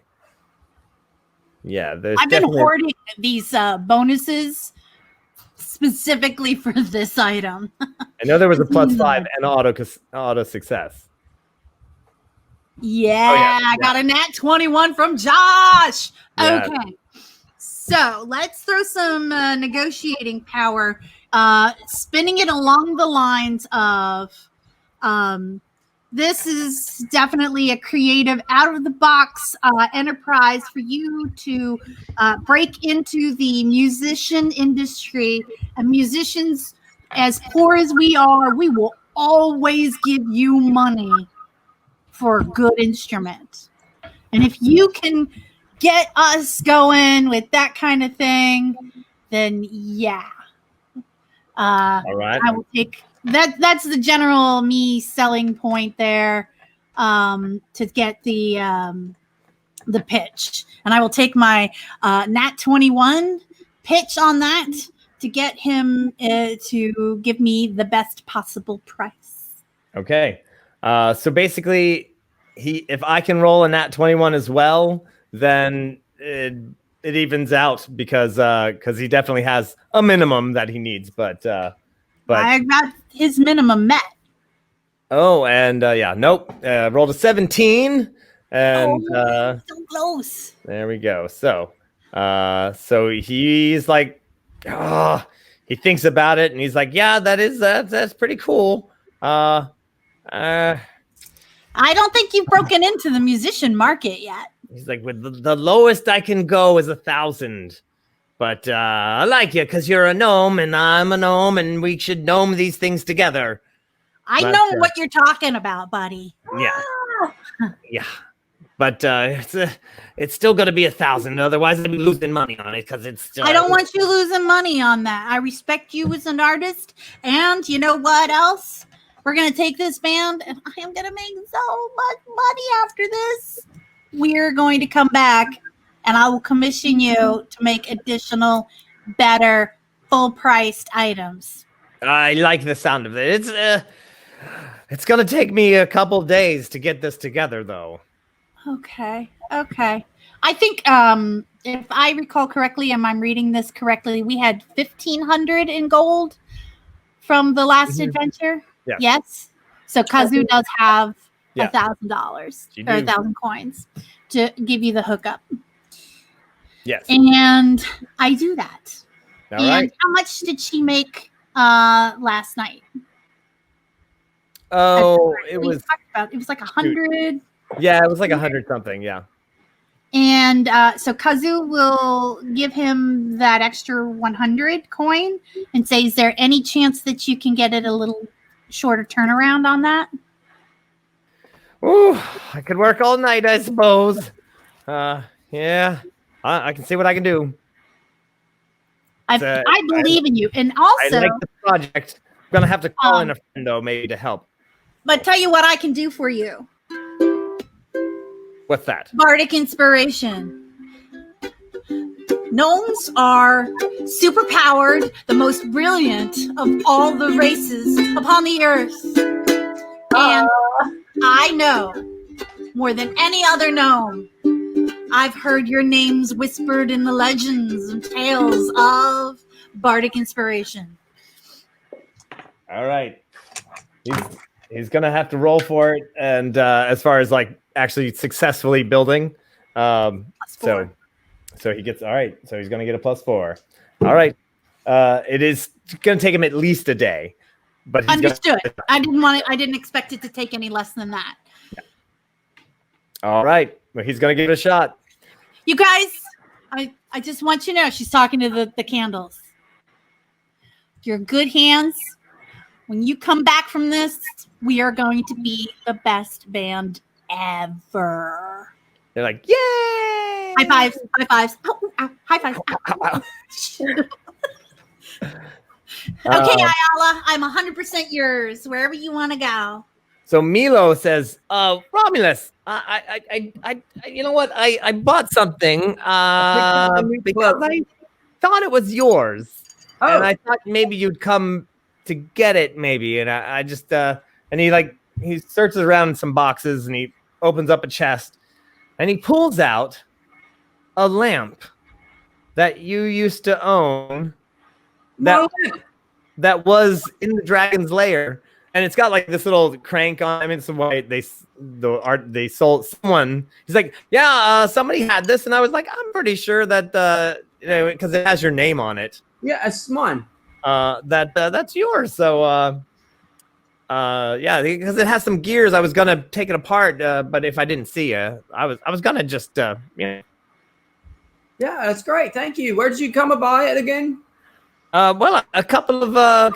Yeah, I've been hoarding these bonuses specifically for this item. I know there was a +5 and auto success. Yeah, I got a Nat 21 from Josh. Yeah. Okay. So let's throw some negotiating power, spinning it along the lines of this is definitely a creative, out of the box enterprise for you to break into the musician industry. And musicians, as poor as we are, we will always give you money for a good instrument. And if you can get us going with that kind of thing, then yeah. All right. I will take that. That's the general me selling point there, to get the pitch. And I will take my Nat21 pitch on that to get him to give me the best possible price. Okay. So basically, if I can roll a Nat21 as well, then it evens out because he definitely has a minimum that he needs. But I got his minimum met. Oh, and yeah, nope. Rolled a 17, and so close. There we go. So he's like, he thinks about it, and he's like, yeah, that's pretty cool. I don't think you've broken into the musician market yet. He's like, with the lowest I can go is 1,000. But I like you because you're a gnome and I'm a gnome and we should gnome these things together. I know what you're talking about, buddy. Yeah. Yeah. But it's still going to be 1,000. Otherwise, I'd be losing money on it because it's still. I don't want you losing money on that. I respect you as an artist. And you know what else? We're going to take this band and I am going to make so much money after this. We're going to come back and I will commission you to make additional, better, full-priced items. I like the sound of it. It's going to take me a couple days to get this together, though. Okay. I think, if I recall correctly, and I'm reading this correctly, we had 1,500 in gold from the last adventure. Yeah. Yes. So Kazu does have Yeah. $1,000 or 1,000 coins to give you the hookup. Yes. And I do that. All and right. how much did she make last night? Oh, it We was. talked about it was like 100. Yeah, it was like 100 something. Yeah. And so Kazu will give him that extra 100 coin and say, is there any chance that you can get it a little shorter turnaround on that? Ooh, I could work all night, I suppose. Yeah, I can see what I can do. I believe in you. And also, I like the project. I'm going to have to call in a friend, though, maybe to help. but tell you what I can do for you. What's that? Bardic inspiration. Gnomes are super powered, the most brilliant of all the races upon the earth. And I know more than any other gnome. I've heard your names whispered in the legends and tales of Bardic inspiration. All right. He's going to have to roll for it. And as far as like actually successfully building. So he gets, all right. So he's going to get a +4. All right. It is going to take him at least a day. But he's understood. I didn't expect it to take any less than that. Yeah. All right. Well, he's going to give it a shot. You guys, I just want you to know, she's talking to the candles. You're in good hands. When you come back from this, we are going to be the best band ever. They're like, yay! High fives. High fives. Ow, ow, high fives. Ow, ow, ow. Okay, Ayala, I'm 100% yours. Wherever you want to go. So Milo says, Romulus, I you know what? I bought something because I thought it was yours. Oh. And I thought maybe you'd come to get it, maybe. And I just, and he searches around in some boxes and he opens up a chest and he pulls out a lamp that you used to own that was in the dragon's lair. And it's got like this little crank on. I mean, some way they sold someone. He's like, yeah, somebody had this, and I was like, I'm pretty sure that because it has your name on it. Yeah, it's mine. That's yours. So yeah, because it has some gears. I was gonna take it apart, but if I didn't see you, I was gonna just Yeah, that's great. Thank you. Where did you come by it again? Well, a couple of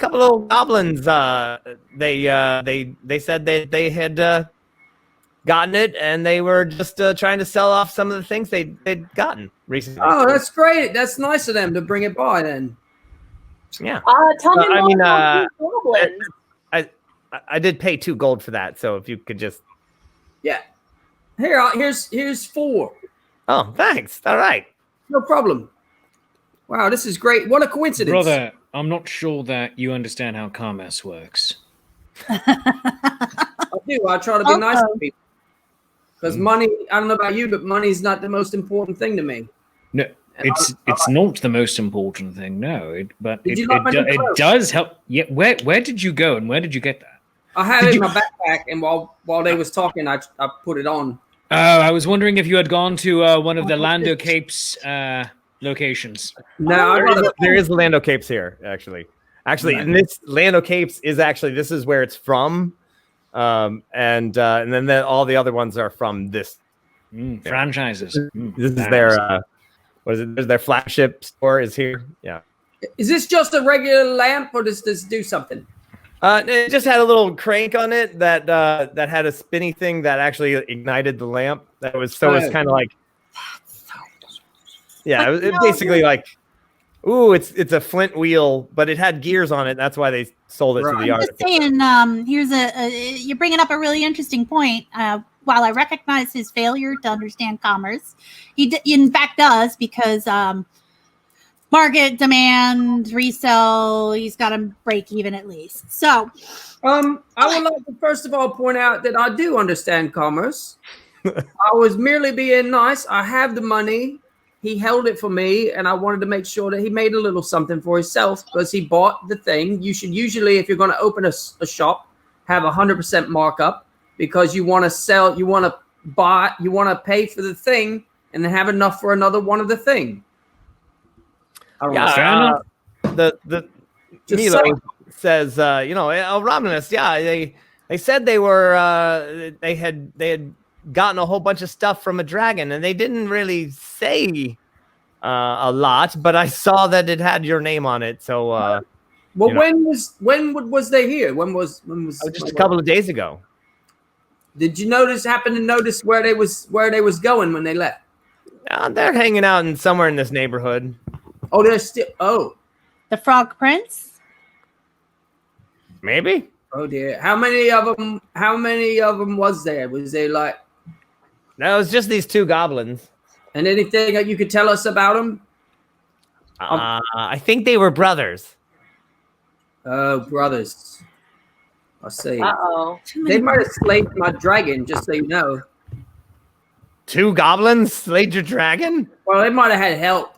goblins. They said they had gotten it, and they were just trying to sell off some of the things they'd gotten recently. Oh, that's great. That's nice of them to bring it by then. Yeah. Tell me more about these goblins. I did pay 2 gold for that, so if you could just. Yeah. Here's 4. Oh, thanks. All right. No problem. Wow, this is great. What a coincidence. Brother, I'm not sure that you understand how commerce works. I do. I try to be nice to people. Because money, I don't know about you, but money is not the most important thing to me. No, it's not the most important thing, no. But it does help. Yeah, where did you go and where did you get that? I had it in my backpack, and while they was talking, I put it on. Oh, I was wondering if you had gone to one of the Lando Capes locations. No, there is Lando Capes here, actually. Actually, and this Lando Capes is this is where it's from, and then all the other ones are from this franchises. This is their what is it? Their flagship store is here. Yeah. Is this just a regular lamp, or does this do something? It just had a little crank on it that had a spinny thing that actually ignited the lamp. That was so it's kind of like, yeah, it basically like, ooh, it's a flint wheel, but it had gears on it. That's why they sold it to the artist. Just saying, here's you're bringing up a really interesting point. While I recognize his failure to understand commerce, he in fact does, because market demand, resell, he's got to break even at least. So, I would like to first of all point out that I do understand commerce. I was merely being nice. I have the money. He held it for me, and I wanted to make sure that he made a little something for himself because he bought the thing. You should usually, if you're going to open a shop, have 100% markup because you want to sell, you want to buy, you want to pay for the thing and then have enough for another one of the thing. Yeah, the Milo says, Romulus, yeah, they said they were they had gotten a whole bunch of stuff from a dragon, and they didn't really say a lot, but I saw that it had your name on it. So, when was they here? When was just a couple of days ago. Did you happen to notice where they was going when they left? They're hanging out somewhere in this neighborhood. Oh, they're still. Oh, the Frog Prince. Maybe. Oh dear. How many of them was there? Was there like? No, it was just these 2 goblins. And anything that you could tell us about them? I think they were brothers. Oh, brothers. I see. Uh-oh. They might have slayed my dragon, just so you know. 2 goblins slayed your dragon? Well, they might have had help.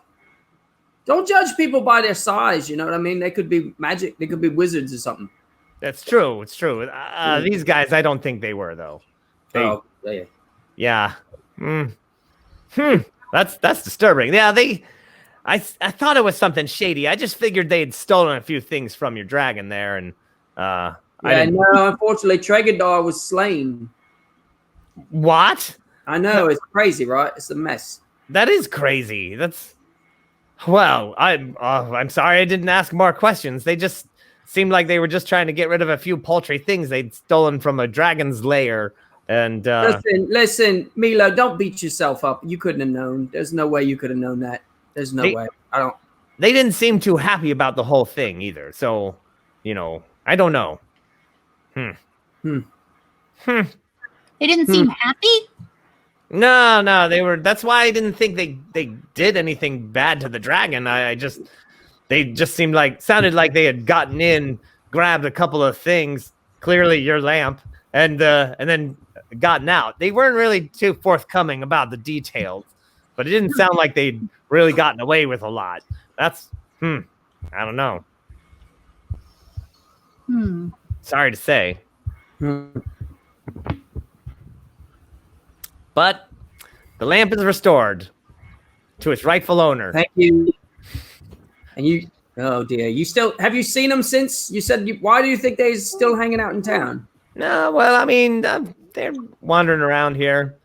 Don't judge people by their size, you know what I mean? They could be magic. They could be wizards or something. That's true. It's true. These guys, I don't think they were, though. Yeah. That's disturbing. Yeah, I thought it was something shady. I just figured they had stolen a few things from your dragon there, and unfortunately, Tragadar was slain. What? I know, it's crazy, right? It's a mess. That is crazy. Well, I'm sorry I didn't ask more questions. They just seemed like they were just trying to get rid of a few paltry things they'd stolen from a dragon's lair. And listen, Milo, don't beat yourself up. You couldn't have known. There's no way you could have known that. There's no way. They didn't seem too happy about the whole thing either. So, I don't know. They didn't seem happy? No, they were. That's why I didn't think they did anything bad to the dragon. They just sounded like they had gotten in, grabbed a couple of things, clearly your lamp, and then gotten out. They weren't really too forthcoming about the details, but it didn't sound like they'd really gotten away with a lot. That's I don't know. Sorry to say. But the lamp is restored. to its rightful owner. Thank you. And you, oh dear, have you seen them since? You said, why do you think they're still hanging out in town? No, well, I mean, they're wandering around here.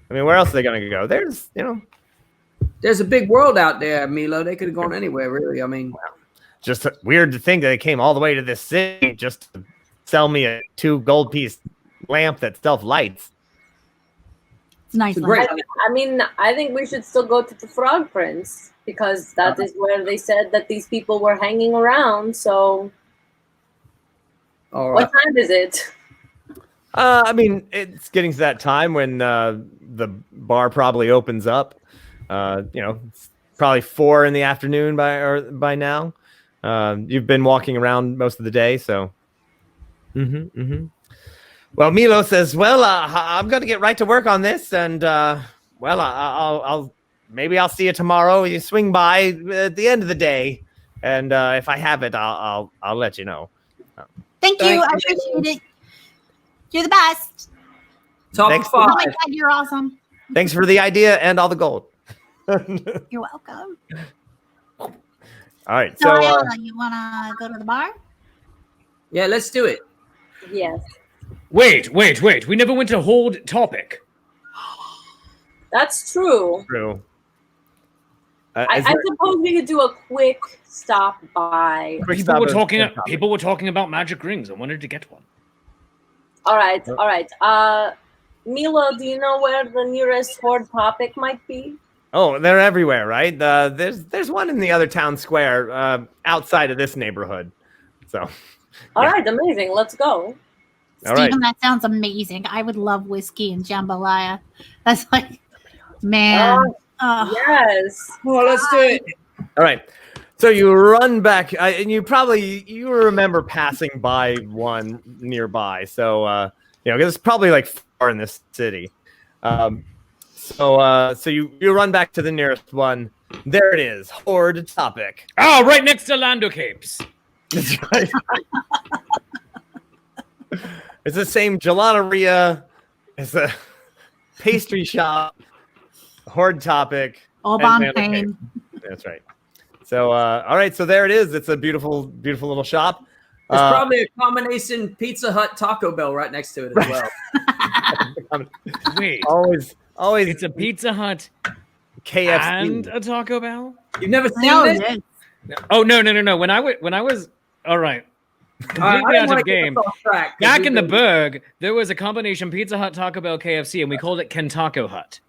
I mean, where else are they going to go? There's a big world out there, Milo. They could have gone anywhere, really. I mean, just weird to think that they came all the way to this city just to sell me a 2 gold piece lamp that self-lights. It's nice. Great. I mean, I think we should still go to the Frog Prince because that is where they said that these people were hanging around. So, all right. What time is it? I mean, it's getting to that time when the bar probably opens up. It's probably 4 in the afternoon by now. You've been walking around most of the day, so. Well, Milo says, "Well, I'm going to get right to work on this, and I'll see you tomorrow. You swing by at the end of the day, and if I have it, I'll let you know." Thank you. I appreciate it. You're the best. Top Thanks. 5. Oh my God, you're awesome. Thanks for the idea and all the gold. You're welcome. All right, So, so Anna, you want to go to the bar? Yeah, let's do it. Yes. Wait. We never went to Hold Topic. That's true. true. I suppose we could do a quick stop by. People were talking about magic rings. I wanted to get one. All right. Milo, do you know where the nearest Horde Topic might be? Oh, they're everywhere, right? There's one in the other town square outside of this neighborhood. So. All right, amazing. Let's go. All right. Steven, that sounds amazing. I would love whiskey and jambalaya. That's like, man. Yes. Well, let's do it. All right. So you run back, and you remember passing by one nearby. So it's probably like 4 in this city. So you run back to the nearest one. There it is, Horde Topic. Oh, right next to Lando Capes. That's right. It's the same gelateria. It's a pastry shop. Horde Topic. All bomb pain. That's right. So, all right. So there it is. It's a beautiful, beautiful little shop. There's probably a combination Pizza Hut Taco Bell right next to it as well. Wait. Always. It's a Pizza Hut, KFC, and a Taco Bell. You've never seen this? Oh no! When I was all right. Completely out of game. Back in the Berg, there was a combination Pizza Hut, Taco Bell, KFC, and we called it Kentaco Hut.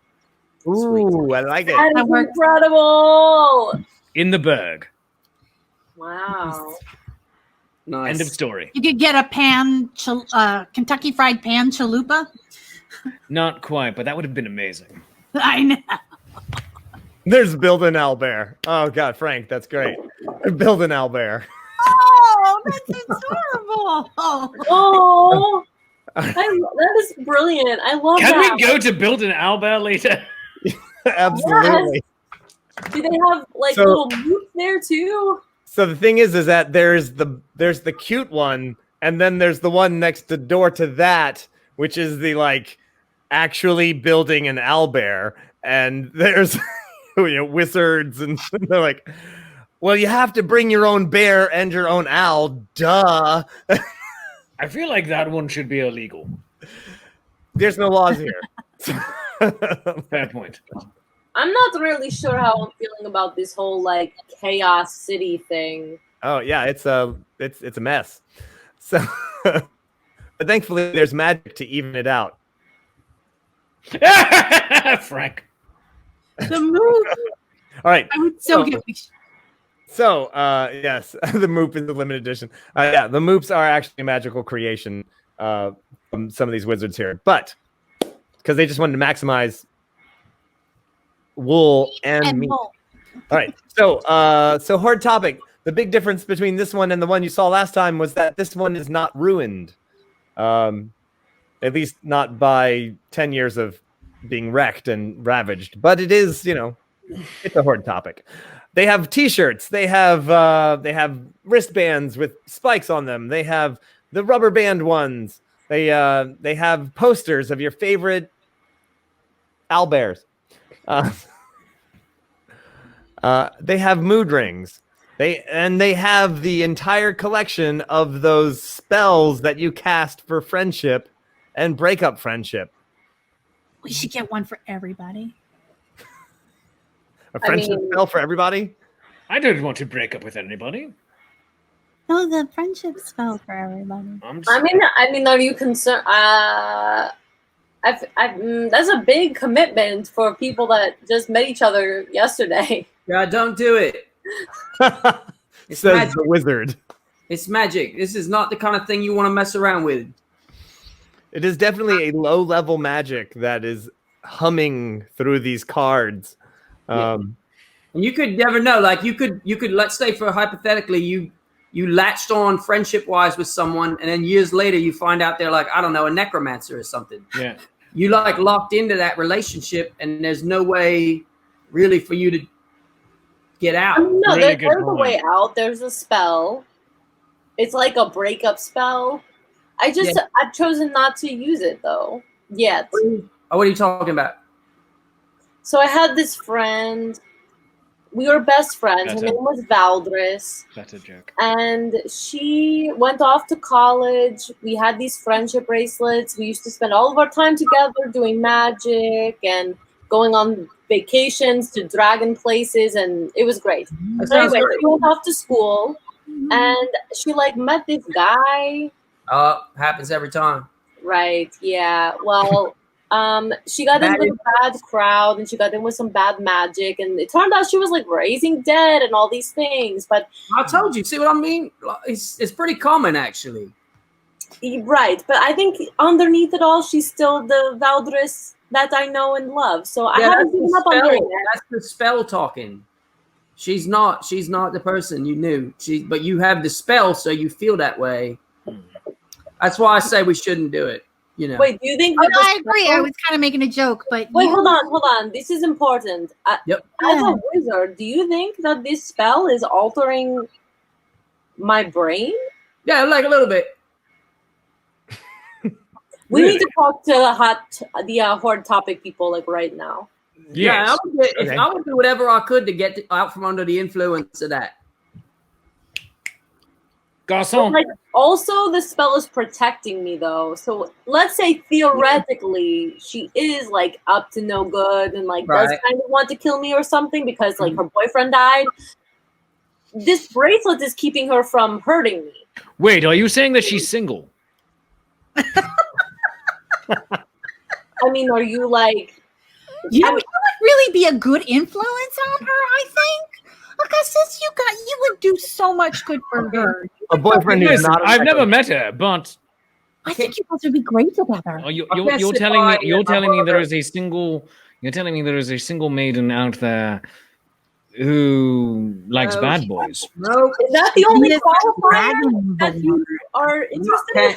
Ooh, I like it. That is incredible. In the Berg. Wow. Nice. End of story. You could get a Kentucky Fried Pan chalupa. Not quite, but that would have been amazing. I know. There's Building Albert. Oh God, Frank, that's great. Building Albert. Oh, that's adorable. Oh, that is brilliant. I love that. Can we go to Building Albert later? Absolutely. Yes. Do they have little moops there too? So the thing is that there's the cute one, and then there's the one next door to that, which is the actually building an owlbear, and there's wizards, and they're like, well, you have to bring your own bear and your own owl, duh. I feel like that one should be illegal. There's no laws here. Fair point. I'm not really sure how I'm feeling about this whole chaos city thing. Oh yeah, it's a mess. So, but thankfully, there's magic to even it out. Frank. The move. All right. I would so get. So, yes, the Moop is the limited edition. Yeah, the Moops are actually a magical creation from some of these wizards here, but because they just wanted to maximize wool and meat. Wool. All right. So Horde Topic. The big difference between this one and the one you saw last time was that this one is not ruined, at least not by 10 years of being wrecked and ravaged. But it is, it's a Horde Topic. They have T-shirts. They have wristbands with spikes on them. They have the rubber band ones. They have posters of your favorite owlbears. They have mood rings. They have the entire collection of those spells that you cast for friendship and break up friendship. We should get one for everybody. A friendship spell for everybody? I don't want to break up with anybody. No, the friendship spell for everybody. I mean, are you concerned? That's a big commitment for people that just met each other yesterday. Yeah, don't do it. It's says the wizard. It's magic. This is not the kind of thing you want to mess around with. It is definitely a low-level magic that is humming through these cards. And you could never know. Like you could let's say for hypothetically you latched on friendship-wise with someone, and then years later you find out they're like, I don't know, a necromancer or something. Yeah. You like locked into that relationship, and there's no way really for you to get out. No, Really there's a way out. There's a spell. It's like a breakup spell. I've chosen not to use it though yet. What are you talking about? So I had this friend. We were best friends. Her name was Valdris. That's a joke. And she went off to college. We had these friendship bracelets. We used to spend all of our time together doing magic and going on vacations to dragon places, and it was great. So anyway, she went off to school, and she met this guy. Happens every time. Right, yeah. Well, she got in with a bad crowd, and she got in with some bad magic, and it turned out she was raising dead and all these things. But I told you, see what I mean? It's pretty common actually. Right, but I think underneath it all, she's still the Valdris that I know and love. So I haven't given up on doing that. That's the spell talking. She's not the person you knew. But you have the spell, so you feel that way. That's why I say we shouldn't do it. Wait, do you think? I agree. I was kind of making a joke, but wait, hold on. This is important. Yep. As a wizard, do you think that this spell is altering my brain? Yeah, like a little bit. We need to talk to the hard topic people right now. Yes. Yeah, I would do whatever I could to get out from under the influence of that. Garçon. Also, the spell is protecting me though. So let's say theoretically she is up to no good and does kind of want to kill me or something because her boyfriend died. This bracelet is keeping her from hurting me. Wait, are you saying that she's single? I mean, are you you would really be a good influence on her, I think. Because since you would do so much good for her. A boyfriend who's not. I've never met her, but I think you guys would be great together. You're telling me there is a single. You're telling me there is a single maiden out there who likes bad boys. No, is that the only qualifier that you are interested in?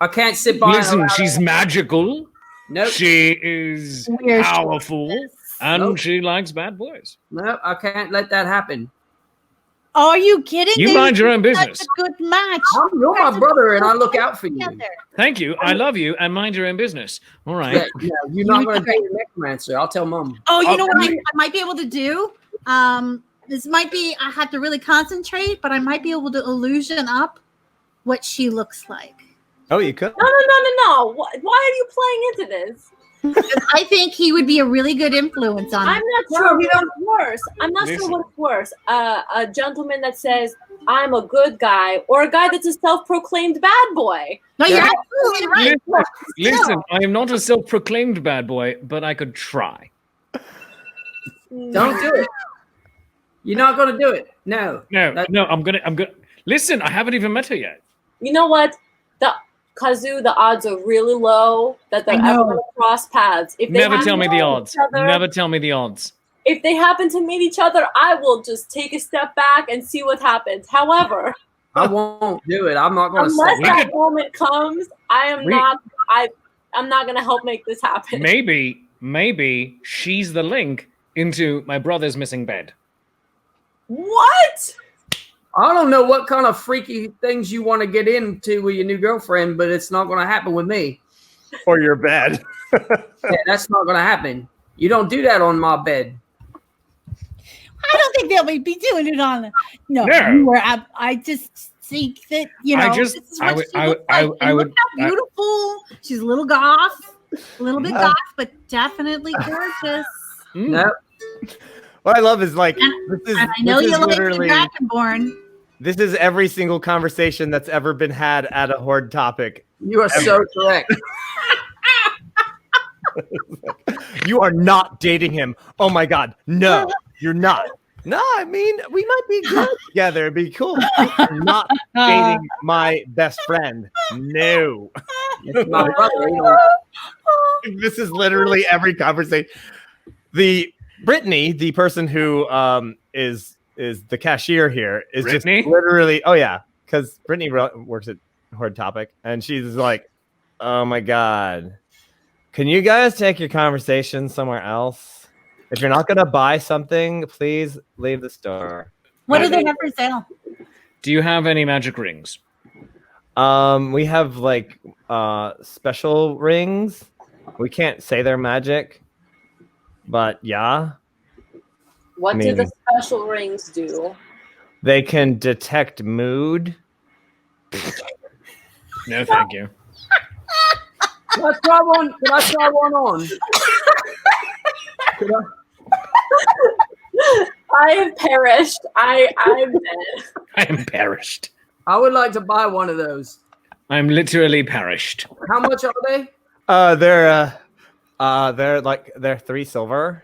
I can't sit by. Listen, she's magical. Nope. She is powerful, and she likes bad boys. No, I can't let that happen. Are you kidding? You mind your own business. Such a good match. You're my brother, and I look out for you. Thank you. I love you, and mind your own business. All right. Yeah, you're not going to date a necromancer. I'll tell Mom. Oh, you know what I might be able to do? This might be. I have to really concentrate, but I might be able to illusion up what she looks like. Oh, you could? No. Why are you playing into this? I think he would be a really good influence on I'm not sure what's worse. I'm not sure what's worse. A gentleman that says, I'm a good guy, or a guy that's a self-proclaimed bad boy. No, you're absolutely right. Listen, I am not a self-proclaimed bad boy, but I could try. Don't do it. You're not going to do it. No. I'm gonna. Listen, I haven't even met her yet. You know what? Kazu, the odds are really low that they're ever going to cross paths. If they Never tell me the odds. Never tell me the odds. If they happen to meet each other, I will just take a step back and see what happens. However, I won't do it. I'm not going to say unless that moment comes. I'm not going to help make this happen. Maybe she's the link into my brother's missing bed. What? I don't know what kind of freaky things you want to get into with your new girlfriend, but it's not going to happen with me. Or your bed. Yeah, that's not going to happen. You don't do that on my bed. I don't think they'll be doing it on. No. I just think that this is what she looks like. Look how beautiful. She's a little goth, a little bit goth, but definitely gorgeous. No. What I love is like and I know you like the Dragonborn. This is every single conversation that's ever been had at a Horde topic. You are so correct. You are not dating him. Oh my God. No, you're not. No, I mean, we might be good together. It'd be cool. You're not dating my best friend. No. It's my brother. This is literally every conversation. Brittany, the person who is the cashier here, is Brittany? just literally. Oh yeah, because Brittany works at Horde Topic, and she's like, "Oh my God, can you guys take your conversation somewhere else? If you're not gonna buy something, please leave the store." What do they have for sale? Do you have any magic rings? We have like special rings. We can't say they're magic, but yeah. What do the special rings do? They can detect mood. No, thank you. Can I try one? Can I try one on? I have perished. I'm dead. I am perished. I would like to buy one of those. I'm literally perished. How much are they? They're 3 silver.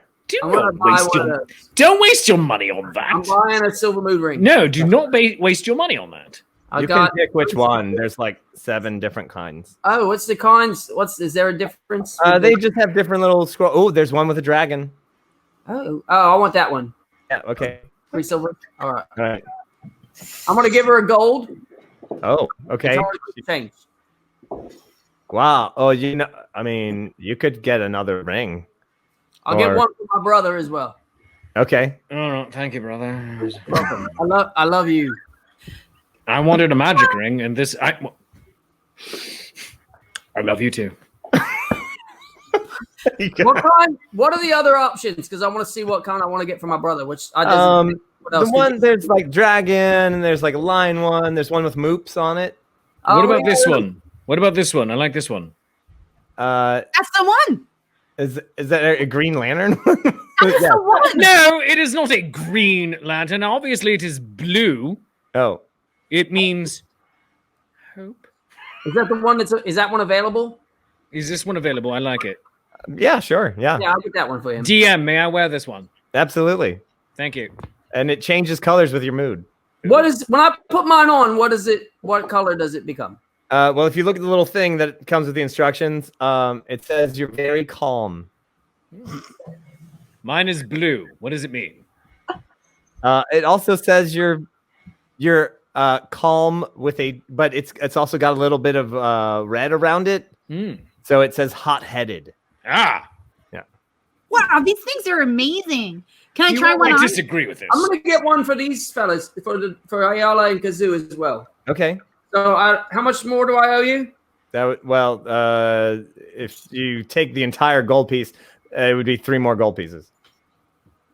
Don't waste your money on that. I'm buying a silver mood ring. No, do not waste your money on that. You can pick which one. There's like 7 different kinds. Oh, what's the kinds? Is there a difference? They just have different little scroll. Oh, there's one with a dragon. Oh, I want that one. Yeah. Okay. 3 silver. All right. All right. I'm gonna give her a gold. Oh, okay. Thanks. Wow. Oh, I mean, you could get another ring. I'll get one for my brother as well. Okay. Oh, thank you, brother. Welcome. I love you. I wanted a magic ring, and this. I love you too. What are the other options? Because I want to see what kind I want to get for my brother. Which I there's like dragon, and there's like a lion one. There's one with moops on it. What about this one? What about this one? I like this one. That's the one. Is that a Green Lantern? That's the one. No, it is not a Green Lantern. Obviously, it is blue. Oh. It means hope. Is that the one is that one available? Is this one available? I like it. Yeah, sure. Yeah. Yeah, I'll get that one for him. DM, may I wear this one? Absolutely. Thank you. And it changes colors with your mood. When I put mine on, what color does it become? Well, if you look at the little thing that comes with the instructions, it says you're very calm. Mine is blue. What does it mean? It also says you're calm but it's also got a little bit of red around it. So it says hot-headed. Ah. Yeah. Wow, these things are amazing. Can I try one on? I disagree with this. I'm gonna get one for these fellas for Ayala and Kazoo as well. Okay. So how much more do I owe you? If you take the entire gold piece, it would be 3 more gold pieces.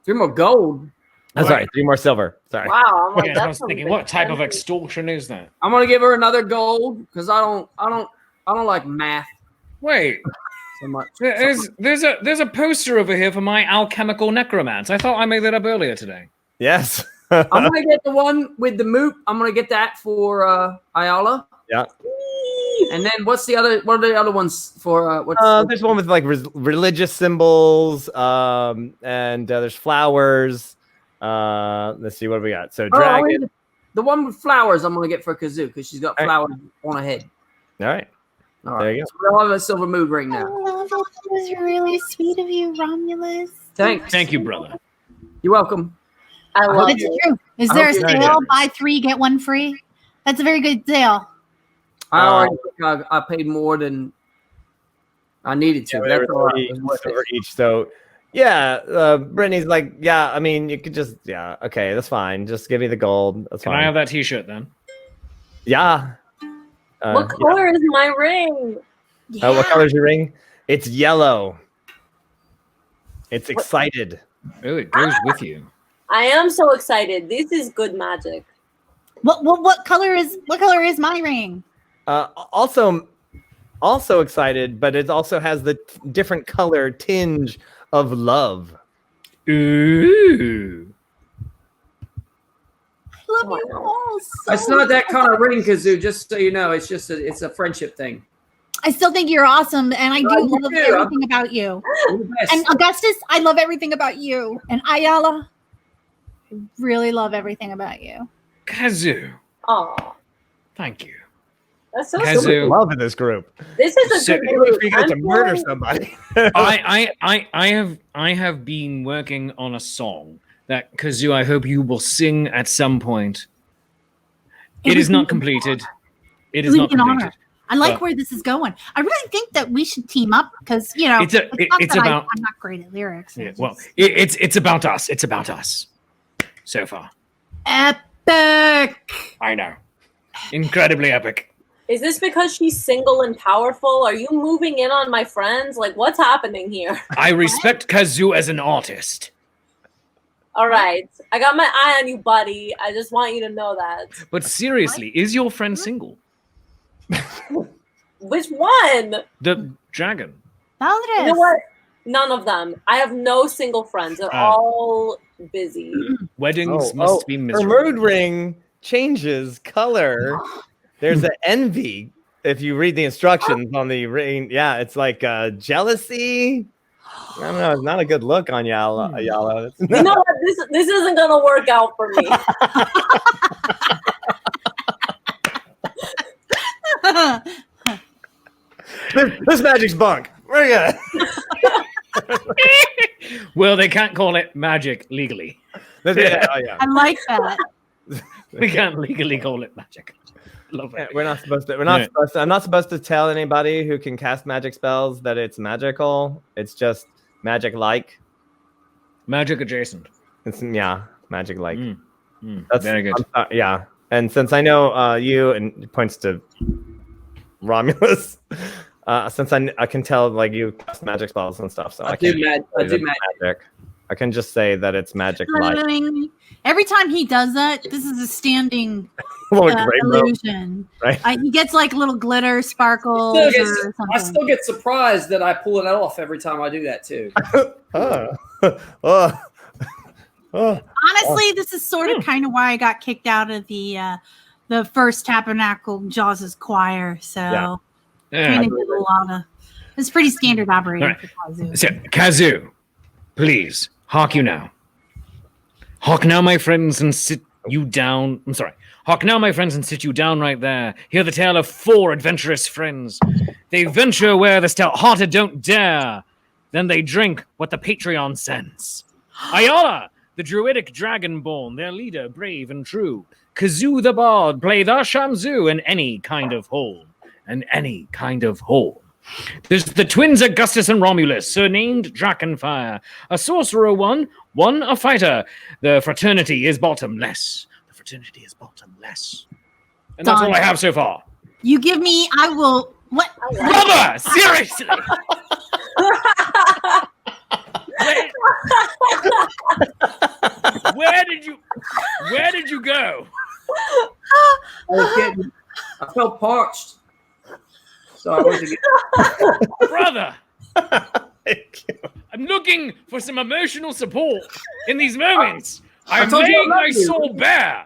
3 more gold. Oh, sorry, 3 more silver. Sorry. Wow, I'm like, I was thinking, what type of extortion is that? I'm gonna give her another gold because I don't like math. Wait, so much. There's a poster over here for my alchemical necromance. I thought I made that up earlier today. Yes. I'm gonna get the one with the moop. I'm gonna get that for Ayala. Yeah. And then what are the other ones for? There's one with like religious symbols, and there's flowers. Let's see what we got. So dragon. The one with flowers I'm gonna get for Kazoo because she's got flowers on her head. All right. There you go. So we'll have a silver mood ring now. Oh, that was really sweet of you, Romulus. Thanks. Thank you, brother. You're welcome. I love It's you. true. Is there a sale? Buy 3, get 1 free? That's a very good sale. I already think I paid more than I needed to. Yeah, that's all right. Silver each. So yeah, Brittany's like, yeah, I mean, you could just, yeah, okay, that's fine. Just give me the gold. That's fine. Can I have that T-shirt then? Yeah. What color is my ring? Yeah. What color is your ring? It's yellow. It's excited. Oh, it goes with you. I am so excited. This is good magic. What color is my ring? Also excited, but it also has the different color tinge of love. Ooh. I love you all so It's not that kind of ring, Kazoo. Just so you know, it's just it's a friendship thing. I still think you're awesome, and I do you love too. everything about you. You're the best. And Augustus, I love everything about you. And Ayala, I really love everything about you. Kazoo. Aw, Thank you. that's so Kazoo. sweet. Love in this group. This is a So- good group. You get to I'm murder feeling- somebody. I have been working on a song that Kazoo, I hope you will sing at some point. It is not completed. It is not Leave an honor. completed. I like But- where this is going. I really think that we should team up because not it's that about- I'm not great at lyrics. Yeah, It's well, just it's about us. It's about us. So far, epic. I know, incredibly epic. Is this because she's single and powerful? Are you moving in on my friends? Like, what's happening here? I respect Kazoo as an artist, All right, I got my eye on you, buddy. I just want you to know that. but seriously, is your friend single? Which one? The dragon. Valdez. You know what? None of them. I have no single friends. They're all busy. Weddings must be Her miserable. mood ring changes color. There's an envy. If you read the instructions on the ring, yeah, it's like jealousy. I don't know. It's not a good look on Yala. It's You know what? This isn't gonna work out for me. this magic's bunk. Bring it. Well, they can't call it magic legally. Yeah. I like that. We can't legally call it magic. Love it. We're not supposed to. We're not Yeah. supposed to. I'm not supposed to tell anybody who can cast magic spells that it's magical. It's just magic-like. Magic adjacent. It's magic-like. Very good. Yeah, and since I know you, and it points to Romulus, since I can tell like you cast magic spells and stuff, so I do can magic. I can just say that it's magic-like. Every time he does that, this is a standing Like rainbow, illusion. right? He gets like little glitter sparkles I or something. still get surprised that I pull it off every time I do that too. Honestly, this is sort of kind of why I got kicked out of the first Tabernacle Jaws' choir. So Yeah. Yeah. did a lot of. It's pretty standard operating All right. for Kazoo. So, Kazoo, please, hark you now. Hark now, my friends, and sit you down. I'm sorry. Hark now, my friends, and sit you down right there. Hear the tale of 4 adventurous friends. They venture where the stout-hearted don't dare. Then they drink what the Patreon sends. Ayala, the druidic dragonborn, their leader, brave and true. Kazoo the bard, play the shamzoo in any kind of hole. And any kind of hole. There's the twins Augustus and Romulus, surnamed Drakenfire. A sorcerer one a fighter. The fraternity is bottomless. The fraternity is bottomless. And that's Done. all I have so far. You give me, I will. What? Brother, seriously! Where did you go? I felt parched. So I went to get Brother! I'm looking for some emotional support in these moments. I'm told you I laying love my you. soul bare.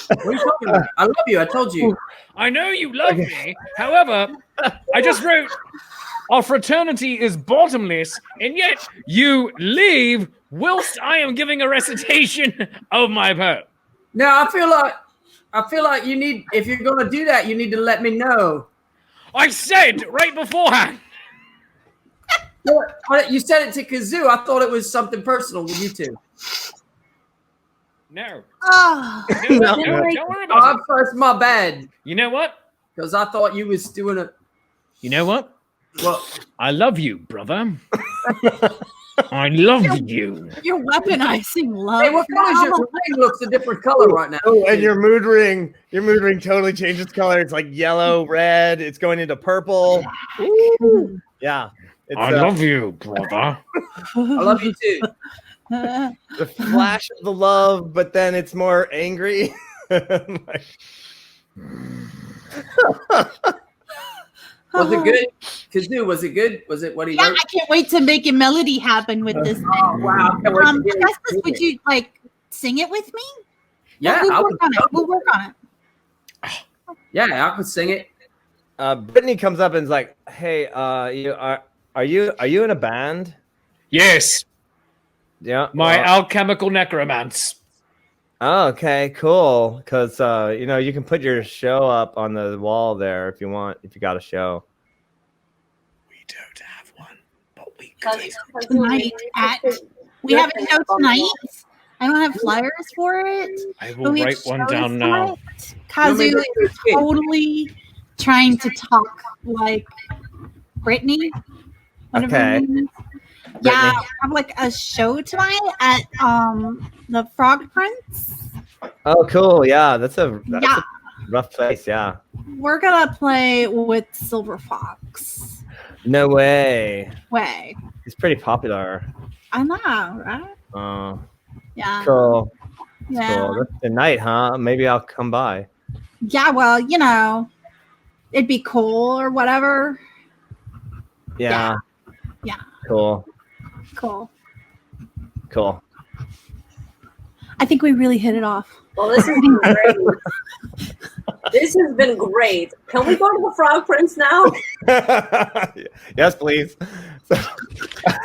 What are you talking about? I love you. I told you. I know you love me. However, I just wrote, our fraternity is bottomless, and yet you leave whilst I am giving a recitation of my poem. Now I feel like you need, if you're gonna do that, you need to let me know. I said right beforehand. You said it to Kazoo. I thought it was something personal with you two. No. Oh, No, don't worry about it. That's my bad. You know what? Because I thought you was doing it. You know what? Well, I love you, brother. I love you. you're weaponizing love. hey, what color is your ring? Looks a different color right now. Oh, and your mood ring totally changes color. It's like yellow, red. It's going into purple. Ooh. Yeah. It's, I love you, brother. I love you too. The flash of the love, but then it's more angry. Like, Was it good? Kazoo, was it good? Was it what he Yeah, wrote? I can't wait to make a melody happen with this thing. Oh, wow. I can't wait to hear it. Augustus, would you like sing it with me? Yeah, we'll I work would on it. We'll work on it. Yeah, I could sing it. Brittany comes up and is like, "Hey, are you in a band?" Yes, Yeah. my alchemical necromance. Oh, okay, cool. Because you can put your show up on the wall there if you want. If you got a show. We don't have one, but we Tonight we have a show tonight. I don't have flyers for it. I but will we have write one shows down now. tonight. Kazu is totally trying to talk like Brittany. Whatever her name is. Yeah, we have like a show tonight at the Frog Prince. Oh, cool. Yeah, that's a rough place. Yeah. We're gonna play with Silver Fox. No way. He's pretty popular. I know, right? Oh, Yeah. cool. Yeah. Cool. That's the night, huh? Maybe I'll come by. Yeah, well, it'd be cool or whatever. Yeah. Yeah. Cool. Cool. I think we really hit it off. Well, this has been great. This has been great. Can we go to the Frog Prince now? Yes, please.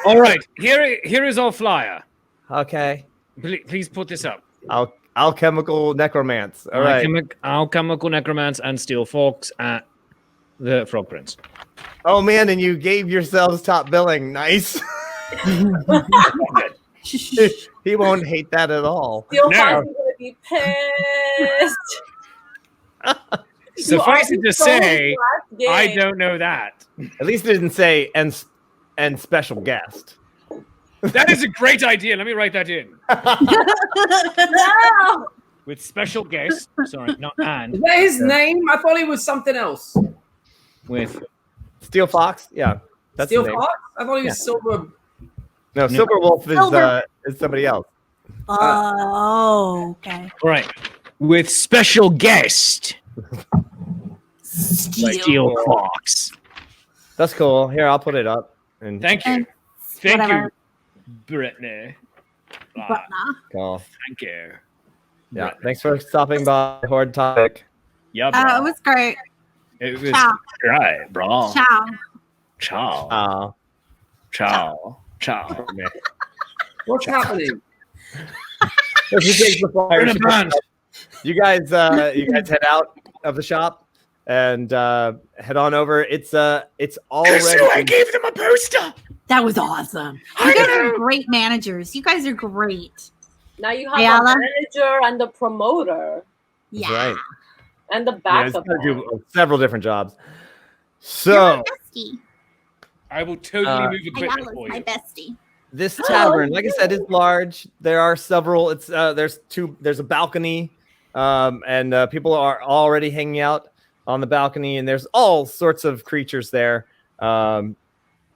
All right, here is our flyer. Okay. Please put this up. Alchemical necromance. All right. Alchemical necromance and steel fox at the Frog Prince. Oh man, and you gave yourselves top billing. Nice. He won't hate that at all. Steel Fox is gonna be pissed. Suffice it to say, I don't know that. At least it didn't say and special guest. That is a great idea. Let me write that in. No. With special guest. Sorry, not and. Is that his name? I thought he was something else. With Steel Fox? Yeah. That's Steel the name. Fox? I thought he was Silver. No, Silver Wolf is somebody else. Oh, okay. All right. With special guest. Steel Fox. That's cool. Here, I'll put it up. And Thank you. Thank Whatever. you, Brittany. Cool. Thank you. Yeah. Brittany. Thanks for stopping by. Horde topic. Yeah, bro. It was great. It was Ciao. great, bro. Ciao. Ciao. Ciao. Ciao. What's happening? We're in a band. You guys head out of the shop and head on over. It's already. I gave them a poster. That was awesome. You guys are great managers. You guys are great. Now you have Ayala? a manager and a promoter Yeah. Right. and the Yeah, it's backup. gonna do several different jobs. So You're my bestie. I will totally move equipment Ayala's for my you. bestie. this tavern, like I said, is large. There are several. There's a balcony, and people are already hanging out on the balcony, and there's all sorts of creatures there,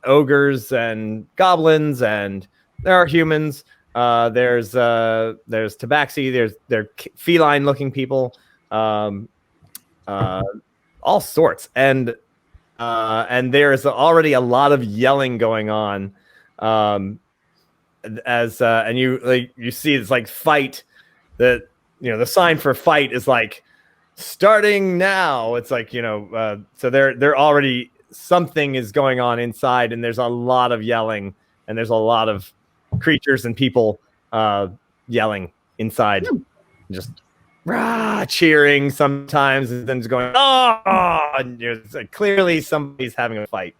ogres and goblins, and there are humans. There's tabaxi. There feline-looking people, all sorts, and there's already a lot of yelling going on. And you see it's like fight, that the sign for fight is like starting now. It's like so they're already, something is going on inside, and there's a lot of yelling, and there's a lot of creatures and people yelling inside, just cheering sometimes, and then just going and it's like, clearly somebody's having a fight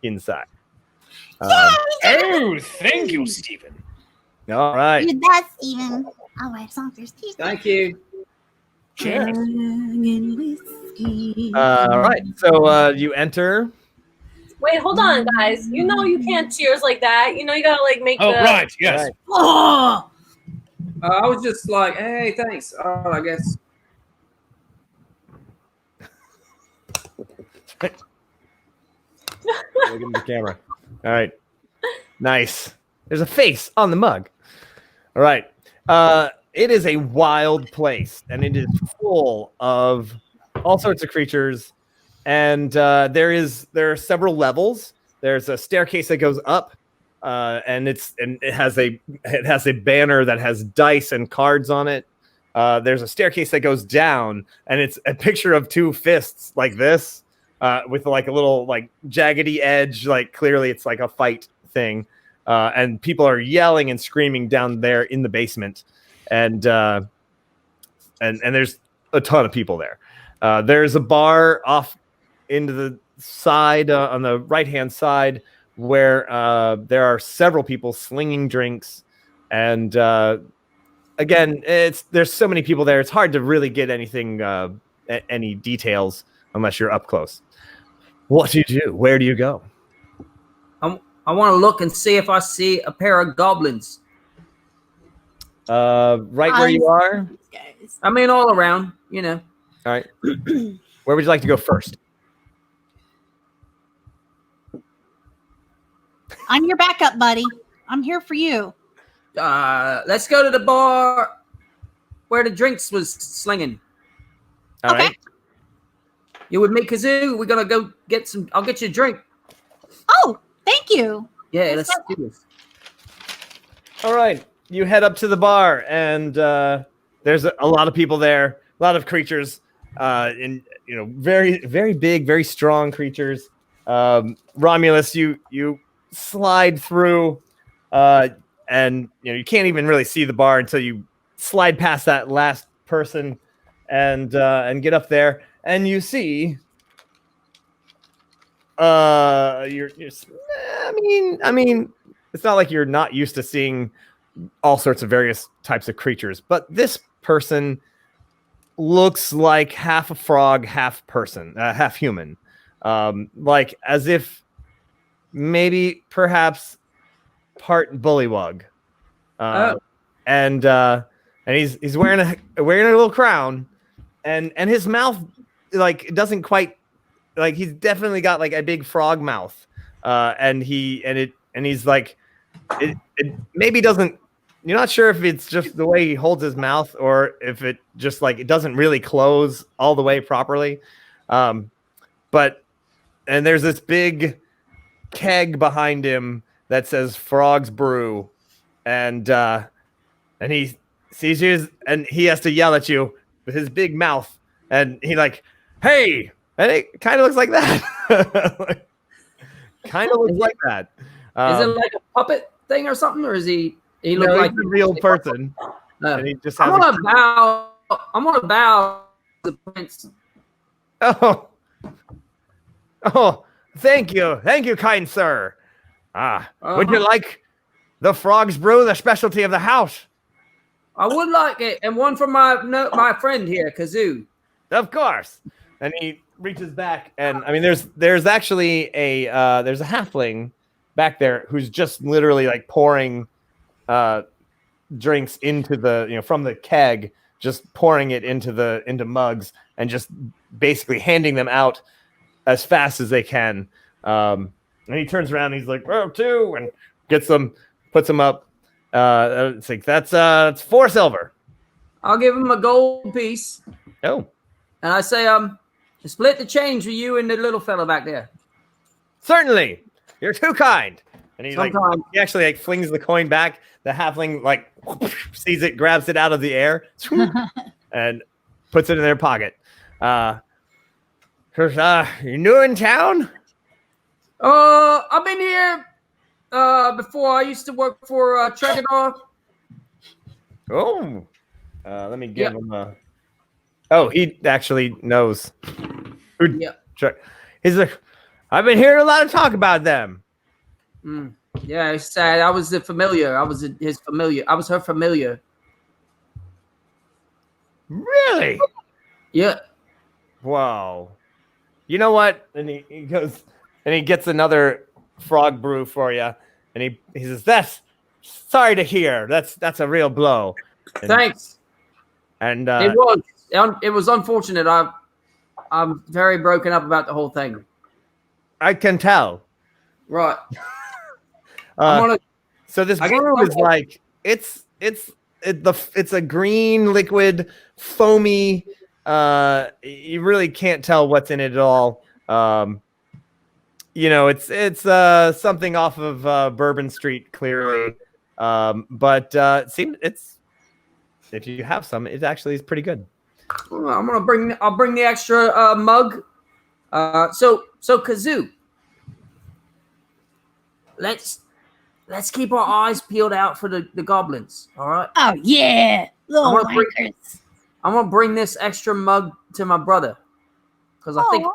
inside. Oh, thank you, Stephen. All right. You're that, Steven. All right, Saunders. Thank you. Cheers. All right. So you enter. Wait, hold on, guys. You can't cheers like that. You gotta make Oh, the. right. Yes. Right. Oh, I was just like, hey, thanks. I guess. Look at the camera. All right. Nice. There's a face on the mug. All right. It is a wild place, and it is full of all sorts of creatures. And there are several levels. There's a staircase that goes up, and it has a banner that has dice and cards on it. There's a staircase that goes down, and it's a picture of two fists like this, with like a little like jaggedy edge. Like clearly, it's like a fight thing. And people are yelling and screaming down there in the basement, and there's a ton of people there. There's a bar off into the side on the right-hand side where there are several people slinging drinks, and again, there's so many people there. It's hard to really get anything, any details unless you're up close. What do you do? Where do you go? I want to look and see if I see a pair of goblins. Right where you are? I mean, all around, you know. All right. Where would you like to go first? I'm your backup, buddy. I'm here for you. Let's go to the bar where the drinks was slinging. All right. You with me, Kazoo? We're going to go get some. I'll get you a drink. Oh, thank you. Yeah, let's do this. All right. You head up to the bar, and there's a lot of people there, a lot of creatures, very, very big, very strong creatures. Romulus, you slide through, and you can't even really see the bar until you slide past that last person, and get up there, and you see. I mean, it's not like you're not used to seeing all sorts of various types of creatures, but this person looks like half a frog, half person, half human, like as if maybe perhaps part bullywug, and he's wearing a little crown, and his mouth like doesn't quite. Like he's definitely got like a big frog mouth, and he's like, it maybe doesn't. You're not sure if it's just the way he holds his mouth or if it just like it doesn't really close all the way properly. And there's this big keg behind him that says Frog's Brew, and he sees you and he has to yell at you with his big mouth, and he like, hey. And it kind of looks like that. Kind of looks like that. Is it like a puppet thing or something, or is he look like a real person? And he just has I'm gonna bow to the prince. Oh, thank you, kind sir. Would you like the Frog's Brew, the specialty of the house? I would like it, and one for my friend here, Kazoo. Of course. And he reaches back, and I mean, there's actually there's a halfling back there who's just literally like pouring drinks into the from the keg, just pouring it into mugs and just basically handing them out as fast as they can. And he turns around, and he's like, "Oh, two," and gets them, puts them up. It's like that's 4 silver. I'll give him a gold piece. Oh, and I say, split the change for you and the little fella back there. Certainly, you're too kind. And he Sometimes. he actually like flings the coin back. The halfling like sees it, grabs it out of the air, and puts it in their pocket. You're new in town? I've been here before. I used to work for Tregador. Oh, let me give him a. Oh, he actually knows. Yeah. He's like, I've been hearing a lot of talk about them. Yeah, it's sad. I was the familiar. I was his familiar. I was her familiar. Really? Yeah. Wow. You know what? And he goes and he gets another frog brew for you. And he says, "That's sorry to hear. That's a real blow." And, Thanks. And it was unfortunate. I'm very broken up about the whole thing. I can tell. Right. So this brew is like it's it's a green liquid, foamy. You really can't tell what's in it at all. It's something off of Bourbon Street, clearly. But it seems if you have some, it actually is pretty good. I'll bring the extra mug. So Kazoo, let's keep our eyes peeled out for the goblins. All right. Oh yeah, little wankers. I'm gonna bring this extra mug to my brother because I think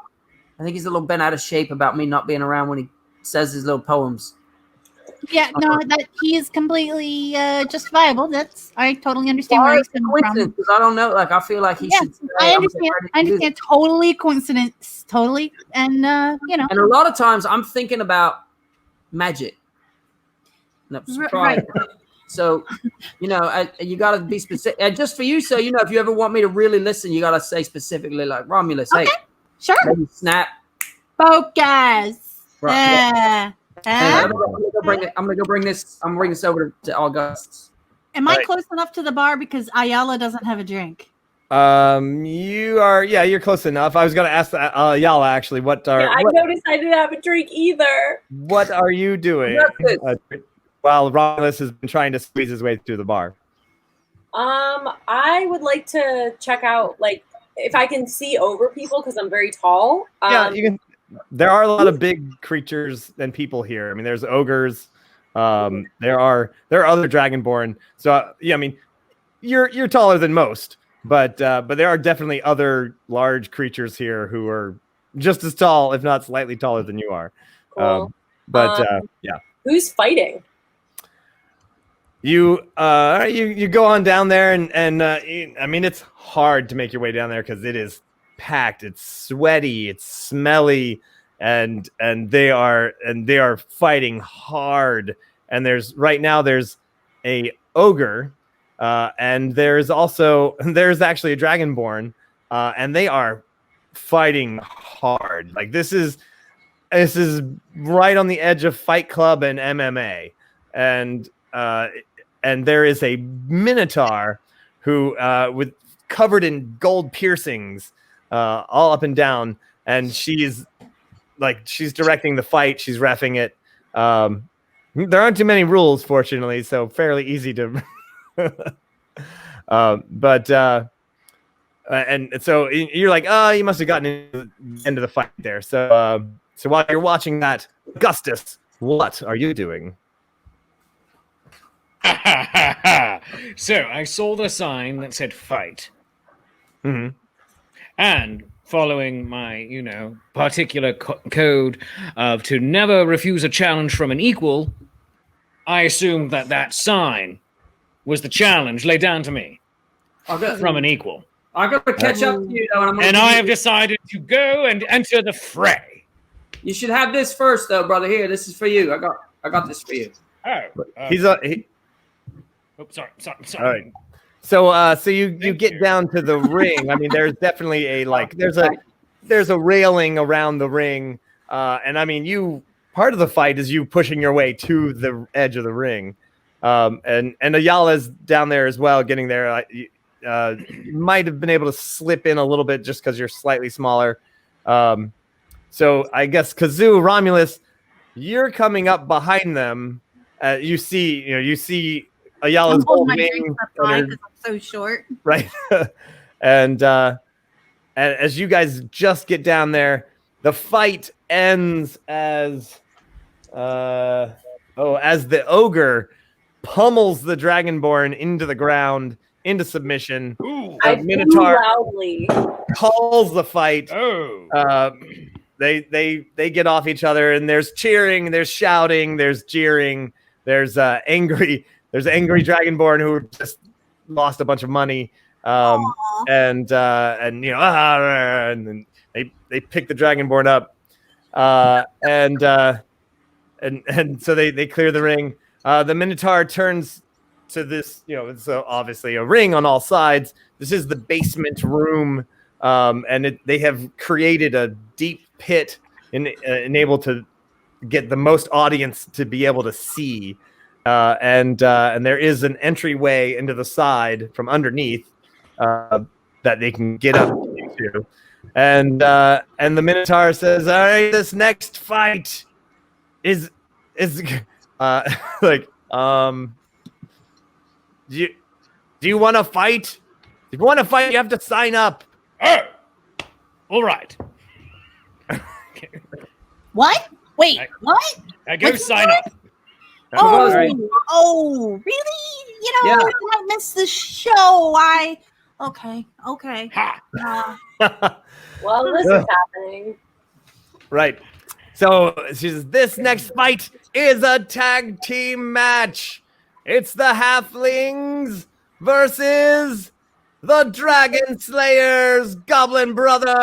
he's a little bent out of shape about me not being around when he says his little poems. Yeah, no, that he is completely justifiable. I totally understand where he's coming from. Because I don't know, like I feel like he should. I understand. Totally coincidence, totally, and And a lot of times I'm thinking about magic. No, right. So, you got to be specific. And just for you, so if you ever want me to really listen, you got to say specifically, like Romulus, okay. Hey, sure, snap, focus. Right. I'm gonna go bring this over to Augustus. Am I close enough to the bar because Ayala doesn't have a drink? You are. Yeah, you're close enough. I was gonna ask Ayala actually. I noticed I didn't have a drink either. What are you doing while Romulus has been trying to squeeze his way through the bar? I would like to check out if I can see over people because I'm very tall. Yeah, you can. There are a lot of big creatures and people here. I mean, there's ogres. There are other dragonborn. So I mean, you're taller than most, but there are definitely other large creatures here who are just as tall, if not slightly taller than you are. Cool. Yeah. Who's fighting? You go on down there and I mean, it's hard to make your way down there because it is packed, it's sweaty, it's smelly, and they are fighting hard. And there's a ogre, and there's actually a dragonborn, and they are fighting hard. Like this is right on the edge of Fight Club and MMA, and there is a minotaur who with covered in gold piercings all up and down, and she's directing the fight. She's reffing it. There aren't too many rules, fortunately, so fairly easy to. And so you're like, you must have gotten into the end of the fight there. So while you're watching that, Augustus, what are you doing? So I saw the sign that said fight. Mm-hmm. And following my, particular code of to never refuse a challenge from an equal, I assumed that sign was the challenge laid down to me from an equal. I got to catch up to you, though. And I have decided to go and enter the fray. You should have this first, though, brother. Here, this is for you. I got this for you. Oh, sorry. All right. So you get down to the ring. I mean, there's definitely there's a railing around the ring, and I mean, part of the fight is you pushing your way to the edge of the ring, and Ayala's down there as well, getting there. You might have been able to slip in a little bit just because you're slightly smaller. So I guess Kazoo, Romulus, you're coming up behind them. You see Ayala's whole wing. I'm so short. Right. And as you guys just get down there, the fight ends as the ogre pummels the dragonborn into the ground, into submission. I Minotaur loudly calls the fight. They get off each other, and there's cheering, there's shouting, there's jeering, there's angry dragonborn who just lost a bunch of money, and then they pick the dragonborn up, and so they clear the ring. The Minotaur turns to this, it's obviously a ring on all sides. This is the basement room, and they have created a deep pit and able to get the most audience to be able to see. and there is an entryway into the side from underneath that they can get up to. And the Minotaur says, "All right, this next fight is like do you want to fight? If you want to fight, you have to sign up." Oh, all right. What? Wait, what? I go sign up. Oh, Right. oh, really? You know, I missed the show. Okay. Ha. Well, this is happening. Right. So she says, "This next fight is a tag team match. It's the Halflings versus the Dragon Slayers, Goblin Brothers."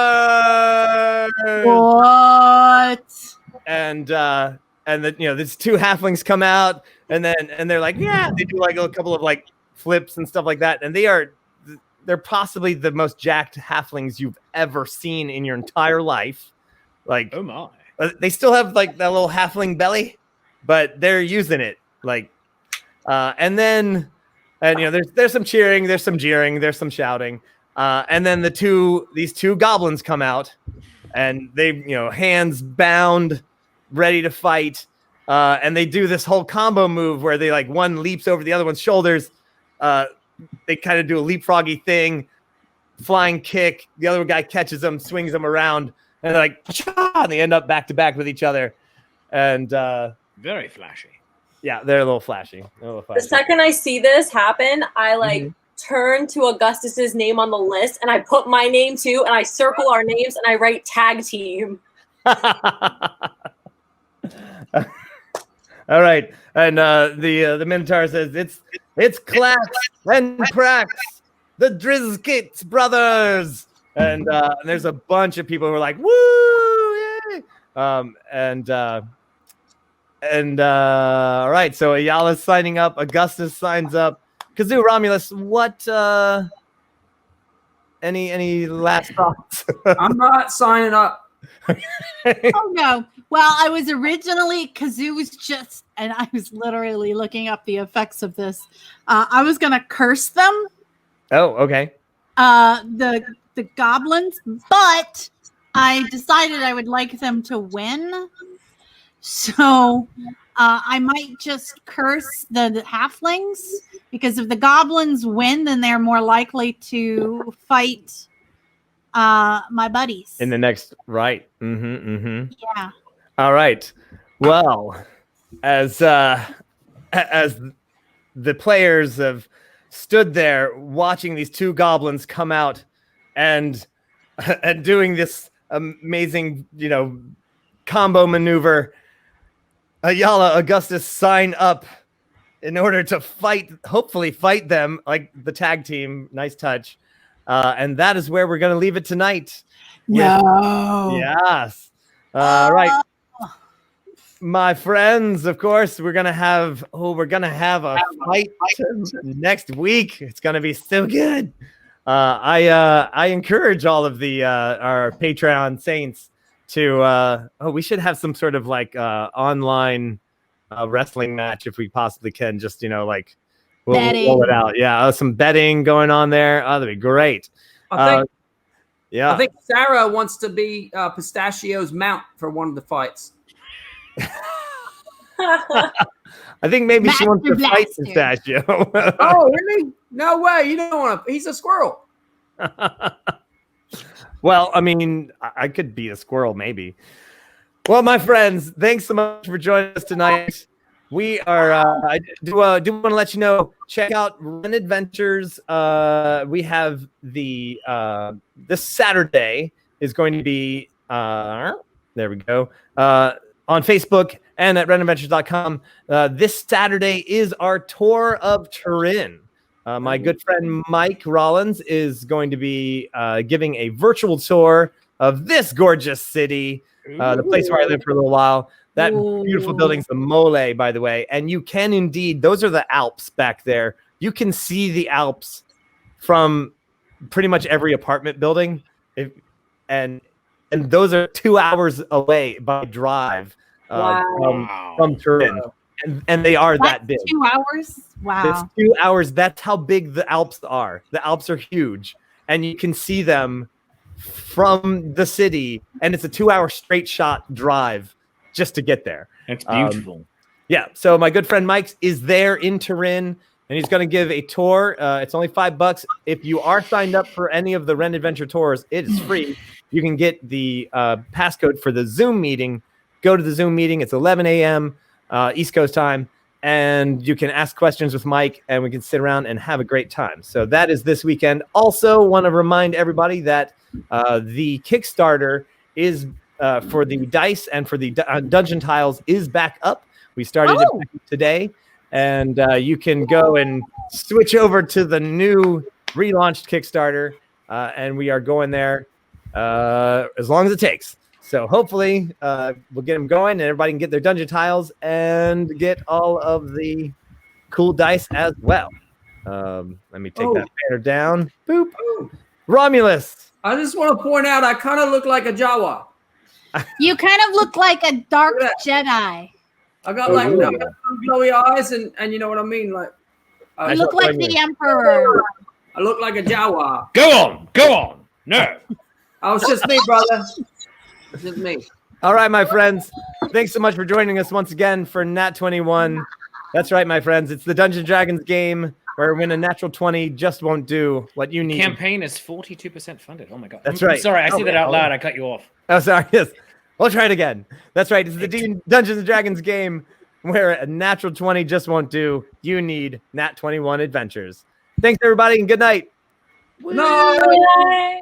What? And these two Halflings come out, and they're like, yeah, they do like a couple of like flips and stuff like that, and they're possibly the most jacked Halflings you've ever seen in your entire life. Like, Oh my. they still have like that little Halfling belly, but they're using it. Like, and there's some cheering, there's some jeering, there's some shouting, and then these two goblins come out, and they hands bound, ready to fight, and they do this whole combo move where they like one leaps over the other one's shoulders. They kind of do a leapfroggy thing, flying kick. The other guy catches them, swings them around, and they're like, and they end up back to back with each other. And Very flashy. yeah, they're a little flashy. The second I see this happen, I turn to Augustus's name on the list, and I put my name too, and I circle our names, and I write tag team. All right, and the Minotaur says it's Clax and Prax, the Drizkits brothers, and there's a bunch of people who are like, woo, yay! All right, so Ayala's signing up, Augustus signs up. Kazoo, Romulus, what? Any last thoughts? I'm not signing up. Oh no. Well, I was originally Kazoo was just, and I was literally looking up the effects of this. I was gonna curse them. Oh, okay. The goblins, but I decided I would like them to win. So I might just curse the halflings, because if the goblins win, then they're more likely to fight my buddies. In the next, right. Mm-hmm. Yeah. All right. Well, as the players have stood there watching these two goblins come out and doing this amazing, combo maneuver, Ayala, Augustus sign up in order to hopefully fight them like the tag team. Nice touch. And that is where we're going to leave it tonight. No. Yes. Right. My friends, of course, we're gonna have a fight next week. It's gonna be so good. I encourage all of the our Patreon saints to we should have some sort of like online wrestling match if we possibly can. Just we'll roll it out. Yeah, some betting going on there. Oh, that'd be great. I Yeah. think Sarah wants to be Pistachio's mount for one of the fights. I think maybe she wants to fight Pistachio. Oh, really? No way. You don't want to. He's a squirrel. Well, I mean, I could be a squirrel, maybe. Well, my friends, thanks so much for joining us tonight. We are. I do want to let you know. Check out Run Adventures. We have the this Saturday is going to be there we go on Facebook and at runadventures.com. This Saturday is our tour of Turin. My good friend Mike Rollins is going to be giving a virtual tour of this gorgeous city, the place where I lived for a little while. That beautiful building's the Mole, by the way. And you can indeed, those are the Alps back there. You can see the Alps from pretty much every apartment building. And those are 2 hours away by drive from Turin. and they are That's that big. 2 hours. Wow. It's 2 hours. That's how big the Alps are. The Alps are huge, and you can see them from the city, and it's a 2 hour straight shot drive just to get there. It's beautiful. Yeah. So my good friend Mike is there in Turin, and he's going to give a tour. It's only $5. If you are signed up for any of the Ren Adventure tours, it is free. You can get the passcode for the Zoom meeting. Go to the Zoom meeting. It's 11 a.m. East Coast time. And you can ask questions with Mike, and we can sit around and have a great time. So that is this weekend. Also, want to remind everybody that the Kickstarter is for the dice and for the dungeon tiles is back up. We started it back today, and you can go and switch over to the new relaunched Kickstarter, and we are going there as long as it takes. So hopefully we'll get them going, and everybody can get their dungeon tiles and get all of the cool dice as well. Let me take that banner down. Boop. Romulus. I just want to point out, I kind of look like a Jawa. You kind of look like a dark Jedi. I got like glowy eyes, and you know what I mean. Like You look like the Emperor. I look like a Jawa. Go on. No. Oh, it's just me, brother. It's just me. All right, my friends. Thanks so much for joining us once again for Nat21. That's right, my friends. It's the Dungeons & Dragons game where when a natural 20 just won't do what you need. Campaign is 42% funded. Oh my god. That's I'm right. sorry, I said that out loud. I cut you off. Oh, sorry. Yes. We'll try it again. That's right. It's the Dungeons & Dragons game where a natural 20 just won't do. You need Nat21 adventures. Thanks, everybody, and good night. No.